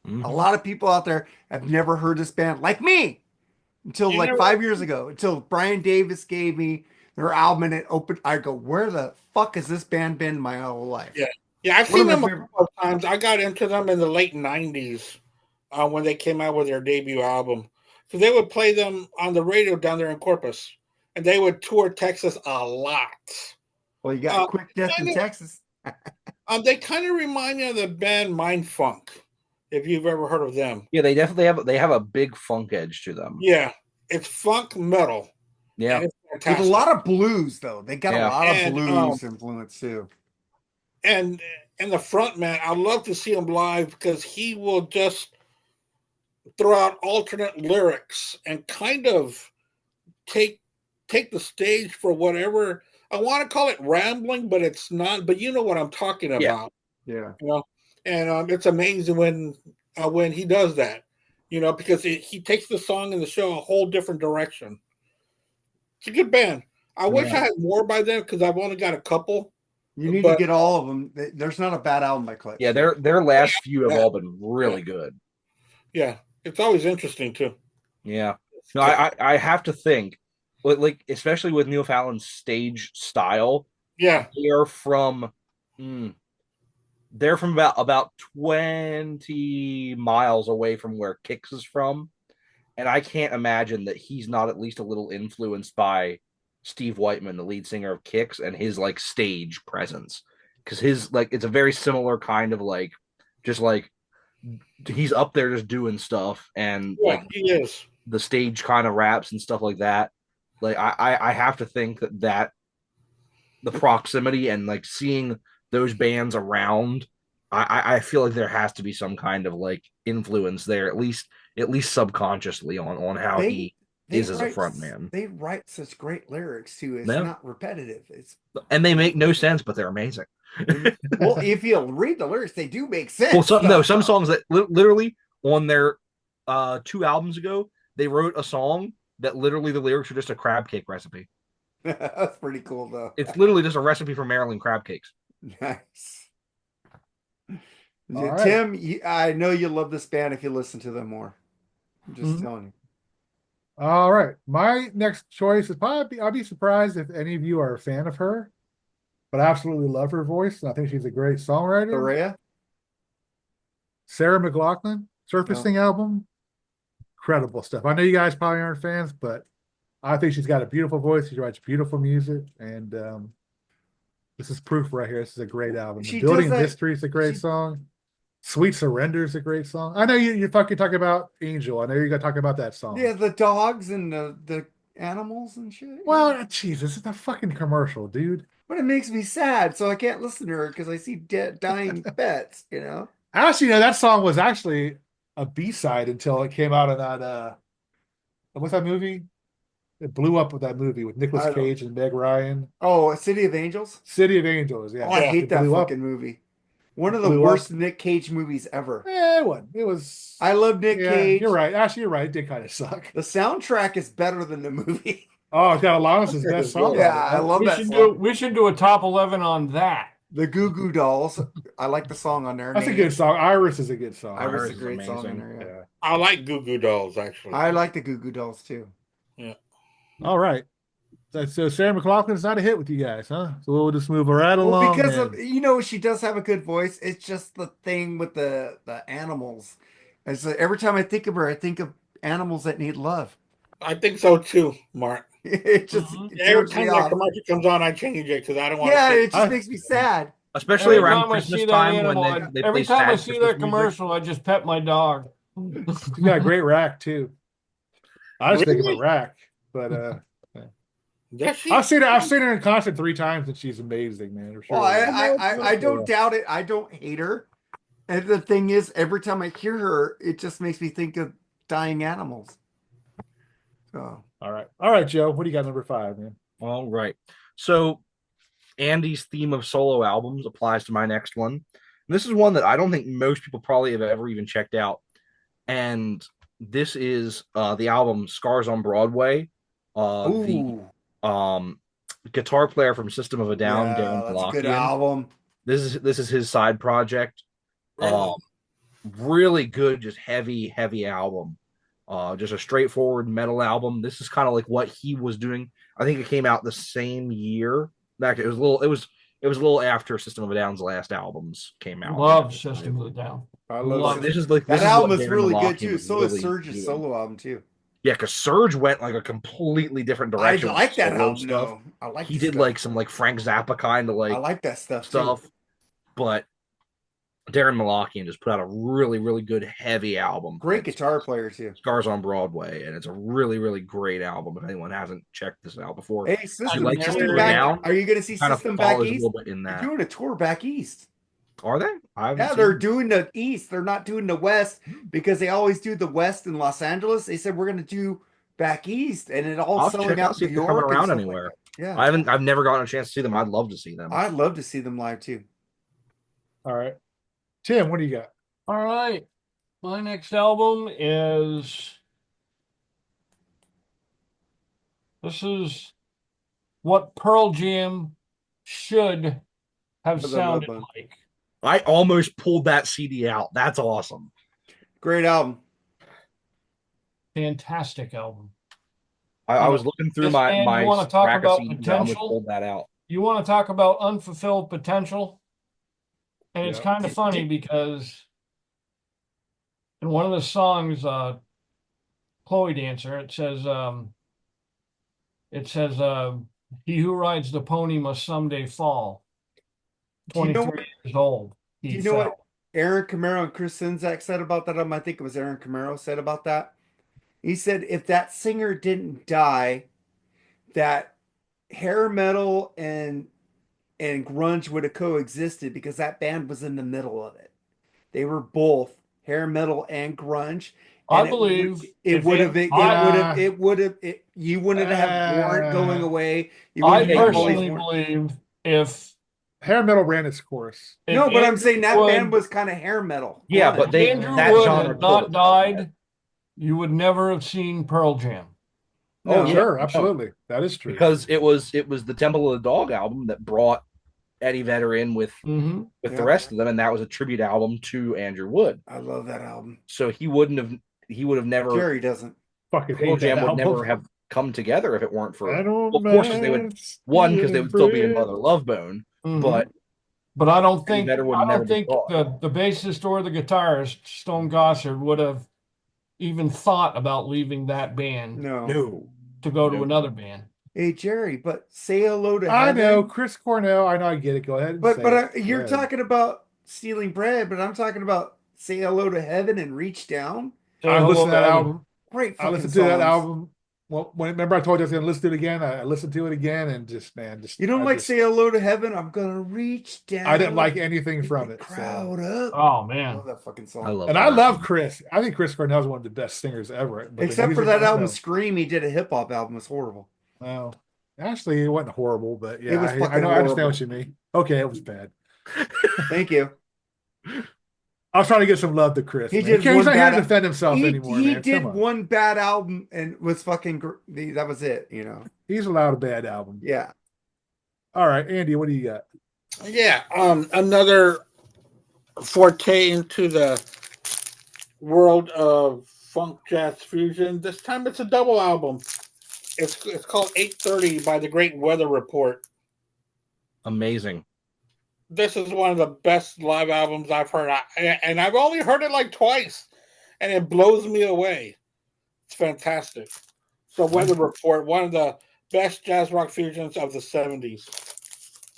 Mm-hmm. A lot of people out there have never heard this band, like me, until 5 years ago. Until Brian Davis gave me their album and it opened. I go, where the fuck has this band been my whole life? Yeah. I've seen them a couple of times. I got into them in the late '90s when they came out with their debut album. So they would play them on the radio down there in Corpus. And they would tour Texas a lot. Well, you got Quick Death in Texas. They kind of remind me of the band Mind Funk, if you've ever heard of them. Yeah, they definitely have a big funk edge to them. Yeah, it's funk metal. Yeah, there's a lot of blues though. They got a lot of blues influence too. And the front man, I'd love to see him live because he will just throw out alternate lyrics and kind of take the stage for whatever. I want to call it rambling, but it's not. But you know what I'm talking about. Yeah. You know, and it's amazing when he does that. You know, because he takes the song and the show a whole different direction. It's a good band. I wish I had more by them because I've only got a couple. You need to get all of them. There's not a bad album by Clutch. Yeah, their last few have all been really good. Yeah, it's always interesting too. Yeah. No, I have to think. Like especially with Neil Fallon's stage style, they are from They're from about 20 miles away from where Kix is from. And I can't imagine that he's not at least a little influenced by Steve Whiteman, the lead singer of Kix, and his like stage presence. Because his like it's a very similar kind of like just like he's up there just doing stuff and Yeah, like he is. the stage kind of raps and stuff like that. Like I have to think that the proximity and like seeing those bands around, I feel like there has to be some kind of like influence there, at least subconsciously on how he is as a front man. They write such great lyrics too. It's Yeah. not repetitive. And they make no sense, but they're amazing. Well, if you read the lyrics, they do make sense. Well, some songs that literally on their 2 albums ago, they wrote a song that literally the lyrics are just a crab cake recipe. That's pretty cool, though. It's literally just a recipe for Maryland crab cakes. Nice. All Tim, right. I know you love this band if you listen to them more. I'm just telling you. All right. My next choice is probably, I'll be surprised if any of you are a fan of her, but I absolutely love her voice. And I think she's a great songwriter. Soraya? Sarah McLachlan, Surfacing album. Incredible stuff. I know you guys probably aren't fans, but I think she's got a beautiful voice. She writes beautiful music. And this is proof right here. This is a great album. She Building does that- History is a great song. Sweet Surrender is a great song. I know you're fucking talking about Angel. I know you're going to talk about that song. Yeah, the dogs and the animals and shit. Well, Jesus, it's a fucking commercial, dude. But it makes me sad, so I can't listen to her because I see dying pets, you know? Actually, no, that song was actually a B-side until it came out in that what's that movie? It blew up with that movie with Nicolas Cage and Meg Ryan. Oh, A City of Angels? City of Angels, yeah. Oh, I hate It that blew up. fucking movie. One of the Blew worst up. Nick Cage movies ever. Yeah, it wasn't. It was. I love Nick Cage. You're right. Actually, you're right. It did kind of suck. The soundtrack is better than the movie. Oh, it's got Alanis' best song. Yeah, I love we that should song. we should do a top 11 on that. The Goo Goo Dolls. I like the song on there. That's a good song. Iris is a good song. Iris is a is great song on amazing. there. Yeah. I like Goo Goo Dolls, actually. I like the Goo Goo Dolls too. All right. So Sarah McLachlan's not a hit with you guys, huh? So we'll just move right Well, along. because then. of she does have a good voice. It's just the thing with the animals. And so every time I think of her, I think of animals that need love. I think so too, Mark. It just Mhm. it Every turns me time that off. commercial comes on, I change it because I don't want Yeah, to. it just makes me sad. Especially Every around time I Christmas see that time animal, when they every play time I sad see Christmas that music. commercial, I just pet my dog. You got a great rack too. I was thinking Really? about rack, but Does she? I've seen her in concert 3 times and she's amazing, man. For sure. Well, I don't doubt it. I don't hate her. And the thing is, every time I hear her, it just makes me think of dying animals. So All right, Joe. What do you got number 5, man? All right. So Andy's theme of solo albums applies to my next one. And this is one that I don't think most people probably have ever even checked out. And this is the album Scars on Broadway. The guitar player from System of a Down, yeah, Darren that's a good Malakian. album. This is his side project. Really? Really good, just heavy album. Just a straightforward metal album. This is kind of like what he was doing. I think it came out the same year. Actually, it was a little after System of a Down's last albums came out. Love System of a Down. I love love This it. is like That this album is is what Darren really Malakian good too. was So is really Surge's doing. solo album too. Yeah, because Surge went like a completely different I direction. with like that solo album. stuff. No, I like. He the did stuff. like some like Frank Zappa kind of like I like that stuff. Too. but Darren Malakian just put out a really good heavy album. Great It's guitar player too. Scars on Broadway, and it's a really great album. If anyone hasn't checked this out before, Hey, System, like coming System of a back. Down, Are you going to see kind of System back follows a east? little bit in They're that. doing a tour back east. Are they? I haven't Yeah, seen they're them. doing the east. They're not doing the west because they always do the west in Los Angeles. They said we're going to do back east, and it all I'll selling check out out see in if New they're coming York and around stuff anywhere. Like that. Yeah, I've never gotten a chance to see them. I'd love to see them. I'd love to see them live too. All right, Tim. What do you got? All right. My next album is this is what Pearl Jam should have For the sounded Love Bug. like. I almost pulled that CD out. That's awesome. Great album. Fantastic album. I was looking through Yes, my and you wanna talk rack of about CDs. I almost potential? pulled that out. You want to talk about unfulfilled potential? And it's Yeah. kind of funny because in one of the songs, Chloe Dancer, it says, he who rides the pony must someday fall. Do you know 23 years old, do he you know what fell. Aaron Camaro and Chris Czynszak said about that album? I think it was Aaron Camaro said about that. He said if that singer didn't die, that hair metal and grunge would have coexisted because that band was in the middle of it. They were both hair metal and grunge, I and believe it if would have I you wouldn't have Warrant going away. You I wouldn't have Molly's personally Warrant. believe if hair metal ran its course. No, but I'm saying that band Wood, was kind of hair metal. Yeah, but grunge. Andrew that Wood genre had killed not itself. died, you would never have seen Pearl Jam. Oh, No. yeah. Sure, No. absolutely. That is true. Because it was the Temple of the Dog album that brought Eddie Vedder in with Mm-hmm. the Yeah. rest of them, and that was a tribute album to Andrew Wood. I love that album. So he would have never Jerry doesn't. Fucking Pearl hate that Jam would album. never have come together if it weren't for. I don't Well, of course, they would because they would still be in bread. Mother Love Bone, Mhm. but I don't Eddie think Vedder would I never don't be think thought. the bassist or the guitarist Stone Gossard would have even thought about leaving that band No. to go to No. another band. Hey Jerry, but say hello to I heaven. know Chris Cornell. I know. I get it. Go ahead. And But say but it. you're Go ahead. talking about stealing bread, but I'm talking about say hello to heaven and reach down. I listened to that album. Great I fucking listened to that songs. album. Well, remember I told you I was going to listen to it again. I listened to it again, and just You don't like say hello to heaven? I'm gonna reach down. I didn't like anything from the it. crowd So. up. Oh I man, love that fucking song. I love And that I love album. Chris. I think Chris Cornell is one of the best singers ever. But the Except for music, that I album know. Scream, he did a hip hop album. It was horrible. Well, actually, it wasn't horrible, but yeah, It was I fucking know. I understand horrible. what you mean. Okay, it was bad. Thank you. I was trying to get some love to Chris. He man. did He's not one here to bad- defend himself anymore, He man. did Come on. one bad album and was fucking. That was it. He's allowed a bad album. Yeah. All right, Andy, what do you got? Yeah, another forte into the world of funk jazz fusion. This time it's a double album. It's called 8:30 by the Great Weather Report. Amazing. This is one of the best live albums I've heard, and I've only heard it like twice, and it blows me away. It's fantastic. So Weather Report, one of the best jazz rock fusions of the 70s.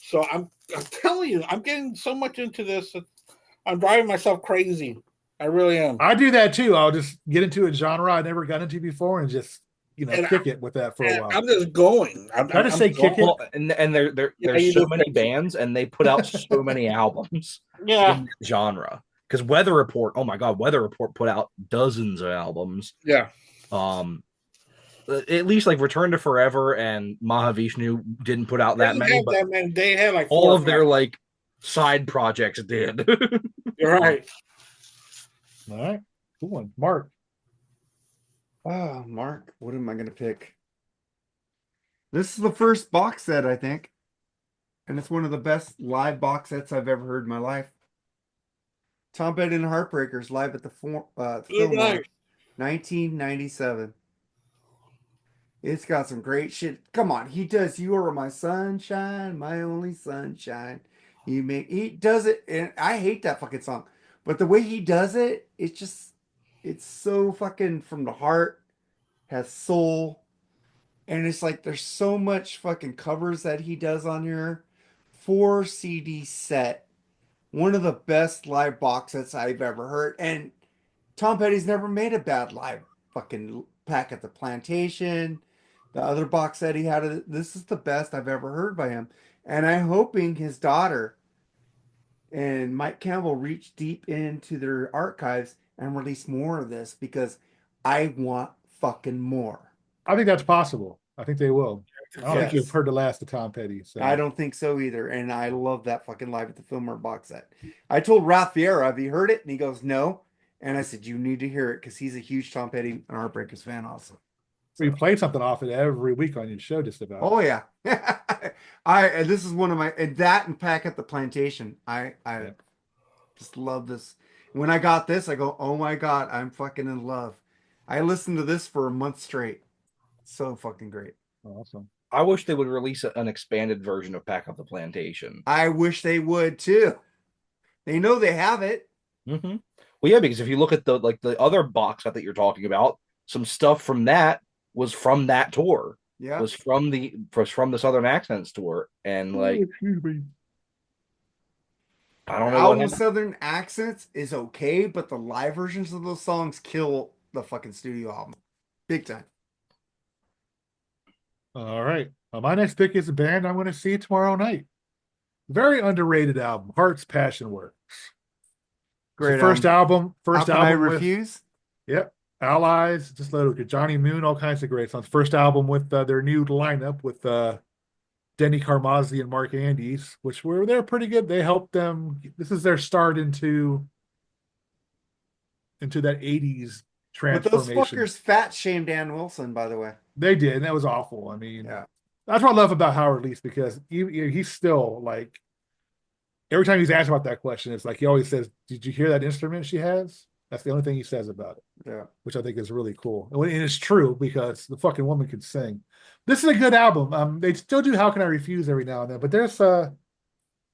So I'm telling you, I'm getting so much into this. I'm driving myself crazy. I really am. I do that too. I'll just get into a genre I never got into before and just kick it with that for a while. I'm just going. Did I just say kick it? Well, and there's so many bands and they put out so many albums in that genre. Because Weather Report, oh my God, Weather Report put out dozens of albums. Yeah. At least like Return to Forever and Mahavishnu didn't put out that many, but they had like all of their like side projects did. You're right. All right. Good one. Mark. Oh, Mark, what am I going to pick? This is the first box set, I think. And it's one of the best live box sets I've ever heard in my life. Tom Petty and the Heartbreakers live at the Fillmore, 1997. It's got some great shit. Come on, he does You Are My Sunshine, My Only Sunshine. He does it, and I hate that fucking song. But the way he does it, it's so fucking from the heart, has soul, and it's like there's so much fucking covers that he does on here. 4 CD set, one of the best live box sets I've ever heard. And Tom Petty's never made a bad live fucking Pack at the Plantation. The other box set he had, this is the best I've ever heard by him. And I'm hoping his daughter and Mike Campbell reach deep into their archives and release more of this because I want fucking more. I think that's possible. I think they will. I don't think Yes. you've heard the last of Tom Petty. So. I don't think so either. And I love that fucking Live at the Fillmore box set. I told Ralph Vieira, have you heard it? And he goes, no. And I said, you need to hear it because he's a huge Tom Petty and Heartbreakers fan also. We play something off it every week on your show just about. Oh yeah. And this is one of my, and that and Pack at the Plantation. I just love this. When I got this, I go, oh my God, I'm fucking in love. I listened to this for a month straight. So fucking great. Awesome. I wish they would release an expanded version of Pack Up the Plantation. I wish they would too. They know they have it. Mm-hmm. Well, yeah, because if you look at the other box set that you're talking about, some stuff from that was from that tour. Yeah. Was from the Southern Accents tour, and like Excuse me. I don't know what Album with happened. Southern accents is okay, but the live versions of those songs kill the fucking studio album, big time. All right. My next pick is a band I'm going to see tomorrow night. Very underrated album, Heart's Passion Works. It's the Great first album. How First can I album with refuse? yep, Allies. Just look at Johnny Moon, all kinds of great songs. First album with their new lineup with Denny Carmazzi and Mark Andes, which they're pretty good. They helped them. This is their start into that '80s But those transformation. fuckers fat shamed Dan Wilson, by the way. They did, and that was awful. I mean, Yeah. that's what I love about Howard Leese because he's still like every time he's asked about that question, it's like he always says, "Did you hear that instrument she has?" That's the only thing he says about it. Yeah. Which I think is really cool. And it's true because the fucking woman can sing. This is a good album. They still do How Can I Refuse every now and then, but there's I'd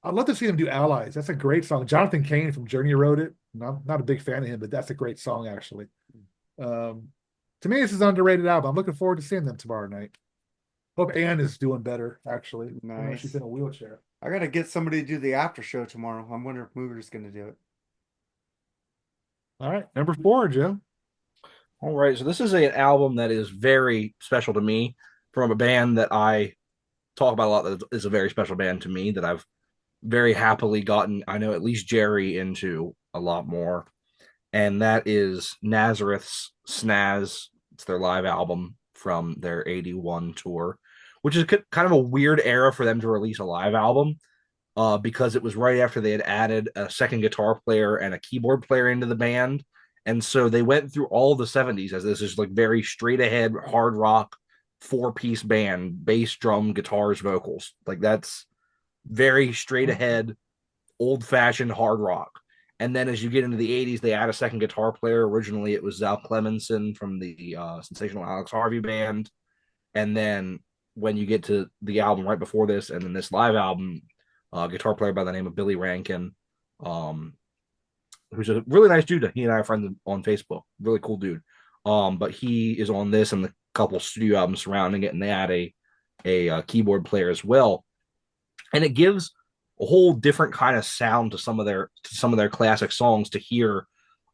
love to see them do Allies. That's a great song. Jonathan Cain from Journey wrote it. I'm not a big fan of him, but that's a great song actually. To me, this is an underrated album. I'm looking forward to seeing them tomorrow night. Hope Ann is doing better, actually. Nice. I know she's in a wheelchair. I gotta get somebody to do the after show tomorrow. I'm wondering if Mooger's gonna do it. All right, number 4, Joe. All right, so this is an album that is very special to me from a band that I talk about a lot. That is a very special band to me that I've very happily gotten. I know at least Jerry into a lot more, and that is Nazareth's Snaz. It's their live album from their '81 tour, which is kind of a weird era for them to release a live album. Because it was right after they had added a second guitar player and a keyboard player into the band. And so they went through all the 70s as this is like very straight ahead hard rock 4-piece band, bass, drum, guitars, vocals. Like that's very straight ahead, old fashioned hard rock. And then as you get into the 80s, they add a second guitar player. Originally, it was Zal Clemenson from the Sensational Alex Harvey band. And then when you get to the album right before this, and then this live album, guitar player by the name of Billy Rankin, who's a really nice dude. He and I are friends on Facebook. Really cool dude. But he is on this and the couple studio albums surrounding it, and they add a keyboard player as well. And it gives a whole different kind of sound to some of their classic songs. To hear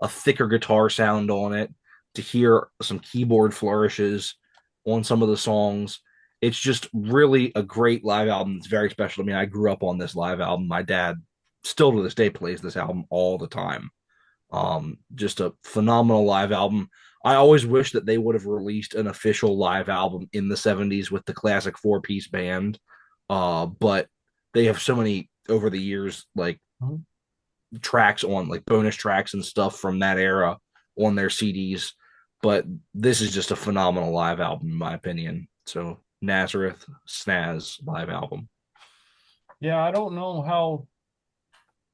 a thicker guitar sound on it, to hear some keyboard flourishes on some of the songs. It's just really a great live album. It's very special to me. I grew up on this live album. My dad still to this day plays this album all the time. Just a phenomenal live album. I always wish that they would have released an official live album in the 70s with the classic 4-piece band. But they have so many over the years, like tracks on like bonus tracks and stuff from that era on their CDs. But this is just a phenomenal live album, in my opinion. So Nazareth Snaz live album. Yeah, I don't know how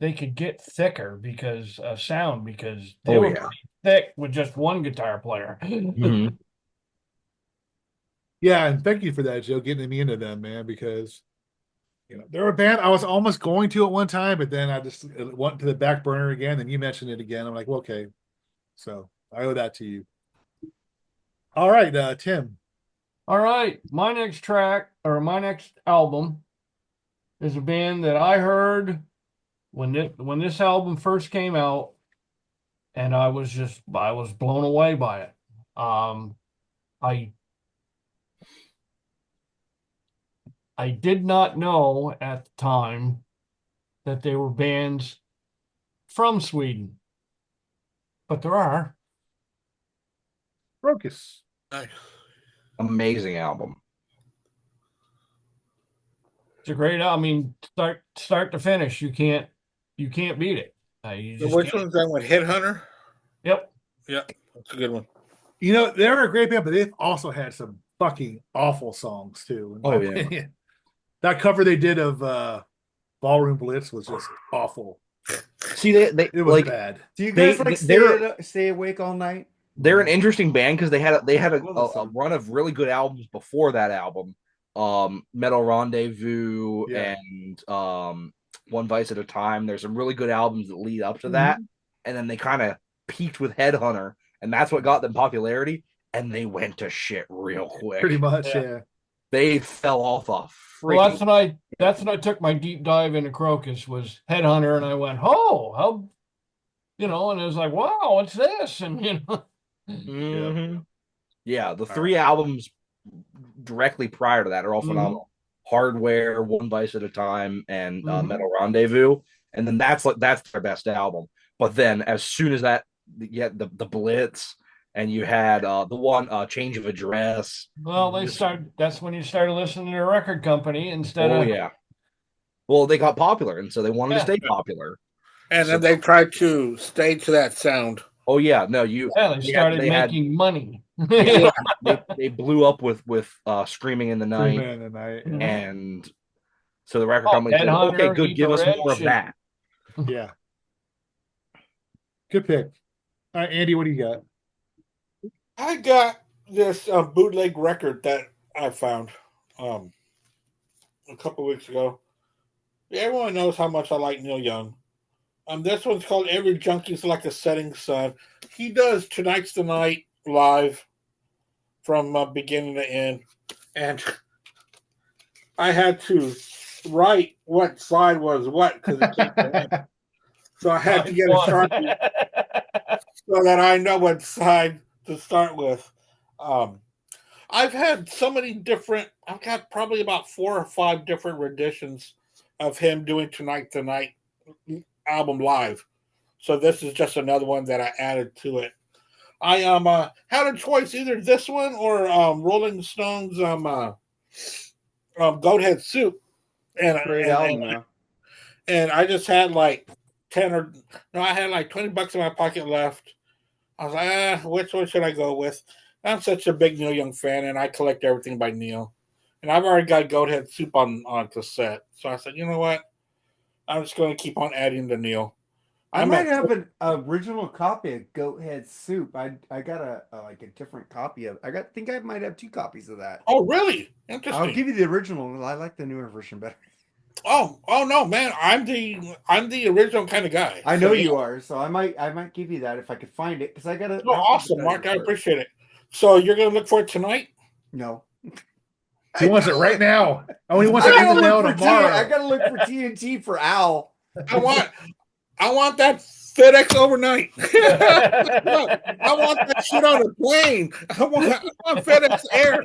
they could get thicker because sound because they were pretty thick with just one guitar player. Mm-hmm. Yeah, and thank you for that, Joe, getting me into them, man, because they're a band I was almost going to at one time, but then I just went to the back burner again, and you mentioned it again. I'm like, well, okay. So I owe that to you. All right, Tim. All right, my next album is a band that I heard when this album first came out, and I was blown away by it. I did not know at the time that they were bands from Sweden, but there are. Crocus. Nice. Amazing album. It's a great album. I mean, start to finish, you can't beat it. Which one's that one? Headhunter? Yep. Yeah, that's a good one. They're a great band, but they've also had some fucking awful songs too. Oh yeah. That cover they did of Ballroom Blitz was just awful. See, it was like bad. Do you guys stay awake all night? They're an interesting band because they had a run of really good albums before that album. Metal Rendezvous and One Vice at a Time. There's some really good albums that lead up to that, and then they kind of peaked with Headhunter, and that's what got them popularity. And they went to shit real quick. Pretty much, yeah. They fell off a freaking. Well, that's when I took my deep dive into Crocus was Headhunter, and I went, oh, how, and it was like, wow, what's this? And Yeah, the three albums directly prior to that are all phenomenal. Hardware, One Vice at a Time, and Metal Rendezvous, and then that's their best album. But then as soon as that, the Blitz, and you had the one Change of Address. Well, that's when you started listening to a record company instead of. Yeah. Well, they got popular, and so they wanted to stay popular. And then they tried to stay to that sound. Oh yeah, no, they started making money. They blew up with Screaming in the Night, and so the record company said, "Okay, good, give us more of that." Yeah, good pick. All right, Andy, what do you got? I got this bootleg record that I found a couple weeks ago. Everyone knows how much I like Neil Young. This one's called Every Junkie's Like a Setting Sun. He does Tonight's the Night live from beginning to end. And I had to write what side was what because it kept going. So I had to get a Sharpie so that I know what side to start with. I've had so many different, I've got probably about 4 or 5 different renditions of him doing Tonight the Night album live. So this is just another one that I added to it. I had a choice, either this one or Rolling Stones Goathead Soup. And I just had like I had like $20 in my pocket left. I was like, which one should I go with? I'm such a big Neil Young fan, and I collect everything by Neil. And I've already got Goathead Soup on cassette. So I said, you know what? I'm just going to keep on adding to Neil. I might have an original copy of Goathead Soup. I got a different copy of. I think I might have 2 copies of that. Oh, really? Interesting. I'll give you the original. I like the newer version better. Oh no, man! I'm the original kind of guy. I know you are, so I might give you that if I could find it because I got it. Oh, awesome, Mark! I appreciate it. So you're gonna look for it tonight? No. He wants it right now. Oh, he wants it in the mail tomorrow. I gotta look for TNT for Al. I want that FedEx overnight. I want that shit on a plane. I want FedEx Air.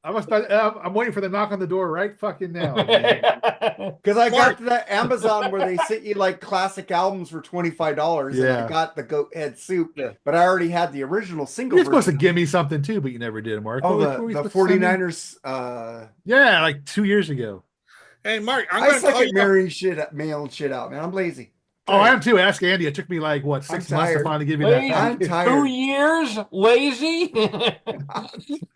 I'm waiting for the knock on the door right fucking now. Because I got to that Amazon where they sent you like classic albums for $25. Yeah. And I got the Goathead Soup, but I already had the original single. You're supposed to give me something too, but you never did, Mark. Oh, the 49ers. Yeah, like 2 years ago. Hey, Mark, I suck at mailing shit out, man. I'm lazy. Oh, I am too. Ask Andy. It took me like 6 months to finally give you that. I'm tired. 2 years, lazy.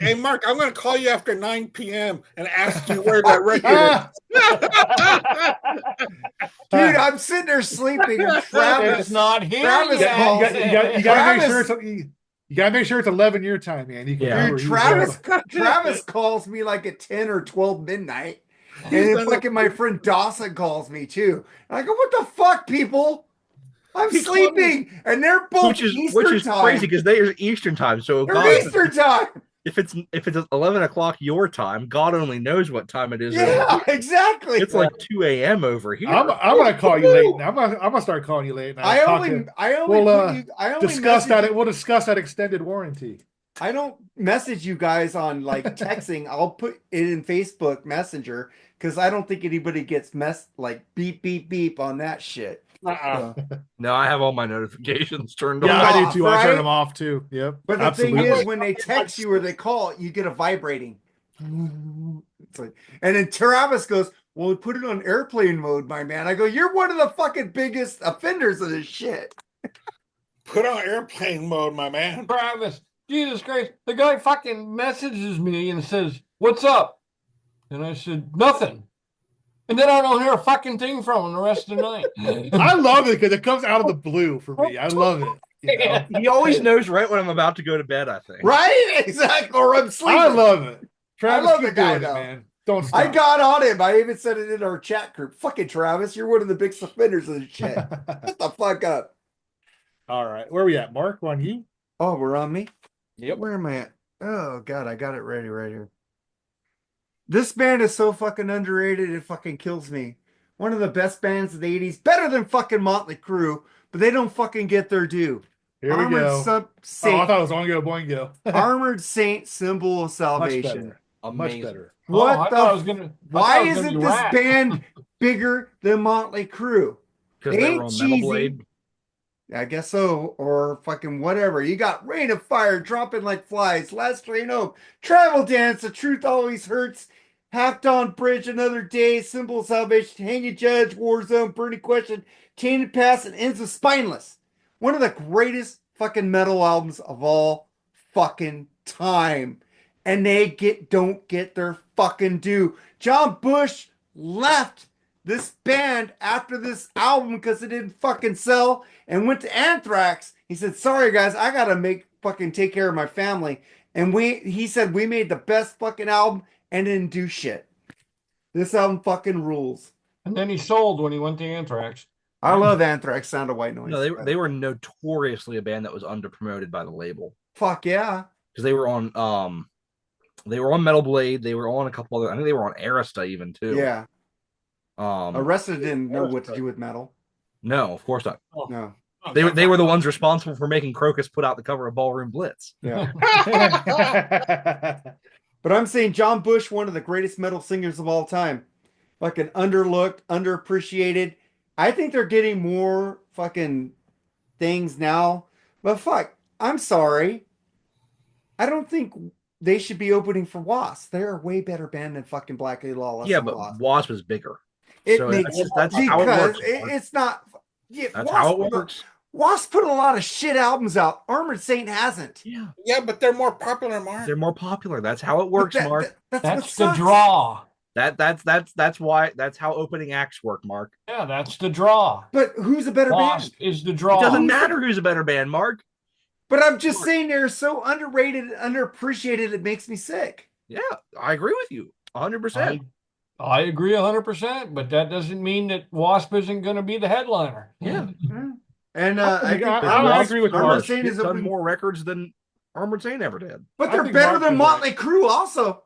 Hey, Mark, I'm going to call you after 9 p.m. and ask you where that record is. Dude, I'm sitting there sleeping, and Travis is not here. Travis calls. You got to make sure you got to make sure it's 11 your time, man. Dude, Travis calls me like at 10 or 12 midnight. And then fucking my friend Dawson calls me too. And I go, what the fuck, people? I'm sleeping. And they're both Eastern time. Crazy because they are Eastern time. So they're Eastern time. If it's 11 o'clock your time, God only knows what time it is. Yeah, exactly. It's like 2 a.m. over here. I'm gonna call you late. I'm gonna start calling you late. We'll discuss that extended warranty. I don't message you guys on like texting. I'll put it in Facebook Messenger because I don't think anybody gets beep beep beep on that shit. No, I have all my notifications turned on. Yeah, I do too. Right? I turn them off too. Yep. But the thing is, when they text you or they call, you get a vibrating. It's like, and then Travis goes, "Well, we put it on airplane mode, my man." I go, "You're one of the fucking biggest offenders of this shit." Put on airplane mode, my man. Travis. Jesus Christ, the guy fucking messages me and says, "What's up?" And I said, "Nothing." And then I don't hear a fucking thing from him the rest of the night. I love it because it comes out of the blue for me. I love it. You know? He always knows right when I'm about to go to bed, I think. Right? Exactly. Or I'm sleeping. I love it. Travis, I love the guy, though. Man. Don't stop. I got on him. I even said it in our chat group. Fucking Travis, you're one of the big offenders of the shit. Shut the fuck up. All right. Where are we at, Mark? On you? Oh, we're on me? Yep. Where am I at? Oh, God, I got it ready right here. This band is so fucking underrated, it fucking kills me. One of the best bands of the 80s. Better than fucking Motley Crue, but they don't fucking get their due. Here we go. Saint. I thought it was Oingo Boingo. Armored Saint, symbol of Much salvation. better. Amazing. Much better. What I the? thought I was gonna, Why I thought it was gonna isn't be this Rat. band bigger than Motley Crue? Because They they ain't were on cheesy. Metal Blade. I guess so, or fucking whatever. You got Rain of Fire, Dropping Like Flies, Last Train Home, Travel Dance, The Truth Always Hurts, Hacked on Bridge, Another Day, Symbol of Salvation, Hang You Judge, Warzone, Burning Question, Tainted Past, and Ends of Spineless. One of the greatest fucking metal albums of all fucking time. And they don't get their fucking due. John Bush left this band after this album because it didn't fucking sell and went to Anthrax. He said, sorry guys, I gotta fucking take care of my family. And he said we made the best fucking album and didn't do shit. This album fucking rules. And then he sold when he went to Anthrax. I love Anthrax, Sound of White Noise. No, they were notoriously a band that was underpromoted by the label. Fuck yeah. Because they were on Metal Blade, they were on a couple other, I think they were on Arista even too. Yeah. Arrested didn't know what to do with metal. No, of course not. No. They were the ones responsible for making Crocus put out the cover of Ballroom Blitz. Yeah. But I'm saying John Bush, one of the greatest metal singers of all time. Fucking underlooked, underappreciated. I think they're getting more fucking things now. But fuck, I'm sorry. I don't think they should be opening for Wasp. They're a way better band than fucking Black Lawless. Yeah, but Wasp is bigger. It So makes that's how it works. it's not. Yeah, That's how it works. Wasp put a lot of shit albums out. Armored Saint hasn't. Yeah, Yeah, but they're more popular, Mark. they're more popular. That's how it works, Mark. That's That's what the sucks. draw. That's why that's how opening acts work, Mark. Yeah, that's the draw. But who's a better Wasp band? is the draw. It doesn't matter who's a better band, Mark. But I'm just saying they're so underrated and underappreciated. It makes me sick. Yeah, I agree with you 100%. I agree 100%, but that doesn't mean that Wasp isn't going to be the headliner. Yeah. And I think I agree with Armored Mark. Saint is done opening, more records than Armored Saint ever did. but I they're think better Mark than is Motley Crue also.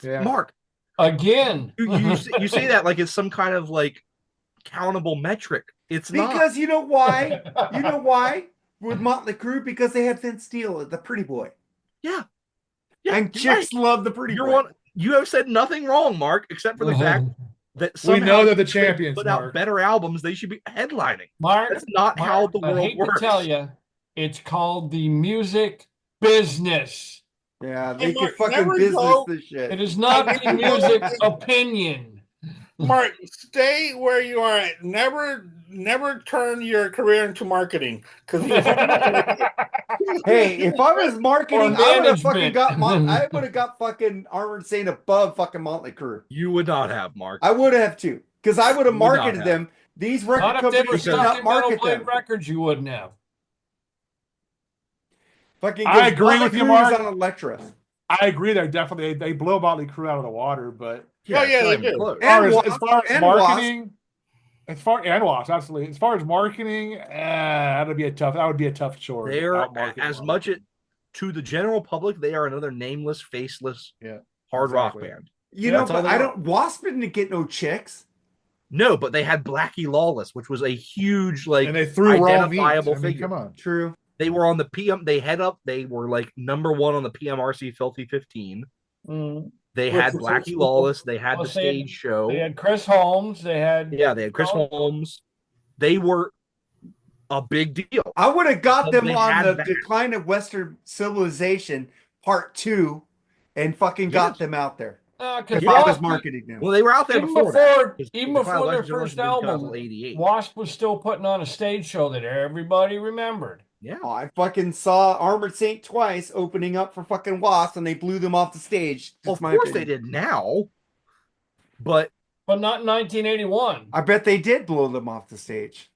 Yeah. Mark, Again. you say that like it's some kind of like countable metric. It's not. Because you know why? You know why? With Motley Crue, because they had Vince Steele, the pretty boy. Yeah, And chicks love the pretty You're boy. one. You have said nothing wrong, Mark, except for the fact that We somehow know they're the they champions, put Mark. out better albums. They should be headlining. Mark, That's not how the I world hate works. to tell you, it's called the music business. Yeah, they Hey, can Mark, fucking never business go- this shit. It is not the music opinion. Mark, stay where you are. Never turn your career into marketing. Because Hey, if I was marketing, Or I would have fucking management. I would have got fucking Armored Saint above fucking Motley Crue. You would not have, Mark. I would have too, because I would have You would not marketed have. them. These record Not if they were companies did stuck not in Metal market Blade them. Records, you wouldn't have. Fucking I goes, agree Motley with you, Crue Mark. is on Electra. I agree. They're definitely they blow Motley Crue out of the water, but Oh, yeah, it's not they even do. close. And as far as and marketing, and Wasp, absolutely. As far as marketing, that would be a tough chore. to They're outmarket as Wasp. much to the general public. They are another nameless, faceless, Yeah, hard exactly. rock band. You Yeah, know, that's all but they I are. don't. Wasp didn't get no chicks. No, but they had Blackie Lawless, which was a huge, like, and they threw raw meat. identifiable I mean, figure. come on. True. They were on the PM. They were like #1 on the PMRC Filthy 15. They had Blackie Lawless. They had the Plus they had- stage show. They had Chris Holmes. They had They had Chris Holmes. They were a big deal. I would have got Because them they on had the that. Decline of Western Civilization Part 2 and fucking got Yes. them out there. because If I was marketing them. Well, they were out there even before that. even The before Cloud their Legends first didn't come out album, until 88. Wasp was still putting on a stage show that everybody remembered. Yeah. Oh, I fucking saw Armored Saint twice opening up for fucking Wasp and they blew them off the stage. Well, That's of my course they opinion. did now. But But not in 1981. I bet they did blow them off the stage.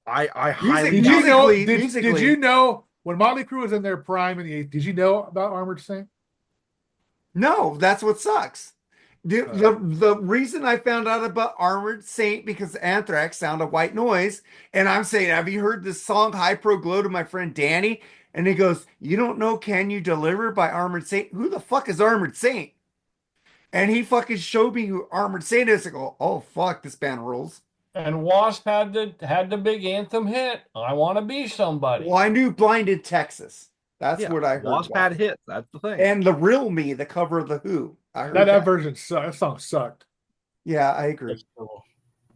I Music- highly Did doubt you it. know? Musically- Did you know when Motley Crue was in their prime in the 80s? Did you know about Armored Saint? No, that's what sucks. The reason I found out about Armored Saint because Anthrax Sound of White Noise, and I'm saying, have you heard this song High Pro Glow to my friend Danny? And he goes, you don't know Can You Deliver by Armored Saint? Who the fuck is Armored Saint? And he fucking showed me who Armored Saint is. I go, oh fuck, this band rules. And Wasp had the big anthem hit. I want to be somebody. Well, I knew Blinded Texas. That's what I heard. Wasp had hits. That's the thing. And The Real Me, the cover of The Who. I heard that version sucked. That song sucked. Yeah, I agree.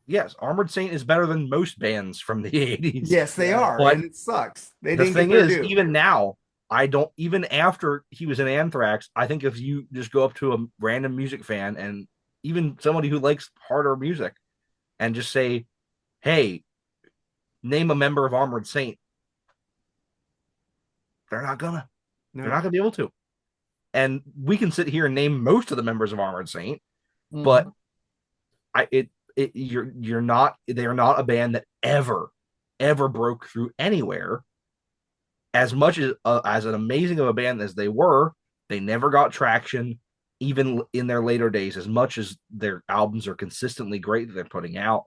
Yes, Armored Saint is better than most bands from the 80s. Yes, they are. But and it sucks. They the didn't thing get their is, due. even now, I don't, even after he was in Anthrax, I think if you just go up to a random music fan and even somebody who likes harder music and just say, hey, name a member of Armored Saint, they're not gonna. No. They're not gonna be able to. And we can sit here and name most of the members of Armored Saint, but they're not a band that ever broke through anywhere. As much as an amazing of a band as they were, they never got traction, even in their later days. As much as their albums are consistently great that they're putting out,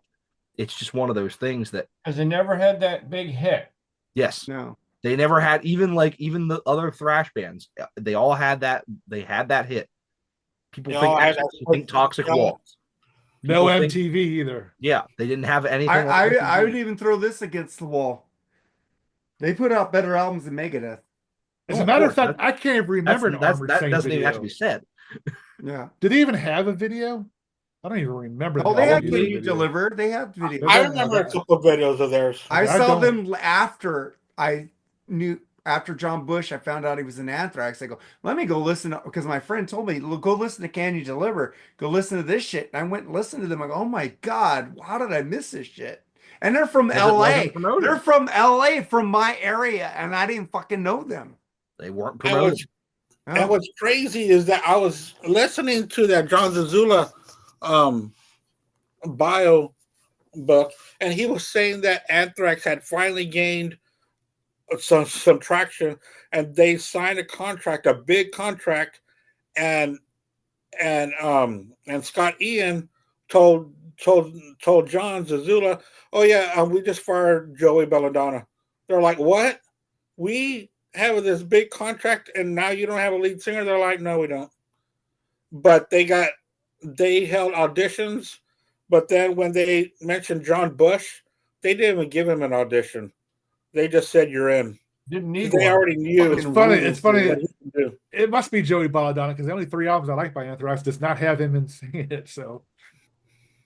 it's just one of those things that because they never had that big hit. Yes, No, they never had even the other thrash bands. They all had that. They had that hit. People think Toxic Waltz. No MTV either. Yeah, they didn't have anything. I would even throw this against the wall. They put out better albums than Megadeth. As a matter of fact, I can't even remember an Armored Saint doesn't video. even have to be said. Yeah. Did they even have a video? I don't even remember. Oh, they had video. Can You Deliver. They had video. I remember a couple of videos of theirs. I saw them after after John Bush. I found out he was in Anthrax. I go, let me go listen because my friend told me, go listen to Can You Deliver. Go listen to this shit. And I went and listened to them. I go, oh my God, how did I miss this shit? And they're from LA. They're from LA, from my area, and I didn't fucking know them. They weren't promoted. And what's crazy is that I was listening to that John Zazula bio book, and he was saying that Anthrax had finally gained some traction, and they signed a contract, a big contract, and Scott Ian told John Zazula, oh yeah, we just fired Joey Belladonna. They're like, what? We have this big contract and now you don't have a lead singer? They're like, no, we don't. But they held auditions, but then when they mentioned John Bush, they didn't even give him an audition. They just said, you're in. Didn't need They one. already knew. It's funny. It must be Joey Belladonna because the only 3 albums I like by Anthrax does not have him in singing it. So,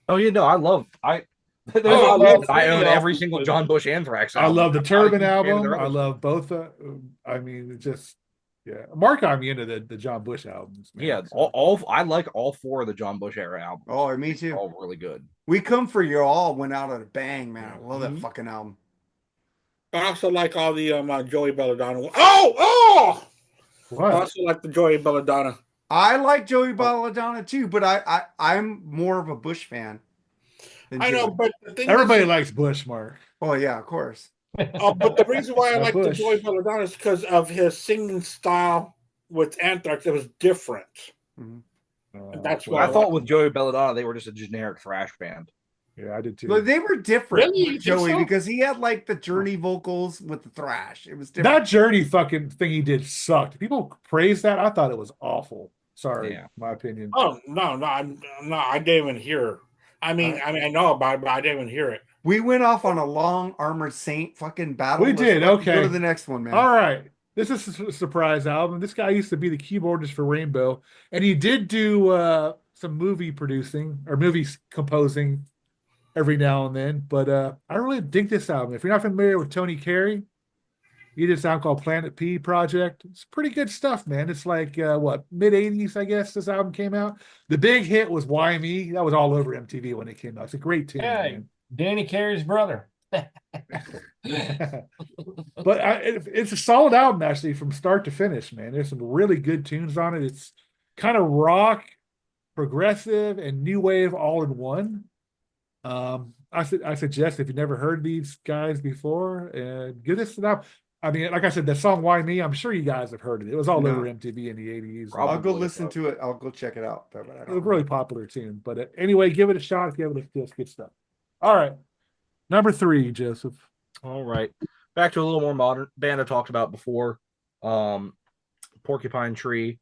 I own every single John Bush Anthrax album. I love the Turban album. I love both. I mean, it just Marc got me into the John Bush albums. Man, yeah, so. I like all 4 of the John Bush era albums. Oh, me too. All really good. We Come For You All went out at a bang, man. I love that fucking album. I also like all the Joey Belladonna. Oh! What? I also like the Joey Belladonna. I like Joey Belladonna too, but I'm more of a Bush fan. I know, but the thing everybody likes Bush, Marc. Oh yeah, of course. But the reason why I like the Bush. Joey Belladonna is because of his singing style with Anthrax. It was different. Mm-hmm. That's why I thought with Joey Belladonna they were just a generic thrash band. Yeah, I did too. But they were different Really? with Joey So? because he had like the Journey vocals with the thrash. It was different. That Journey fucking thing he did sucked. People praise that. I thought it was awful. Sorry, my opinion. Oh no, I didn't even hear it. I mean, I know about it, but I didn't even hear it. We went off on a long Armored Saint fucking battle. We did. Okay, go to the next one, man. All right. This is a surprise album. This guy used to be the keyboardist for Rainbow, and he did do some movie producing or movie composing every now and then. But I really dig this album. If you're not familiar with Tony Carey, he did a sound called Planet P Project. It's pretty good stuff, man. It's like mid-'80s, I guess this album came out. The big hit was Why Me. That was all over MTV when it came out. It's a great tune. Yeah, man. Danny Carey's brother. But it's a solid album actually from start to finish, man. There's some really good tunes on it. It's kind of rock, progressive, and new wave all in one. I suggest if you've never heard these guys before, give this an album. I mean, like I said, the song "Why Me," I'm sure you guys have heard it. It was all No. over MTV in the '80s. Probably. I'll go listen to it. I'll go check it out. But I It don't was a really popular tune. But anyway, give it a shot if you haven't listened to it. It's good stuff. All right, number 3, Joseph. All right. Back to a little more modern band I talked about before. Porcupine Tree.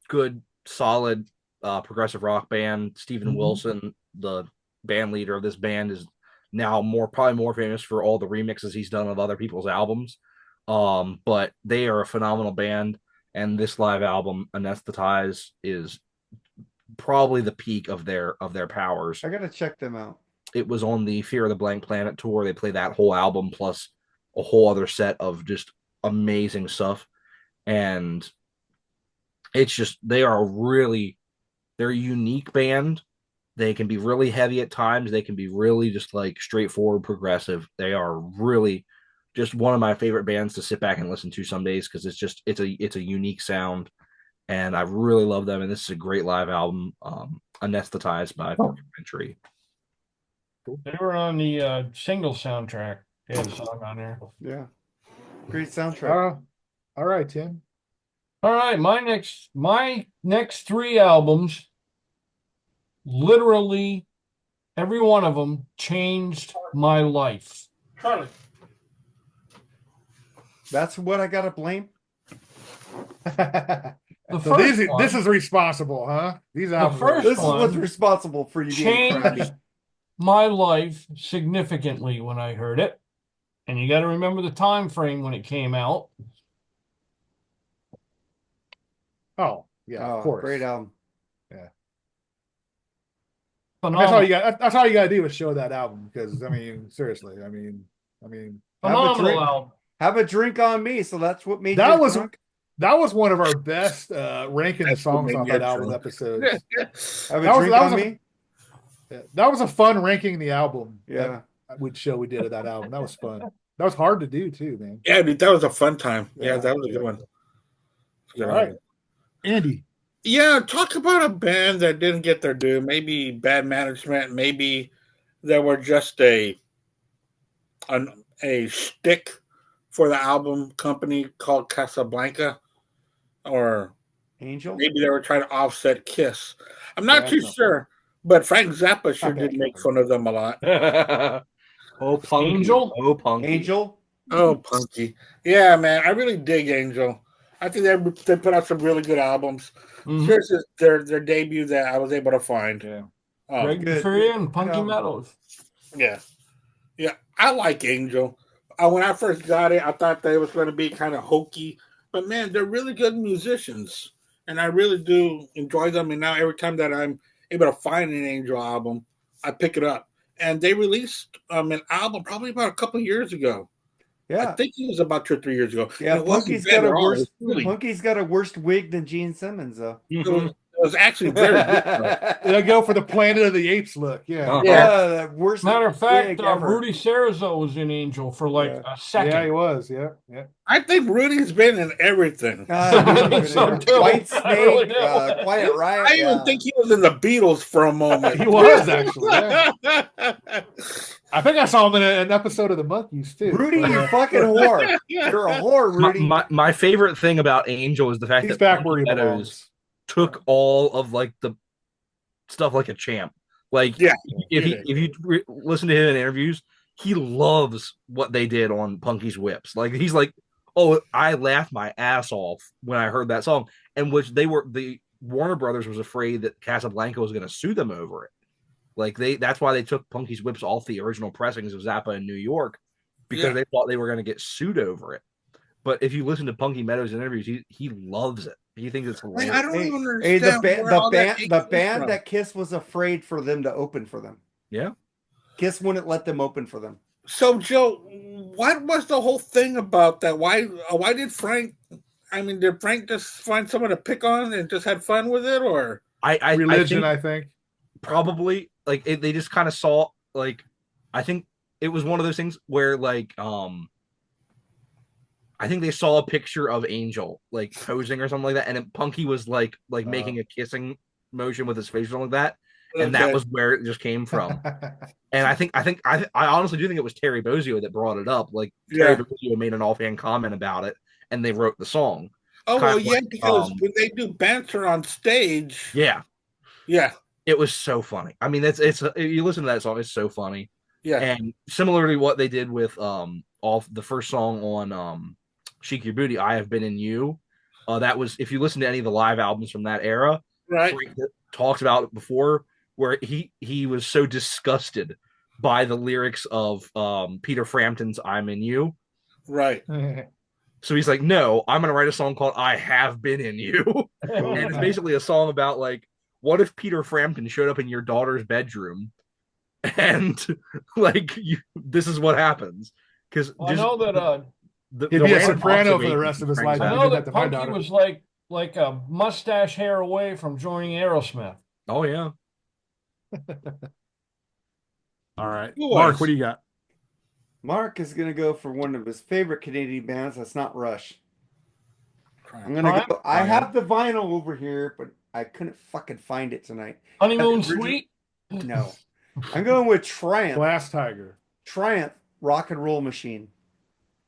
Good, solid progressive rock band. Steven Wilson, the band leader of this band, is now probably more famous for all the remixes he's done of other people's albums. But they are a phenomenal band, and this live album, Anesthetize, is probably the peak of their powers. I gotta check them out. It was on the Fear of the Blank Planet tour. They played that whole album plus a whole other set of just amazing stuff. And it's just, they're a unique band. They can be really heavy at times. They can be really just like straightforward progressive. They are really just one of my favorite bands to sit back and listen to some days, because it's a unique sound, and I really love them. And this is a great live album, Anesthetized by Porcupine Tree. They were on the single soundtrack. They had a song on there. Yeah, great soundtrack. All right, Tim. All right, my next 3 albums, literally every one of them changed my life. Charlie. That's what I gotta blame. So this is responsible, huh? These albums. This is what's responsible for you being crappy. Changed my life significantly when I heard it, and you got to remember the time frame when it came out. Oh yeah, of course. Great album. Yeah. Phenomenal. That's all you got to do is show that album, because I mean, seriously, I mean, Phenomenal album. Have a drink on me. So that's what made that you was drunk? that was one of our best ranking the songs off that album episodes. Have a drink on me. That was a fun ranking the album. Yeah, we did of that album. That was fun. That was hard to do too, man. Yeah, dude, that was a fun time. Yeah, that was a good one. All right, Andy. Yeah, talk about a band that didn't get their due. Maybe bad management. Maybe they were just a shtick for the album company called Casablanca, or Angel. Maybe they were trying to offset Kiss. I'm not too sure, but Frank Zappa sure did make fun of them a lot. Oh, Punky. Angel? Oh, Punky. Angel? Oh, Punky. Yeah, man, I really dig Angel. I think they put out some really good albums. Mhm. Here's their debut that I was able to find. Yeah. Greg Fury and Punky Meadows. Yeah. Yeah, I like Angel. When I first got it, I thought they was going to be kind of hokey. But, man, they're really good musicians. And I really do enjoy them. And now every time that I'm able to find an Angel album, I pick it up. And they released an album probably about a couple of years ago. Yeah. I think it was about 2 or 3 years ago. Yeah, Punky's got a worse wig than Gene Simmons, though. It was actually very good. They go for the Planet of the Apes look. Yeah. Yeah, worst. Matter of fact, ever. Rudy Sarzo was in Angel for like a second. Yeah, he was. Yeah. I think Rudy's been in everything. White Snake, really Quiet Riot. I even think he was in the Beatles for a moment. He was actually. Yeah. I think I saw him in an episode of the Monkees too. Rudy, you fucking whore! You're a whore, Rudy. My favorite thing about Angel is the fact He's that back where he Meadows belongs. took all of like the stuff like a champ. Like, Yeah, if you listen to him in interviews, he loves what they did on Punky's Whips. Like, he's like, oh, I laughed my ass off when I heard that song, and which the Warner Brothers was afraid that Casablanca was going to sue them over it. Like, that's why they took Punky's Whips off the original pressings of Zappa in New York, because they thought they were going to get sued over it. But if you listen to Punky Meadows in interviews, he loves it. He thinks it's hilarious. I don't even understand. The band that Kiss was afraid for them to open for them. Yeah. Kiss wouldn't let them open for them. So, Joe, what was the whole thing about that? Why did Frank? I mean, did Frank just find someone to pick on and just had fun with it, or religion? I I think probably like they just kind of saw, like, I think it was one of those things where, like, I think they saw a picture of Angel like posing or something like that, and then Punky was like making a kissing motion with his face or something like that, and that was where it just came from. And I honestly do think it was Terry Bozzio that brought it up. Like Terry Bozzio made an offhand comment about it, and they wrote the song. Oh well, yeah, because when they do banter on stage, yeah, it was so funny. I mean, it's you listen to that song, it's so funny. Yeah, and similarly, what they did with off the first song on Shake Your Booty, I Have Been in You. That was, if you listen to any of the live albums from that era, right? Frank talked about it before, where he was so disgusted by the lyrics of Peter Frampton's "I'm in You," right? So he's like, "No, I'm gonna write a song called I Have Been in You," and it's basically a song about like, what if Peter Frampton showed up in your daughter's bedroom, and like this is what happens. Because I know that he'd be a soprano for the rest of his life. I know that Punky was like a mustache hair away from joining Aerosmith. Oh yeah. All right, Mark, what do you got? Mark is gonna go for one of his favorite Canadian bands. That's not Rush. I'm gonna go. I have the vinyl over here, but I couldn't fucking find it tonight. Honeymoon Suite? No. I'm going with Triumph. Glass Tiger. Triumph, Rock and Roll Machine.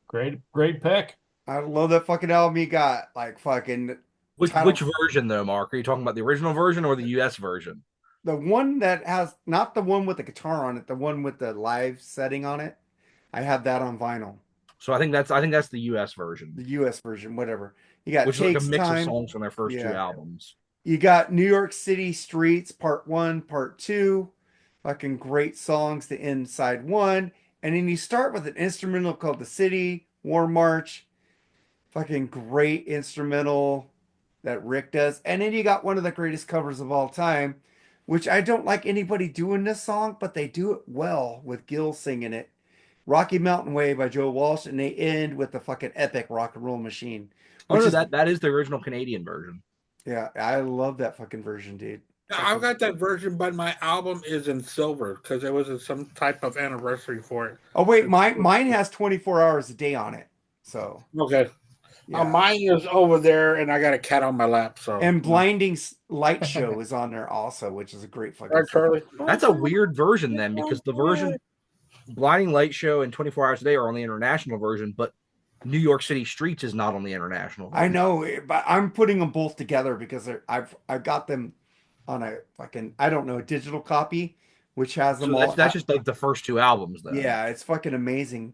Great pick. I love that fucking album. You got like fucking. Which version though, Mark? Are you talking about the original version or the US version? The one that has, not the one with the guitar on it, the one with the live setting on it. I have that on vinyl. So I think that's the US version. The US version, whatever. You got which is like a mix of songs from their first two albums. You got New York City Streets Part 1, Part 2. Fucking great songs to end side 1. And then you start with an instrumental called The City, War March. Fucking great instrumental that Rick does. And then you got one of the greatest covers of all time, which I don't like anybody doing this song, but they do it well with Gil singing it. Rocky Mountain Way by Joe Walsh, and they end with the fucking epic Rock and Roll Machine. That is the original Canadian version. Yeah, I love that fucking version, dude. I've got that version, but my album is in silver because there was some type of anniversary for it. Oh wait, mine has 24 hours a day on it. So okay. Yeah. Mine is over there, and I got a cat on my lap. So and Blinding Light Show is on there also, which is a great fucking. Right, Charlie. That's a weird version then, because the version Blinding Light Show and 24 Hours a Day are on the international version, but New York City Streets is not on the international version. I know, but I'm putting them both together because I've got them on a fucking, I don't know, a digital copy, which has them all. That's just like the first two albums, though. Yeah, it's fucking amazing.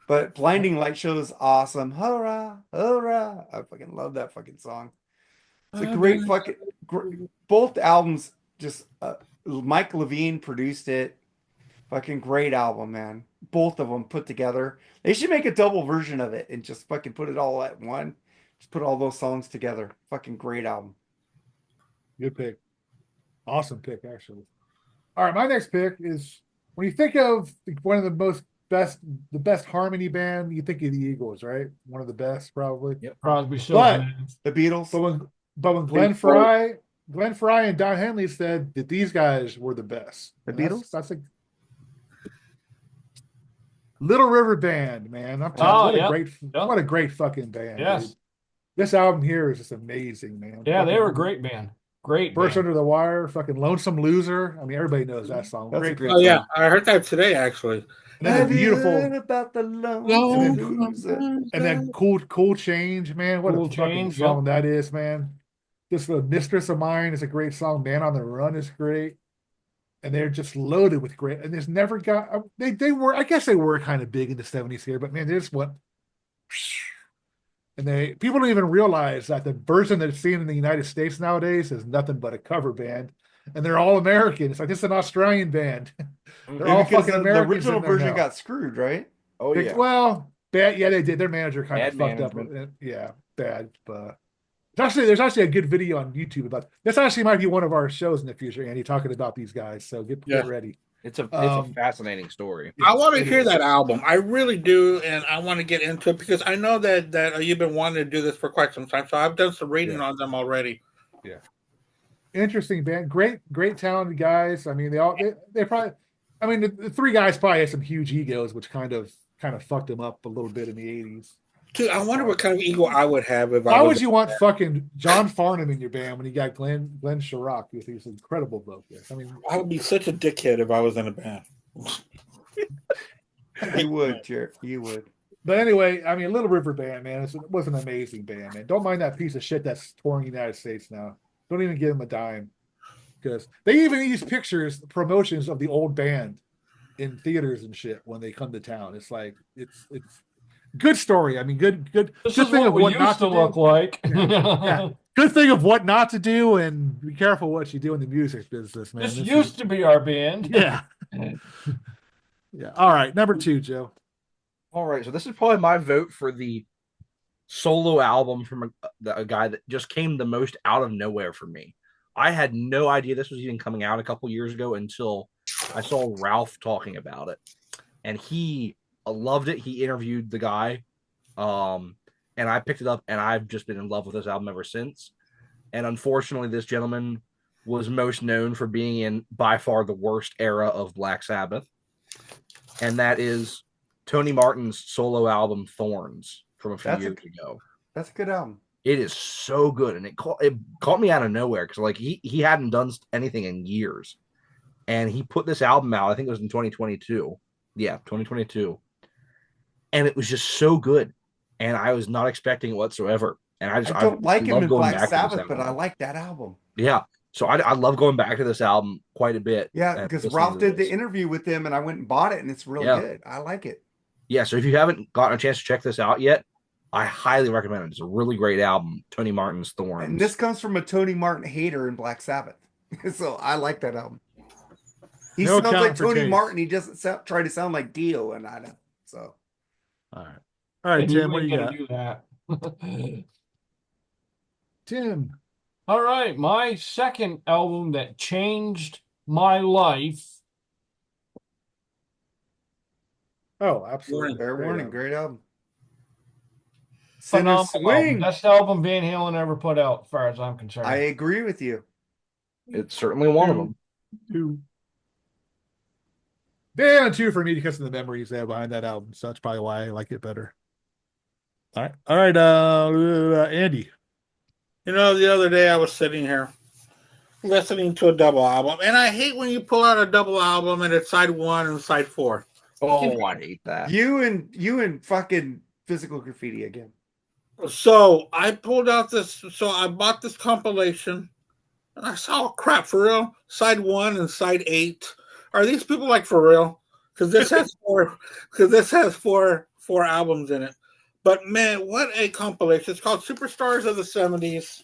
But Blinding Light Show is awesome. Hurrah, hurrah. I fucking love that fucking song. It's a great fucking, both albums, just Mike Levine produced it. Fucking great album, man. Both of them put together. They should make a double version of it and just fucking put it all at one. Just put all those songs together. Fucking great album. Good pick. Awesome pick, actually. All right, my next pick is, when you think of one of the best harmony band, you think of the Eagles, right? One of the best, probably. Yep. Crosby, but the Beatles. But when Glenn Fry and Don Henley said that these guys were the best. The Beatles? That's a Little River Band, man. I'm telling you, what a great fucking band. Yes. Dude. This album here is just amazing, man. Yeah, they were a great band. Great. Burst Under the Wire, fucking Lonesome Loser. I mean, everybody knows that song. Great song. Yeah, I heard that today, actually. And then beautiful about the and then cool Change, man. What a fucking song that is, man. Just The Mistress of Mine is a great song. Man on the Run is great. And they're just loaded with great. And there's never got, they were, I guess they were kind of big in the 70s here, but man, they just went. And people don't even realize that the version that's seen in the United States nowadays is nothing but a cover band. And they're all American. It's like, it's an Australian band. They're all fucking American. The original version got screwed, right? Oh, yeah. Well, bad. Yeah, they did. Their manager kind of fucked up. Yeah, bad. But there's actually a good video on YouTube about this. Actually might be one of our shows in the future, Andy, talking about these guys. So get ready. It's a fascinating story. I want to hear that album. I really do, and I want to get into it because I know that you've been wanting to do this for quite some time. So I've done some reading on them already. Yeah. Interesting band. Great talented guys. I mean, they probably, I mean, the three guys probably had some huge egos, which kind of fucked them up a little bit in the 80s. Dude, I wonder what kind of ego I would have if Why I was. would you want fucking John Farnham in your band when you got Glenn Sharrock with his incredible vocals? I mean, I would be such a dickhead if I was in a band. You would, Jared. You would. but anyway, I mean, Little River Band, man, it was an amazing band, man. Don't mind that piece of shit that's touring the United States now. Don't even give him a dime, because they even use pictures, promotions of the old band in theaters and shit when they come to town. It's like it's good story. I mean, good This good is thing what of we what used not to to look do. like. Yeah. Good thing of what not to do, and be careful what you do in the music business, man. This This used is, to be our band. yeah. Yeah. All right, number 2, Joe. All right, so this is probably my vote for the solo album from a guy that just came the most out of nowhere for me. I had no idea this was even coming out a couple years ago until I saw Ralph talking about it, and he loved it. He interviewed the guy, and I picked it up, and I've just been in love with this album ever since. And unfortunately, this gentleman was most known for being in by far the worst era of Black Sabbath, and that is Tony Martin's solo album Thorns from a few years ago. That's a good album. It is so good, and it caught me out of nowhere because like he hadn't done anything in years, and he put this album out. I think it was in 2022. Yeah, 2022, and it was just so good, and I was not expecting it whatsoever. And I don't like him in Black Sabbath, but I album. like that album. Yeah, so I love going back to this album quite a bit. Yeah, because Ralph did the interview with him, and I went and bought it, and it's really good. I like it. Yeah, so if you haven't gotten a chance to check this out yet, I highly recommend it. It's a really great album, Tony Martin's Thorns. And this comes from a Tony Martin hater in Black Sabbath. So I like that album. He sounds like Tony Martin. He doesn't try to sound like Dio, and I don't. So. All right, Tim, what do you got? Do that. Tim. All right, my second album that changed my life. Oh, absolutely. Fair warning, great album. Phenomenal Swing. Best album Van Halen ever put out, as far as I'm concerned. I agree with you. It's certainly one of them. 2. Yeah, 2 for me because of the memories they have behind that album. So that's probably why I like it better. All right, Andy. You know, the other day I was sitting here listening to a double album, and I hate when you pull out a double album and it's side 1 and side 4. Oh, I hate that. You and fucking Physical Graffiti again. So I pulled out this. So I bought this compilation, and I saw, oh, crap, for real. Side 1 and side 8. Are these people like for real? Because this has four. Because this has four albums in it. But man, what a compilation! It's called Superstars of the '70s.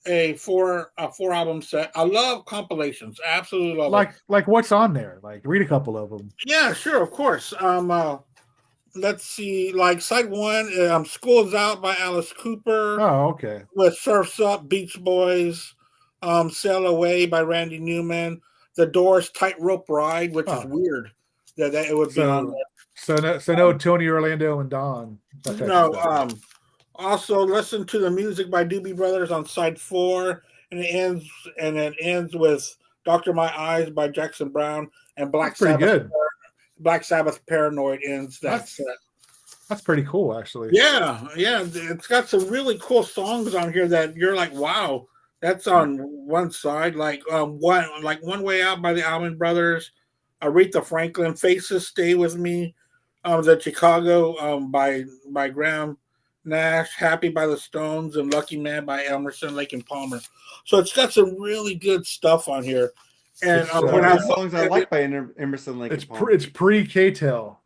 A four album set. I love compilations. Absolutely love it. Like what's on there? Like read a couple of them. Yeah, sure, of course. Let's see. Like side 1, "School's Out" by Alice Cooper. Oh, okay. With "Surf's Up," Beach Boys. "Sail Away" by Randy Newman. The Doors' "Tightrope Ride," which is weird that it would be on there. So no Tony Orlando and Don. No. Also, listen to the music by Doobie Brothers on side 4, and it ends with "Doctor My Eyes" by Jackson Browne, and Black Sabbath. Good. Black Sabbath "Paranoid" ends that set. That's pretty cool, actually. Yeah. It's got some really cool songs on here that you're like, wow, that's on one side. Like "One Way Out" by the Allman Brothers, Aretha Franklin, "Faces Stay With Me," the "Chicago" by Graham Nash, "Happy" by the Stones, and "Lucky Man" by Emerson, Lake and Palmer. So it's got some really good stuff on here. And one of the songs I like by Emerson, Lake and Palmer. It's pre-K-Tel.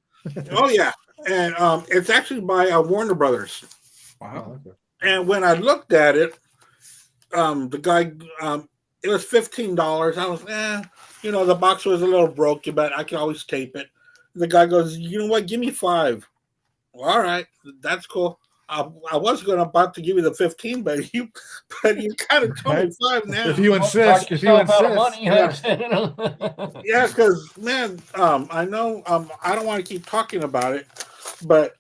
Oh yeah, and it's actually by Warner Brothers. Wow. Okay. And when I looked at it, the guy, it was $15. I was, the box was a little broke, but I can always tape it. The guy goes, you know what? Give me $5. Well, all right, that's cool. I was about to give you the 15, but you kind of told me 5 now. If you insist. Yeah, because man, I know I don't want to keep talking about it, but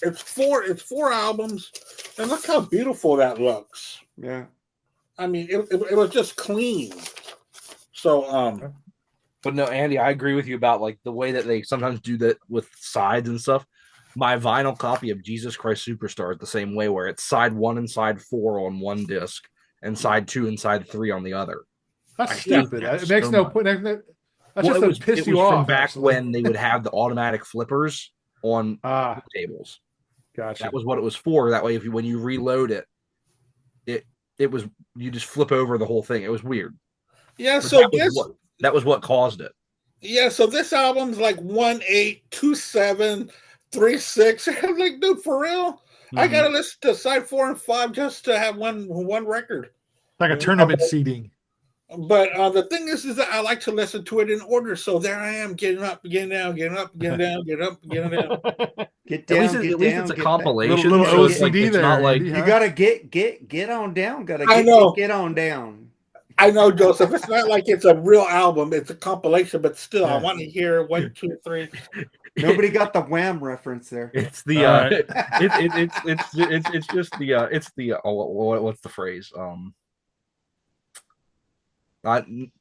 it's four albums, and look how beautiful that looks. Yeah, I mean, it was just clean. So, but no, Andy, I agree with you about like the way that they sometimes do that with sides and stuff. my vinyl copy of Jesus Christ Superstar is the same way, where it's side 1 and side 4 on one disc, and side 2 and side 3 on the other. That's stupid. It makes so no much. point. That's just to piss it you was off. from back actually. when they would have the automatic flippers on tables. Gotcha. That was what it was for. That way, when you reload it, it was, you just flip over the whole thing. It was weird. Yeah, so that was what caused it. Yeah, so this album's like 1-8-2-7-3-6. I'm like, dude, for real? Mm-hmm. I gotta listen to side 4 and 5 just to have one record. Like a tournament seating. But the thing is that I like to listen to it in order. So there I am, getting up, getting down, getting up, getting down, getting up, getting down. Get down. At least it's a compilation. Little so OCD it's there. not like you gotta get on down. Get on down. I know, Joseph. It's not like it's a real album. It's a compilation, but still, I want to hear 1, 2, 3. Nobody got the Wham reference there. It's the it's just the what's the phrase?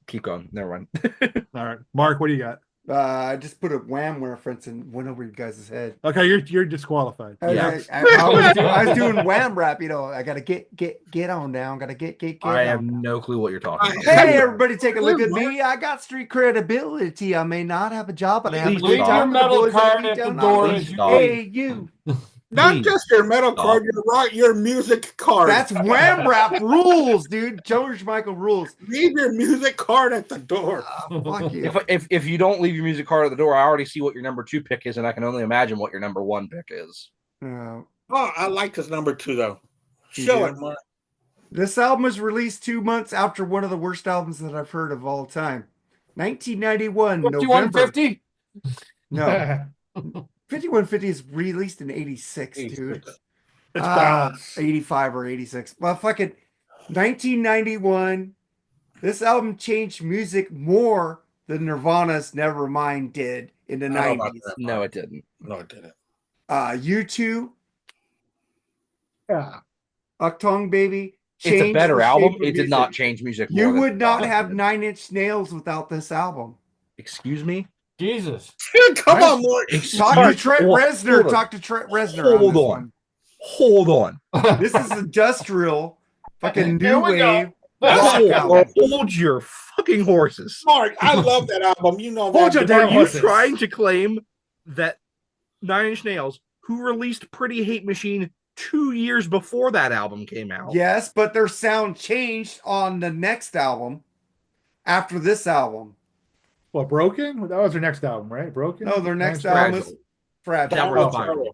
Keep going. Never mind. All right, Mark, what do you got? I just put a Wham reference and went over you guys' head. Okay, you're disqualified. I was doing Wham rap. I gotta get on down. Gotta get. I have no clue what you're talking about. Hey, everybody, take a look at me. I got street credibility. I may not have a job, but I have a good time. Metal card at the door. Hey, you. Not just your metal card, your music card. That's Wham rap rules, dude. George Michael rules. Leave your music card at the door. Fuck you. If you don't leave your music card at the door, I already see what your number 2 pick is, and I can only imagine what your number 1 pick is. Oh, I like this number 2 though. Show it, Mark. This album was released 2 months after one of the worst albums that I've heard of all time. 1991, November. 5150? No. 5150 is released in 86, dude. It's 85 or 86. Well, fucking 1991. This album changed music more than Nirvana's Nevermind did in the 90s. No, it didn't. No, it didn't. U2. Yeah. Achtung Baby. It's a better album. It did not change music. You would not have 9 Inch Nails without this album. Excuse me? Jesus. Come on, Mark. Talk to Trent Reznor. Talk to Trent Reznor. Hold on. This is industrial, fucking new wave. Hold your fucking horses. Mark, I love that album. You know Hold that. your damn horses. Are you trying to claim that 9 Inch Nails, who released Pretty Hate Machine 2 years before that album came out? Yes, but their sound changed on the next album after this album. What, Broken? That was their next album, right? Broken? No, their next album is Fragile. Downward Spiral.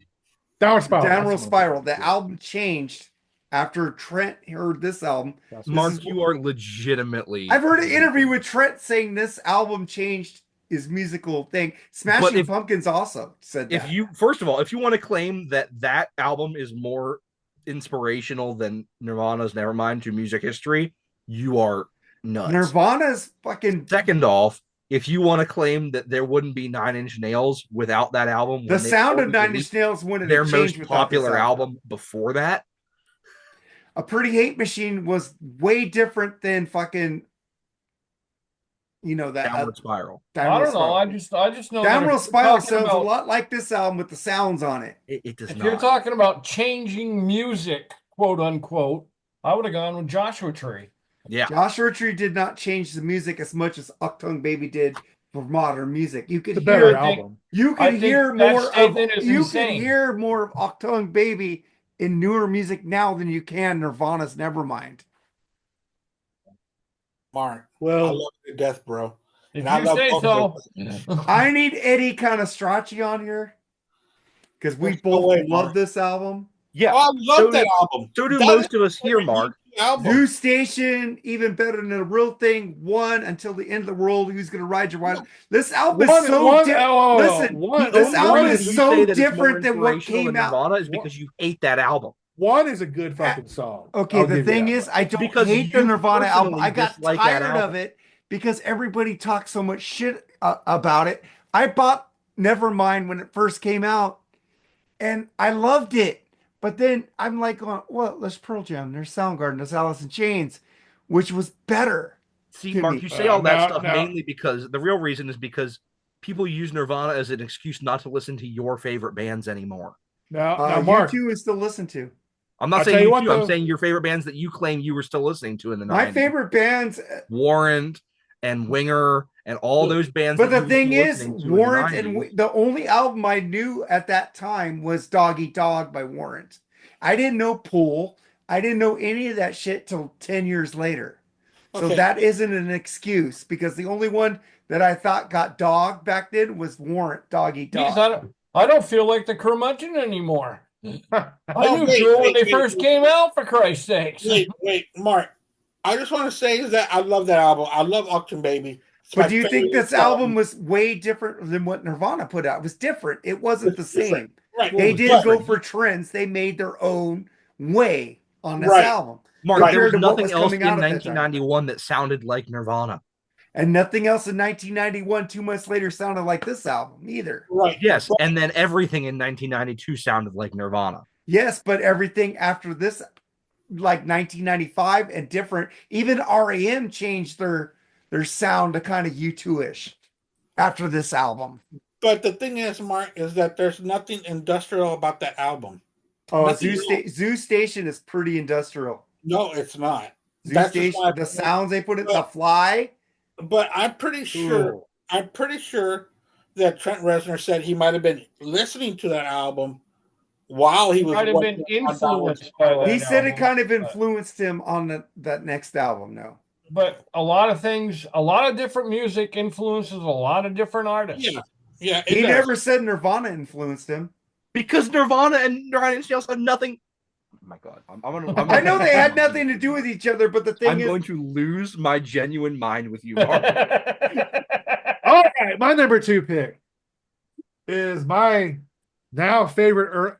Downward Spiral. The album changed after Trent heard this album. Mark, you are legitimately... I've heard an interview with Trent saying this album changed his musical thing. Smashing Pumpkins also said that. First of all, if you want to claim that album is more inspirational than Nirvana's Nevermind to music history, you are nuts. Nirvana's fucking... Second off, if you want to claim that there wouldn't be 9 Inch Nails without that album, the sound of 9 Inch Nails wouldn't their have most changed popular album before that. A Pretty Hate Machine was way different than fucking, that Downward Spiral. I don't know. I just know Downward Spiral sounds a lot like this album with the sounds on it. It does if not. You're talking about changing music, quote unquote, I would have gone with Joshua Tree. Yeah, Joshua Tree did not change the music as much as Achtung Baby did for modern music. You could it's a better hear album. You can hear more of insane. Achtung Baby in newer music now than you can Nirvana's Nevermind. Mark, well, I love you to death, bro. If you say so. I need Eddie Conostracci on here because we both love this album. Yeah, I love that album. So do most of us here, Mark. New Station, even better than The Real Thing. One, Until the End of the World. Who's gonna ride your ride? This album is so different. This album is so different than what came out. Nirvana is because you hate that album. One is a good fucking song. Okay, the thing is, I don't hate the Nirvana album. I got tired of it because everybody talks so much shit about it. I bought Nevermind when it first came out, and I loved it. But then I'm like, well, there's Pearl Jam, there's Soundgarden, there's Alice in Chains, which was better. See, Mark, you say all that stuff mainly because the real reason is because people use Nirvana as an excuse not to listen to your favorite bands anymore. Now, Mark, U2 is still listened to. I'm not I'll saying tell you you what, two. though. I'm saying your favorite bands that you claim you were still listening to in the 90s. My favorite bands, Warrant and Winger and all those bands. but that the you were thing still is, listening to in the Warrant 90s. and the only album I knew at that time was Dog Eat Dog by Warrant. I didn't know Pool. I didn't know any of that shit till 10 years later. So Okay. that isn't an excuse because the only one that I thought got dog back then was Warrant, Dog Eat Dog. Jeez, I don't feel like the curmudgeon anymore. I No, knew wait, Jewel when wait, they wait, first wait. came out, for Christ's sakes. Wait, Mark. I just want to say is that I love that album. I love Auction Baby. It's But my do you think favorite this song. album was way different than what Nirvana put out? It was different. It wasn't the It's different. same. Right. They Well, didn't go different. for trends. They made their own way on this Right. album. Mark, Right. there was Compared to what nothing was else coming in out at that time. 1991 that sounded like Nirvana. And nothing else in 1991, 2 months later, sounded like this album either. Right. Yes, and then everything in 1992 sounded like Nirvana. Yes, but everything after this, like 1995 and different, even REM changed their sound to kind of U2-ish after this album. But the thing is, Mark, is that there's nothing industrial about that album. Oh, Nothing Zoo Station is pretty industrial. No, it's not. Zoo That's just Station, my the opinion. sounds they put in, the fly. But I'm pretty sure. I'm pretty sure that Trent Reznor said he might have been listening to that album while he was Might have been working on influenced by that He said it album, kind of influenced him on that next album. No, but a lot of things, a lot of different music influences a lot of different artists. Yeah. he never said Nirvana influenced him. Because Nirvana and Nine Inch Nails have nothing. Oh my God, I know they had nothing to do with each other, but the thing I'm is, going to lose my genuine mind with you, Mark. All right, my number 2 pick is my now favorite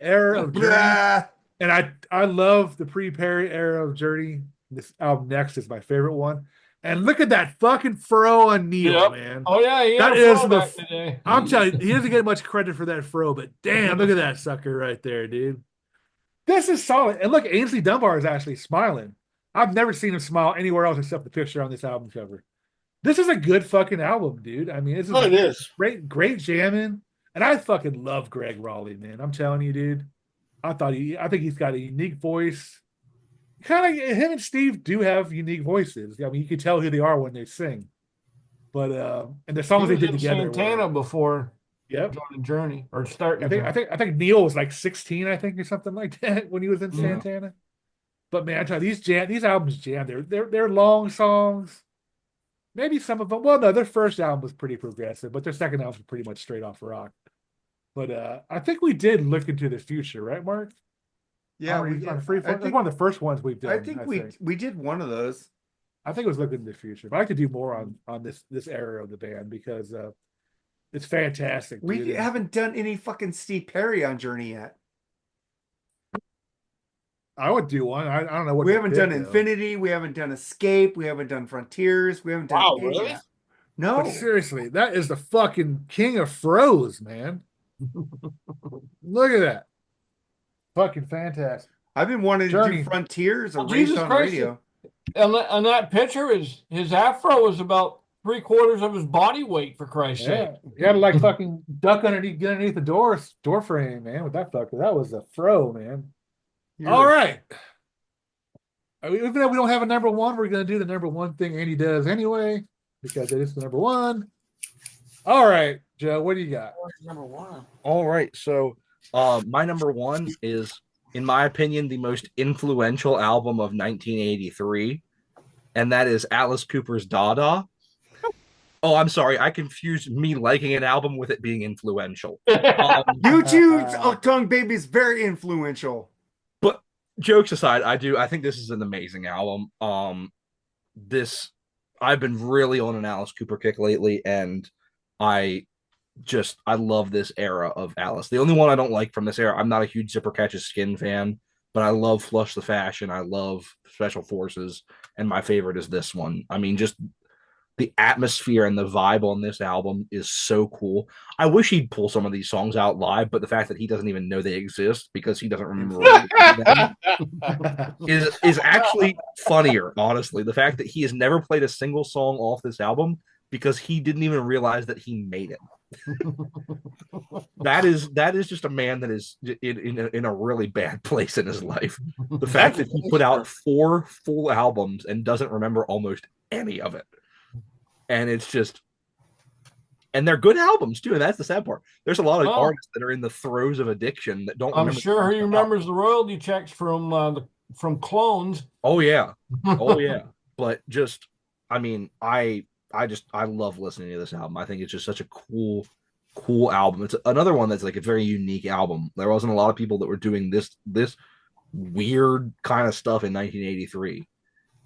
era of Journey, and I love the pre-Perry era of Journey. This album next is my favorite one, and look at that fucking fro on Neil, man. Oh yeah, he had That a is flow the back today. I'm telling you, he doesn't get much credit for that fro, but damn, look at that sucker right there, dude. This is solid. And look, Ainsley Dunbar is actually smiling. I've never seen him smile anywhere else except the picture on this album cover. This is a good fucking album, dude. I mean, it is great jamming. And I fucking love Greg Raleigh, man. I'm telling you, dude. I think he's got a unique voice. Kind of him and Steve do have unique voices. I mean, you can tell who they are when they sing. But and the songs they did together. Santana before Yep. joining Journey or starting. I think Neil was like 16, I think, or something like that when he was in Santana. But man, I tell you, these albums jam. They're long songs. Maybe some of them. Well, no, their first album was pretty progressive, but their second album was pretty much straight off rock. But I think we did look into the future, right, Mark? yeah, we on did. Free Fall. It's one of the first ones we've done. I think we did one of those. I think it was looking into the future, but I like to do more on this era of the band because it's fantastic. We dude. haven't done any fucking Steve Perry on Journey yet. I would do one. I don't know what We to haven't pick, done though. Infinity. We haven't done Escape. We haven't done Frontiers. We haven't done. Wow, any really? yet. No. But seriously, that is the fucking king of froze, man. Look at that. Fucking fantastic. I've been wanting to Journey. do Frontiers or Well, Raised Jesus on Christ. Radio. And that picture is his afro was about 3/4 of his body weight, for Christ's sake. Yeah. You had to like fucking duck get underneath the door frame, man, with that fucker. That was a fro, man. All right. Even though we don't have a number one, we're going to do the number one thing Andy does anyway, because it is the number one. All right, Joe, what do you got? Number one. All right, so my number one is, in my opinion, the most influential album of 1983, and that is Alice Cooper's Dada. Oh, I'm sorry, I confused me liking an album with it being influential. YouTube's Tongue Baby is very influential. But jokes aside, I think this is an amazing album. I've been really on an Alice Cooper kick lately, and I love this era of Alice. The only one I don't like from this era, I'm not a huge Zipper Catches Skin fan, but I love Flush the Fashion. I love Special Forces, and my favorite is this one. I mean, just the atmosphere and the vibe on this album is so cool. I wish he'd pull some of these songs out live, but the fact that he doesn't even know they exist because he doesn't remember them is actually funnier, honestly. The fact that he has never played a single song off this album because he didn't even realize that he made it. That is just a man that is in a really bad place in his life. The fact that he put out 4 full albums and doesn't remember almost any of it. And it's just, and they're good albums too. And that's the sad part. There's a lot of artists that are in the throes of addiction that don't I'm remember. sure he remembers the royalty checks from clones. Oh yeah. Oh yeah. But just, I mean, I love listening to this album. I think it's just such a cool album. It's another one that's like a very unique album. There wasn't a lot of people that were doing this weird kind of stuff in 1983.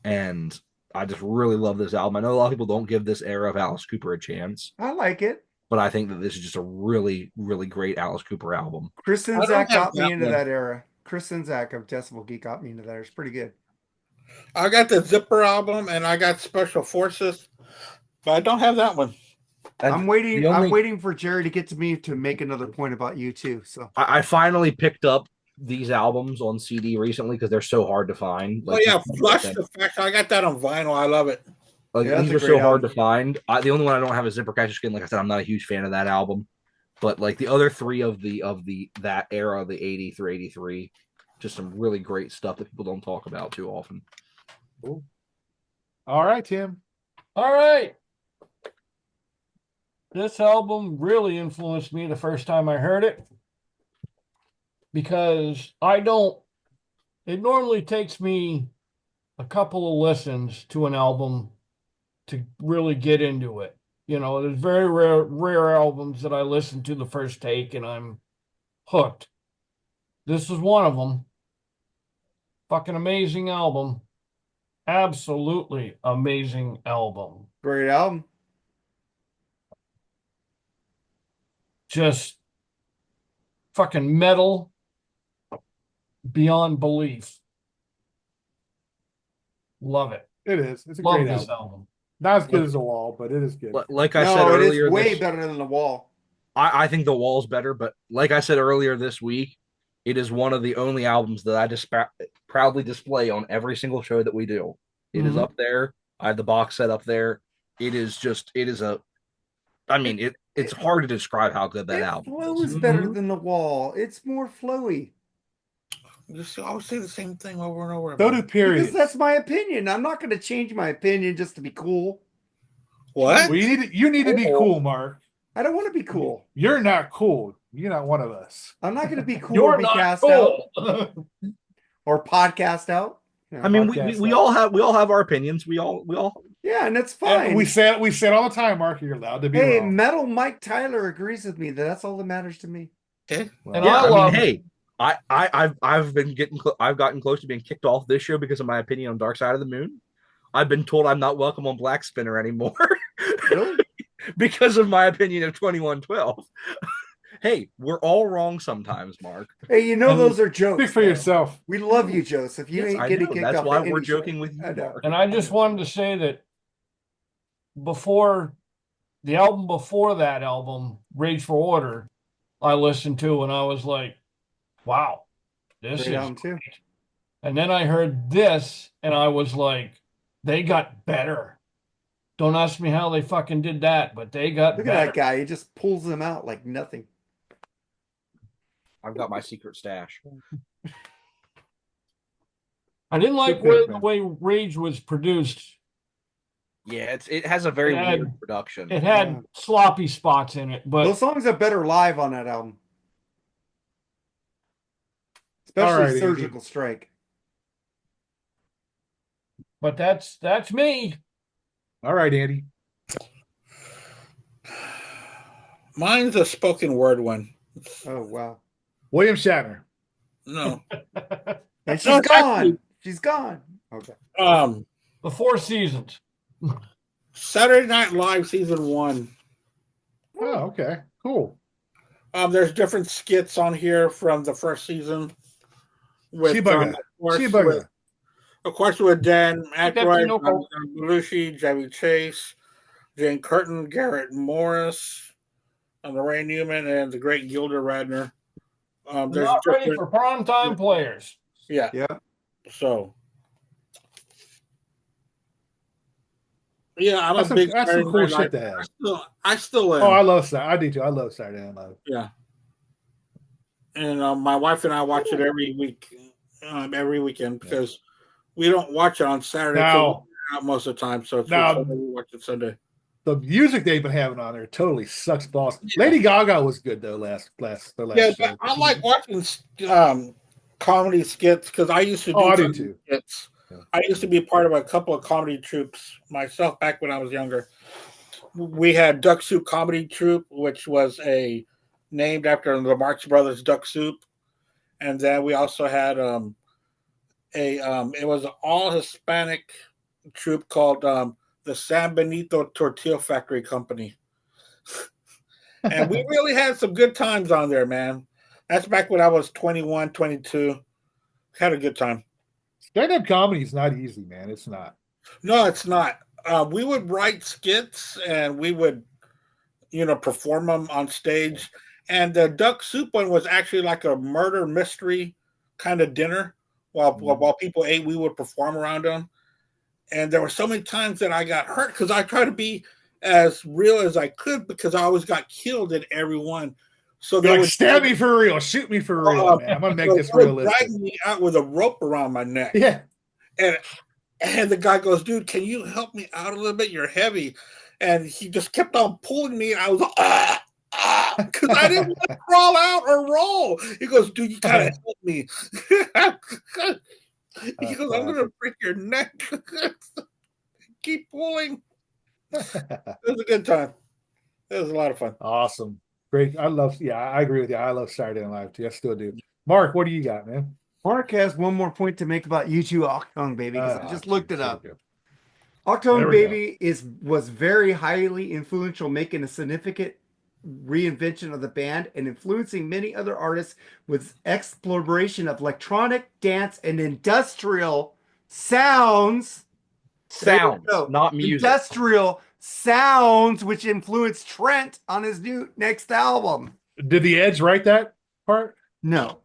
And I just really love this album. I know a lot of people don't give this era of Alice Cooper a chance. I like it. But I think that this is just a really, really great Alice Cooper album. Chris Czynszak got me into that era. Chris Czynszak of Decibel Geek got me into that. It's pretty good. I got the Zipper album and I got Special Forces, but I don't have that one. I'm waiting for Jerry to get to me to make another point about you too. So I finally picked up these albums on CD recently because they're so hard to find. Like, Flush the Fact. I got that on vinyl. I love it. Like, these are so hard to find. The only one I don't have is Zipper Catcher Skin. Like I said, I'm not a huge fan of that album. But like the other 3 of that era, the 80 through 83, just some really great stuff that people don't talk about too often. Cool. All right, Tim. All right. This album really influenced me the first time I heard it, because it normally takes me a couple of listens to an album to really get into it. You know, there's very rare albums that I listen to the first take and I'm hooked. This is one of them. Fucking amazing album. Absolutely amazing album. Great album. Just fucking metal beyond belief. Love it. It is. It's a Love great this album. Not as good as The Wall, but it is good. Like I said earlier, it is way better than The Wall. I think The Wall's better, but like I said earlier this week, it is one of the only albums that I just proudly display on every single show that we do. It is up there. I have the box set up there. It's hard to describe how good that album is. Flow is better than The Wall. It's more flowy. I always say the same thing over and over. So do periods. Because that's my opinion. I'm not going to change my opinion just to be cool. What? Well, you need to be cool, Mark. I don't want to be cool. You're not cool. You're not one of us. I'm not going to be cool You're or be not cast cool. out or podcast out. I mean, we all have our opinions. We all yeah, and it's fine. And we say all the time, Mark. You're allowed to be wrong. Metal Mike Tyler agrees with me. That's all that matters to me. Okay. And I've gotten close to being kicked off this show because of my opinion on Dark Side of the Moon. I've been told I'm not welcome on Black Spinner anymore. Really? Because of my opinion of 2112. Hey, we're all wrong sometimes, Mark. Hey, those are jokes. Speak for yourself. We love you, Joseph. You ain't getting kicked off. That's why we're joking with you, Mark. And I just wanted to say that before the album before that album, Rage for Order, I listened to and I was like, wow, this Great is album too. great. And then I heard this and I was like, they got better. Don't ask me how they fucking did that, but they got Look better. at that guy. He just pulls them out like nothing. I've got my secret stash. I didn't like the way Rage was produced. Yeah, it has a very weird production. It had sloppy spots in it, but those songs are better live on that album. Especially Surgical Strike. But that's me. All right, Andy. Mine's a spoken word one. Oh, wow. William Shatner. No. And she's gone. She's gone. Okay. The Four Seasons. Saturday Night Live season 1. Oh, okay. Cool. There's different skits on here from the first season. With, of course, with Dan Aykroyd, Belushi, Chevy Chase, Jane Curtin, Garrett Morris, and Lorraine Newman, and the great Gilda Radner. They're not ready for primetime players. Yeah. Yeah. So. Yeah, I'm That's a big that's some Saturday cool Night shit Live. to have. I still am. Oh, I love Saturday. I do too. I love Saturday Night Live. Yeah. And my wife and I watch it every week, every weekend, because we don't watch it on Saturday because we're out most of the time. So it's now, we watch it Sunday. The music they've been having on there totally sucks balls. Yeah. Lady Gaga was good though last yeah, show. I like watching comedy skits because I used to do I do too. skits. Yeah. I used to be part of a couple of comedy troupes myself back when I was younger. We had Duck Soup Comedy Troupe, which was named after the Marx Brothers Duck Soup, and then we also had it was an all Hispanic troupe called the San Benito Tortilla Factory Company. And we really had some good times on there, man. That's back when I was 21, 22. Had a good time. Stand-up comedy is not easy, man. It's not. No, it's not. We would write skits and we would, perform them on stage. And the Duck Soup one was actually like a murder mystery kind of dinner. While people ate, we would perform around them. And there were so many times that I got hurt because I tried to be as real as I could because I always got killed in every one. So they would stab me for real, shoot me for real, man. I'm gonna make this realistic. Drag me out with a rope around my neck. Yeah, and the guy goes, "Dude, can you help me out a little bit? You're heavy." And he just kept on pulling me, and I was like, because I didn't want to crawl out or roll. He goes, "Dude, you gotta help me." He goes, "I'm gonna break your neck." Keep pulling. It was a good time. It was a lot of fun. Awesome. Great. I agree with you. I love Saturday Night Live too. I still do. Mark, what do you got, man? Mark has one more point to make about U2 Octone Baby, because I just looked it up. Octone Baby was very highly influential, making a significant reinvention of the band and influencing many other artists with exploration of electronic, dance, and industrial sounds. Not music. Industrial sounds, which influenced Trent on his next album. Did the Edge write that part? No.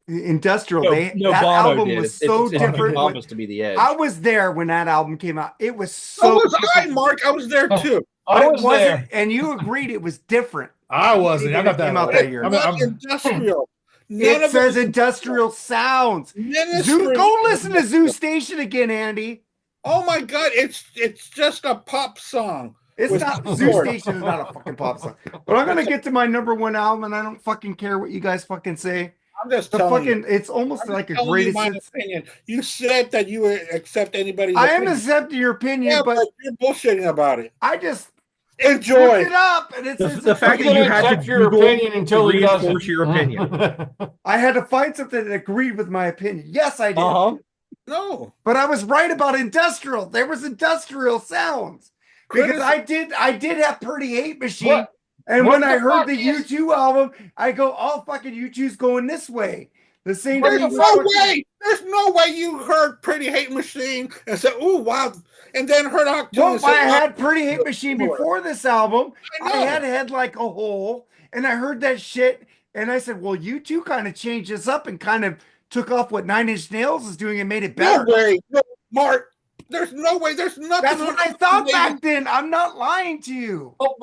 Industrial. That album did. Was so different. It's to be the Edge. I was there when that album came out. It was so. So was I, Mark. I was there too. I was there, and you agreed it was different. I wasn't. I'm not that. Came out that year. I'm industrial. It says industrial sounds. Zoo, go listen to Zoo Station again, Andy. Oh my God! It's just a pop song. It's not. Zoo Station is not a fucking pop song. But I'm gonna get to my number one album, and I don't fucking care what you guys fucking say. I'm just telling you. It's almost like a greatest. My opinion. You said that you would accept anybody's. I am accepting your opinion, but you're bullshitting about it. I just enjoy it up, and it's the fact that you had to your opinion until he doesn't. Your opinion. I had to find something that agreed with my opinion. Yes, I did. No, but I was right about industrial. There was industrial sounds because I did have Pretty Hate Machine. What? And when I heard the U2 album, I go, "Oh, fucking U2's going this way." The same. There's no way. There's no way you heard Pretty Hate Machine and said, "Oh, wow," and then heard October. Well, I had Pretty Hate Machine before this album. I had Head Like a Hole, and I heard that shit, and I said, "Well, U2 kind of changed this up and kind of took off what 9 Inch Nails is doing and made it better." No way, no, Mark. There's no way. There's nothing. That's what I thought back then. I'm not lying to you. But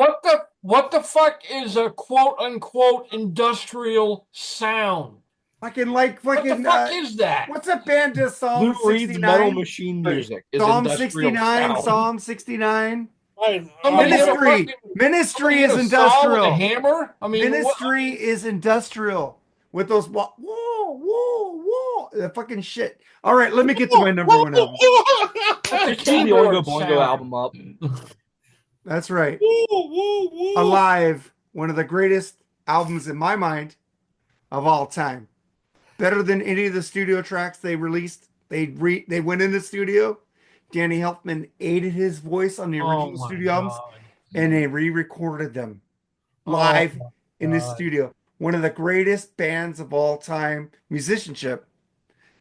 what the fuck is a quote unquote industrial sound? What the fuck is that? What's a band does Psalm 69? Metal machine music. Psalm 69. Psalm 69. Ministry is industrial. A hammer. I mean, Ministry is industrial with those whoa. The fucking shit. All right, let me get to my number one album. The Oingo Boingo album up. That's right. Alive, one of the greatest albums in my mind of all time. Better than any of the studio tracks they released. They went in the studio. Danny Elfman aided his voice on the original studio albums, and they re-recorded them live in the studio. One of the greatest bands of all time, musicianship,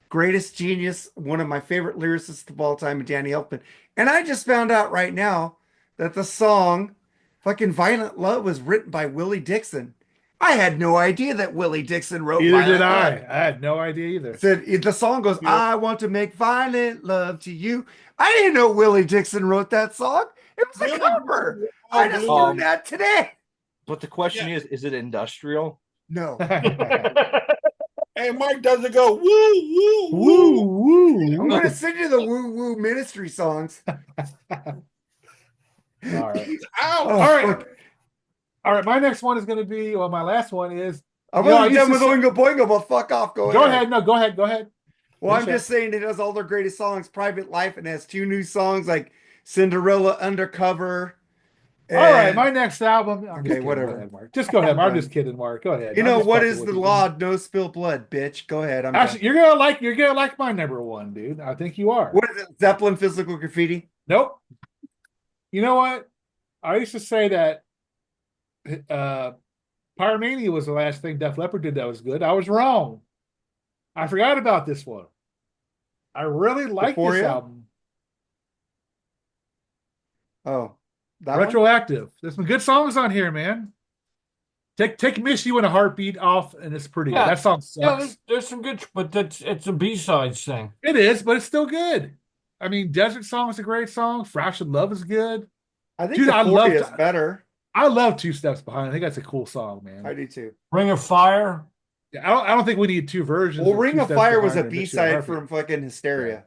greatest genius, one of my favorite lyricists of all time, Danny Elfman. And I just found out right now that the song fucking Violent Love was written by Willie Dixon. I had no idea that Willie Dixon wrote Either did Violent I. Love. I had no idea either. The song goes, Yep. I want to make violent love to you. I didn't know Willie Dixon wrote that song. It was a Really? cover. Oh, I just Blue. learned that today. But the question is it industrial? No. Hey, Mark doesn't go woo woo Woo, woo. I'm woo. going to send you the woo woo ministry songs. All right. He's out. Oh, All right. fuck. All right. My next one is going to be, well, my last one is. I'm You know, I already used done to with say- Oingo Boingo, but fuck off. Go ahead. No, go ahead. Well, I'm Finish just saying it does all their greatest songs, Private Life, and has 2 new songs like Cinderella Undercover. All right. and- My next album. I'm just Okay, kidding. whatever. Go ahead, Mark. Just go ahead. Mark. I'm done. just kidding, Mark. Go ahead. You I'm know just what fucking is with the you. law? No spill blood, bitch. Go ahead. I'm Actually, done. you're gonna like my number one, dude. I think you are. What is it? Zeppelin Physical Graffiti? Nope. You know what? I used to say that Pyromania was the last thing Def Leppard did that was good. I was wrong. I forgot about this one. I really like this Euphoria? album. Oh, that one? Retroactive. There's some good songs on here, man. Take Miss You in a Heartbeat off, and it's pretty Yeah. good. That song Yeah, sucks. there's some good, but it's a B-sides thing. It is, but it's still good. I mean, Desert Song is a great song. Frash of Love is good. I think Dude, I Euphoria love- is better. I love Two Steps Behind. I think that's a cool song, man. I do too. Ring of Fire. Yeah, I don't think we need two versions. Well, of Ring Two of Steps Fire was a Behind and Miss You in a B-side Heartbeat. from fucking Hysteria.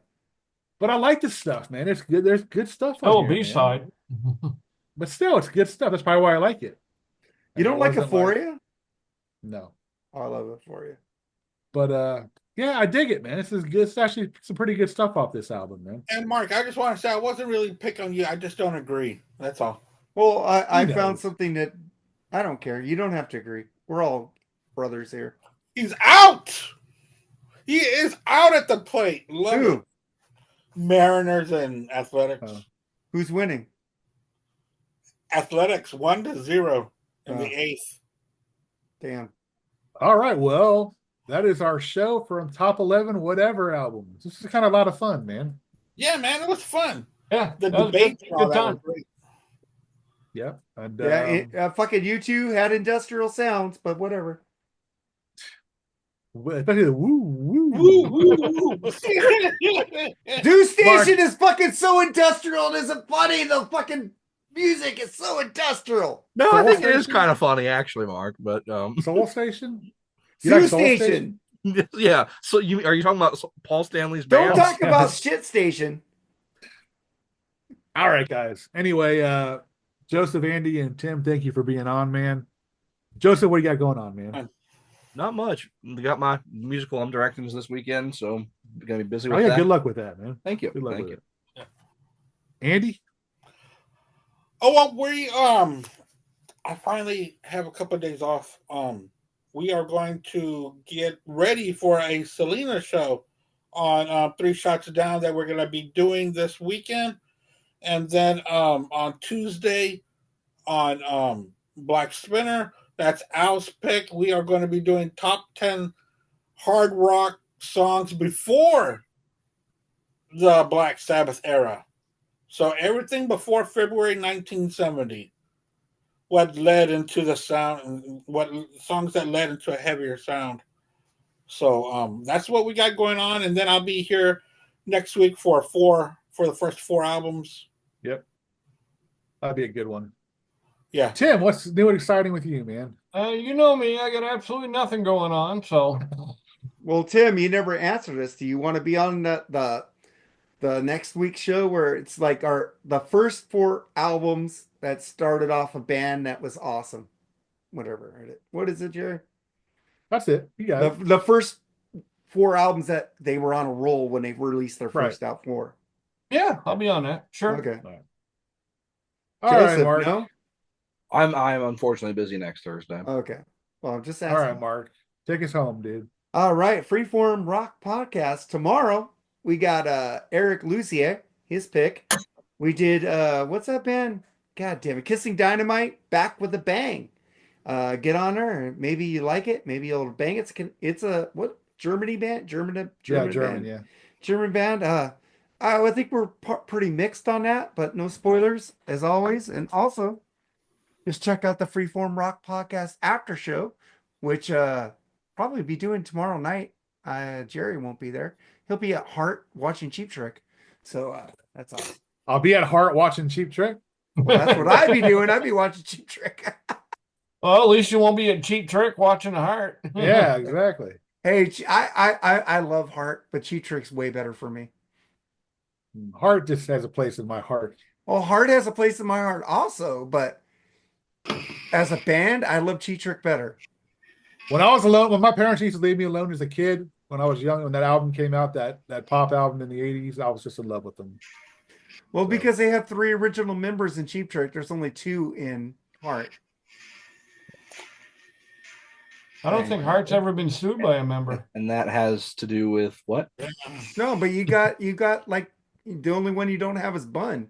But I like this stuff, man. It's good. There's good stuff on Oh, here, man. B-side. But still, it's good stuff. That's probably why I like it. You don't It like wasn't Euphoria? No. Oh, I love Euphoria. But yeah, I dig it, man. This is good. It's actually some pretty good stuff off this album, man. And Mark, I just want to say I wasn't really picking on you. I just don't agree. That's all. Well, I Who found knows? something that I don't care. You don't have to agree. We're all brothers here. He's out. He is out at the plate. Love Who? it. Mariners and Athletics. Oh. Who's winning? Athletics 1-0 in Oh. the 8th. Damn. All right, well, that is our show from Top 11 Whatever albums. This is kind of a lot of fun, man. Yeah, man, it was fun. Yeah, The that was debate good, and all good that time. was great. Yeah. And Yeah, fucking you two had industrial sounds, but whatever. especially the woo woo. Woo, woo, woo. Do Station is fucking so industrial. It isn't funny. The fucking music is so industrial. No, I Soul think it is Station? kind of funny actually, Mark. But Soul Station? You Zoo like Soul Station. yeah. So are you talking about Paul Stanley's Don't band? talk about Shit Station. All right, guys. Anyway, Joseph, Andy, and Tim, thank you for being on, man. Joseph, what do you got going on, man? Not much. I got my musical directings this weekend, so I'm gonna be busy Oh with yeah, that. good luck with that, man. Thank you. Good luck Thank with you. it. Andy? Oh well, we I finally have a couple of days off. We are going to get ready for a Selena show on 3 Shots Down that we're going to be doing this weekend, and then on Tuesday on Black Spinner, that's Al's pick. We are going to be doing top 10 hard rock songs before the Black Sabbath era. So everything before February 1970, what led into the sound, what songs that led into a heavier sound. So that's what we got going on, and then I'll be here next week for the first 4 albums. Yep. That'd be a good one. Yeah. Tim, what's new and exciting with you, man? You know me, I got absolutely nothing going on. So Well, Tim, you never answered us. Do you want to be on the next week's show where it's like the first 4 albums that started off a band that was awesome? Whatever. What is it, Jerry? That's it. You got it. The first 4 albums that they were on a roll when they released their Right. first out 4. yeah, I'll be on that. Sure. Okay. All right, Joseph, Mark. no? I'm unfortunately busy next Thursday. Okay. Well, I'm just All asking. right, Mark. Take us home, dude. All right, Freeform Rock Podcast. Tomorrow we got Eric Lucier, his pick. We did what's that band? God damn it, Kissing Dynamite, back with a bang. Get on there. Maybe you like it. Maybe you'll bang it. It's a what Germany band? German German, band. yeah. German band. I think we're pretty mixed on that, but no spoilers as always. And also, just check out the Freeform Rock Podcast after show, which probably be doing tomorrow night. Jerry won't be there. He'll be at Heart watching Cheap Trick. So that's awesome. I'll be at Heart watching Cheap Trick. Well, that's what I'd be doing. I'd be watching Cheap Trick. Well, at least you won't be at Cheap Trick watching the Heart. Yeah, exactly. Hey, I love Heart, but Cheap Trick's way better for me. Heart just has a place in my heart. Well, Heart has a place in my heart also, but as a band, I love Cheap Trick better. When I was alone, when my parents used to leave me alone as a kid, when I was young, when that album came out, that pop album in the 80s, I was just in love with them. Well, because they have 3 original members in Cheap Trick, there's only 2 in Heart. I don't think Heart's ever been sued by a member. And that has to do with what? No, but you got like the only one you don't have is Bun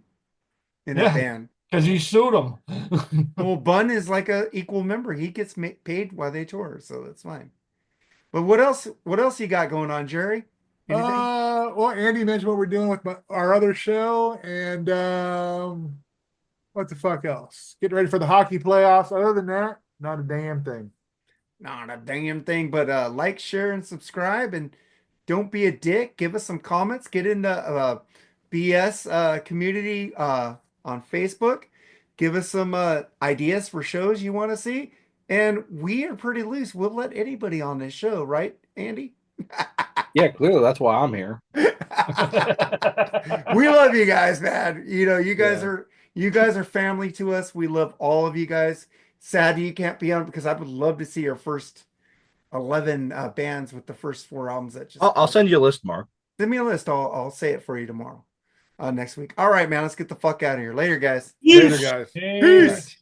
in that band. Because he sued him. Well, Bun is like a equal member. He gets paid while they tour, so that's fine. But what else you got going on, Jerry? Anything? Well, Andy mentioned what we're doing with our other show, and what the fuck else? Getting ready for the hockey playoffs. Other than that, not a damn thing. Not a damn thing, but like, share, and subscribe, and don't be a dick. Give us some comments. Get in the BS community on Facebook. Give us some ideas for shows you want to see. And we are pretty loose. We'll let anybody on this show, right, Andy? Yeah, clearly that's why I'm here. We love you guys, man. You know, you guys are family to us. We love all of you guys. Sad you can't be on because I would love to see your first 11 bands with the first 4 albums that just I'll send you a list, Mark. send me a list. I'll say it for you tomorrow. Next week. All right, man. Let's get the fuck out of here. Later, guys. Later, guys. Peace.